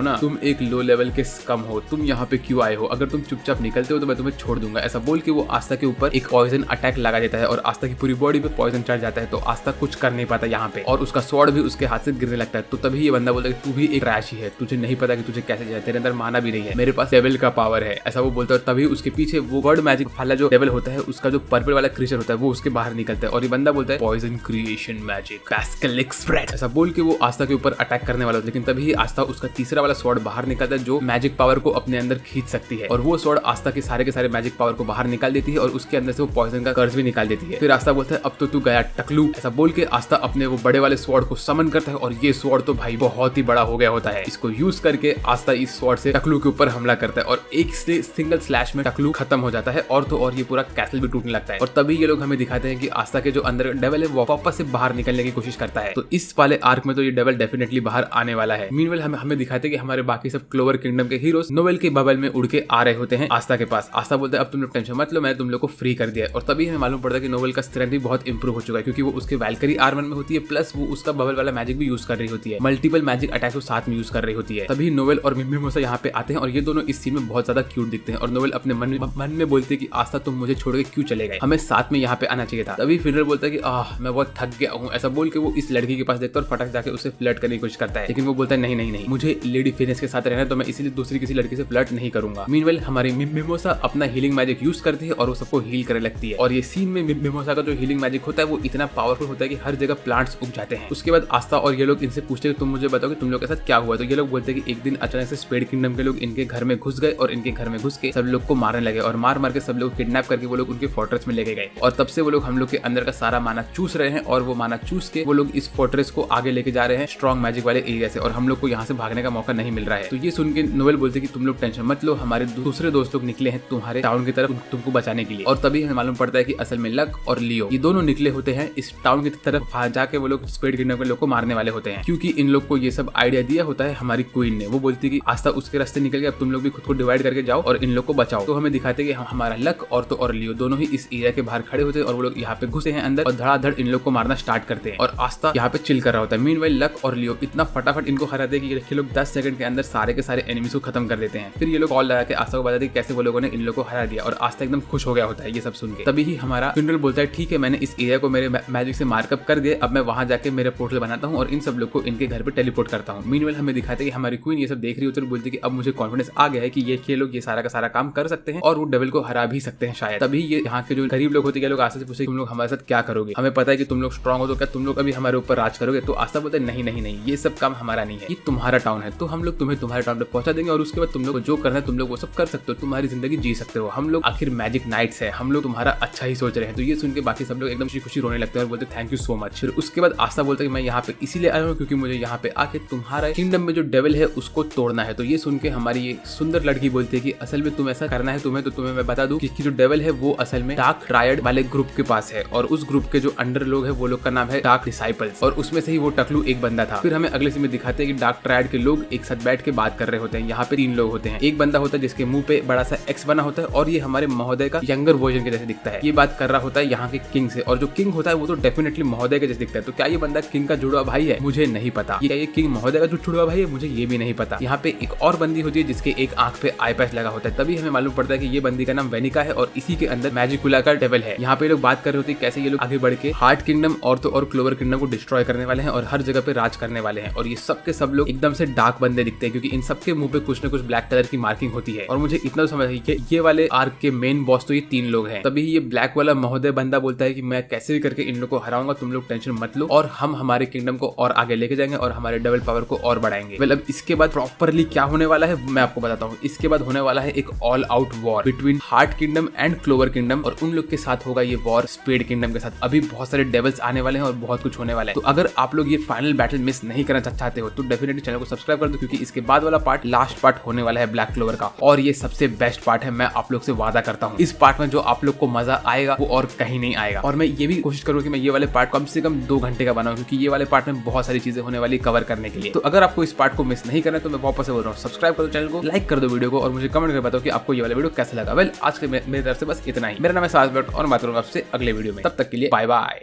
ना, तुम एक लो लेवल के स्कम हो, तुम यहाँ पे क्यों आए हो? अगर तुम चुपचाप निकलते हो तो मैं तुम्हें छोड़ दूंगा। ऐसा बोल के वो आस्था के ऊपर एक पॉइजन अटैक लगा देता है और आस्था की पूरी बॉडी पे पॉइजन चढ़ जाता है। तो आस्था कुछ कर नहीं पाता यहाँ पे और उसका स्वॉर्ड भी उसके हाथ से गिरने लगता है। तो तभी ये बंदा बोलता है तू भी एक रैश ही है, तुझे नहीं पता कि तुझे कैसे जाए, तेरे अंदर माना भी नहीं है, मेरे पास डेविल का पावर है। ऐसा वो बोलता है। तभी उसके पीछे वो वर्ड मैजिक वाला जो डेविल होता है उसका जो पर्पल वाला क्रीचर होता है वो उसके बाहर निकलता है और ये बंदा बोलता है poison creation magic Pascal Catholic spread, ऐसा बोल के वो आस्था के ऊपर अटैक करने वाला होता है। लेकिन तभी आस्था उसका तीसरा वाला स्वॉर्ड बाहर निकलता है जो मैजिक पावर को अपने अंदर खींच सकती है, और वो स्वॉर्ड आस्था के सारे मैजिक पावर को बाहर निकाल देती है और उसके अंदर से वो पॉइजन का कर्ज भी निकाल देती है। फिर आस्था बोलता है अब तो तू गया टकलू, ऐसा बोल के आस्था अपने वो बड़े वाले स्वॉर्ड को समन करता है और ये स्वॉर्ड तो भाई बहुत ही बड़ा हो गया होता है। इसको यूज करके आस्था इस स्वॉर्ड से टकलू के ऊपर हमला करता है और एक सिंगल स्लैश में टकलू खत्म हो जाता है और तो और ये पूरा कैसल भी टूटने लगता है। और तभी ये लोग हमें दिखाते हैं कि आस्था के जो अंदर डेविल है वो वापस से बाहर निकलने की कोशिश करता है। तो इस वाले आर्क में तो ये डेविल डेफिनेटली बाहर आने वाला है। मीनवेल हमें दिखाते हैं कि हमारे बाकी सब क्लोवर किंगडम के हीरोज नोवेल के बबल में उड़ के आ रहे होते हैं आस्था के पास। आस्था बोलते हैं अब तुम लोग टेंशन मत लो, मैंने तुम लोग को फ्री कर दिया है। और तभी हमें मालूम पड़ता है कि नोवेल का स्ट्रेंथ भी बहुत इंप्रूव हो चुका है क्योंकि वो उसके वैल्करी आर्मर में होती है, प्लस वो उसका बबल वाला मैजिक भी यूज कर रही होती है, मल्टीपल मैजिक अटैक को साथ में यूज कर रही होती है। तभी नोवेल और मिमिमोसा यहाँ पे आते हैं और ये दोनों इस सीन में बहुत ज्यादा क्यूट दिखते हैं और नोवेल अपने मन में बोलते हैं कि आस्था तुम मुझे छोड़ के क्यों चले गए, हमें साथ में यहाँ पे आना चाहिए था। तभी फिनरल बोलता है कि मैं बहुत थक गया हूँ, ऐसा बोल के वो इस लड़की के पास देखता है और फटक जाके उससे फ्लर्ट करने की कोशिश करता है। लेकिन वो बोलता है नहीं, मुझे लेडी फिनिश के साथ रहना है तो मैं इसीलिए दूसरी किसी लड़की से फ्लर्ट नहीं करूंगा। मीनवेल हमारी मिमोसा अपना हीलिंग मैजिक यूज करती है और वो सबको हील करने लगती है। और ये सीन में मिमोसा का जो हीलिंग मैजिक होता है वो इतना पावरफुल होता है कि हर जगह प्लांट्स उग जाते हैं। उसके बाद आस्था और ये लोग इनसे पूछते हैं तुम मुझे बताओ कि तुम लोग के साथ क्या हुआ। तो ये लोग बोलते हैं कि एक दिन अचानक से स्पेड किंगडम के लोग इनके घर में घुस गए और इनके घर में घुस के सब लोग को मारने लगे और मार के सब लोग किडनैप करके वो लोग उनके फोर्ट्रेस में लेके गए। और तब से वो लोग हम लोग के अंदर का सारा माना चूस रहे हैं और वो माना चूस के वो लोग इस फोर्ट्रेस को आगे लेके जा रहे हैं स्ट्रॉन्ग मैजिक वाले एरिया से, और हम लोग को यहाँ से भागने का मौका नहीं मिल रहा है। तो ये सुन के नोवेल बोलते कि तुम लोग टेंशन मत लो, हमारे दूसरे दोस्त लोग निकले हैं तुम्हारे टाउन की तरफ तुमको बचाने के लिए। और तभी हमें मालूम पड़ता है कि असल में लक और लियो ये दोनों निकले होते हैं इस टाउन की तरफ, जाके वो लोग स्पेड किंगडम के लोग को मारने वाले होते हैं क्योंकि इन लोग को ये सब आइडिया दिया होता है हमारी क्वीन ने। वो बोलती है कि आस्था उसके रास्ते निकल गया, अब तुम लोग भी खुद को डिवाइड करके जाओ और इन लोग को बचाओ। तो हमें दिखाते हैं कि हमारा लक और तो और लियो दोनों ही इस एरिया के बाहर खड़े होते हैं और वो लोग यहाँ पे घुसे हैं अंदर और धड़ाधड़ इन लोग को मारना स्टार्ट करते हैं और आस्था यहाँ पे चिल कर रहा होता है। मीनवाइल लक और लियो इतना फटाफट इनको हराते हैं कि ये लोग 10 सेकंड के अंदर सारे के सारे एनिमीज को खत्म कर देते हैं। फिर ये लोग कॉल लगा के आस्था को बताते हैं कैसे वो लोगों ने इन लोगों को हरा दिया और आस्था एकदम खुश हो गया होता है ये सब सुन के। तभी ही हमारा फिनरल बोलता है ठीक है मैंने इस एरिया को मेरे मैजिक से मार्कअप कर दिया, अब मैं वहां जाके मेरा पोर्टल बनाता हूँ और इन सब लोग को इनके घर पे टेलीपोर्ट करता हूँ। मीनवाइल हमें दिखाते हैं कि हमारी क्वीन ये सब देख रही होती है और बोलती है कि अब मुझे कॉन्फिडेंस आ गया है कि ये लोग ये सारा का सारा काम कर सकते हैं और वो डेविल को हरा भी सकते हैं शायद। तभी ये यहाँ के जो गरीब लोग होते हैं लोग आस्था से पूछते तुम लोग हमारे साथ क्या करोगे, हमें पता है कि तुम लोग स्ट्रॉन्ग हो तो क्या तुम लोग अभी हमारे ऊपर राज करोगे। तो आस्था बोलते नहीं ये सब काम हमारा नहीं है, ये तुम्हारा टाउन है, तो हम लोग तुम्हें तुम्हारे टाउन पे पहुंचा देंगे और उसके बाद तुम लोग को जो करना है तुम लोग वो सब कर सकते हो, तुम्हारी जिंदगी जी सकते हो, हम लोग आखिर मैजिक नाइट्स है, हम लोग तुम्हारा अच्छा ही सोच रहे हैं। तो ये सुन के बाकी सब लोग एकदम खुशी रोने लगते हैं और बोलते थैंक यू सो मच। फिर उसके बाद आस्था बोलता है कि मैं यहाँ पे इसीलिए आया हूँ क्योंकि मुझे यहाँ पे आके तुम्हारा किंगडम में जो डेविल है उसको तोड़ना है। तो ये सुन के हमारी ये सुंदर लड़की बोलती है कि असल में तुम ऐसा करना है तुम्हें, तो तुम्हें मैं बता दूं कि जो डेविल है वो असल में डार्क ट्रायड वाले ग्रुप के पास है और उस ग्रुप के जो अंडर लोग है वो लोग का नाम है डार्क डिसाइपल्स और उसमें से ही वो टकलू एक बंदा था। फिर हमें अगले सीन में दिखाते हैं कि डार्क ट्रायड के लोग एक साथ बैठ के बात कर रहे होते हैं। यहाँ पे 3 लोग होते हैं, एक बंदा होता है जिसके मुंह पे बड़ा सा एक्स बना होता है और ये हमारे महोदय का यंगर वर्जन के जैसे दिखता है। ये बात कर रहा होता है यहाँ के किंग से और जो किंग होता है वो तो डेफिनेटली महोदय के जैसे दिखता है। तो क्या ये बंदा किंग का जुड़वा भाई है, मुझे नहीं पता। ये किंग महोदय का जो जुड़वा भाई है, मुझे ये भी नहीं पता। यहाँ पे एक और बंदी होती है जिसके एक आंख पे आई पैच लगा होता है। तभी हमें मालूम पड़ता है कि ये बंदी का नाम वेनिका है और इसी के अंदर मैजिकुला का डेविल है। यहाँ पे लोग बात कर रहे होते हैं कैसे ये लोग आगे बढ़ के हार्ट किंगडम और तो और क्लोवर किंगडम को डिस्ट्रॉय करने वाले हैं और हर जगह पे राज करने वाले हैं। और ये सब के सब लोग एकदम से डार्क बंदे दिखते हैं क्योंकि इन सबके मुंह पे कुछ न कुछ ब्लैक कलर की मार्किंग होती है। और मुझे इतना समझ है कि ये वाले आर्क के मेन बॉस तो ये 3 लोग हैं। तभी ये ब्लैक वाला महोदय बंदा बोलता है कि मैं कैसे भी करके इन लोग को हराऊंगा, तुम लोग टेंशन मत लो और हम हमारे किंगडम को और आगे लेके जाएंगे और हमारे डेविल पावर को और बढ़ाएंगे। अब इसके बाद प्रॉपरली क्या होने वाला है मैं आपको बताता हूँ। इसके बाद होने वाला है एक all out war between heart kingdom and clover kingdom और उन लोग के साथ होगा ये वॉर स्पेड किंगडम के साथ। अभी बहुत सारे डेविल्स आने वाले हैं और बहुत कुछ होने वाला है। तो अगर आप लोग ये फाइनल बैटल मिस नहीं करना चाहते हो तो डेफिनेटली चैनल को सब्सक्राइब कर दो क्योंकि इसके बाद वाला पार्ट लास्ट पार्ट होने वाला है ब्लैक क्लोवर का और ये सबसे बेस्ट पार्ट है। मैं आप लोग से वादा करता हूँ इस पार्ट में जो आप लोग को मजा आएगा वो और कहीं नहीं आएगा। और मैं ये भी कोशिश करूँ कि मैं ये वाले पार्ट कम से कम 2 घंटे का बनाऊं क्योंकि ये वाले पार्ट में बहुत सारी चीजें होने वाली कवर करने के लिए। तो अगर आपको इस पार्ट को मिस नहीं करना तो मैं वापस से बोल रहा हूँ सब्सक्राइब कर दो चैनल को, लाइक कर दो वीडियो को और मुझे कमेंट कर बताओ कि आपको ये वाला वीडियो कैसा लगा। वेल आज के मेरी तरफ से बस इतना ही। मेरा नाम है साज और मैं बात करूंगा आपसे अगले वीडियो में। तब तक के लिए बाय बाय।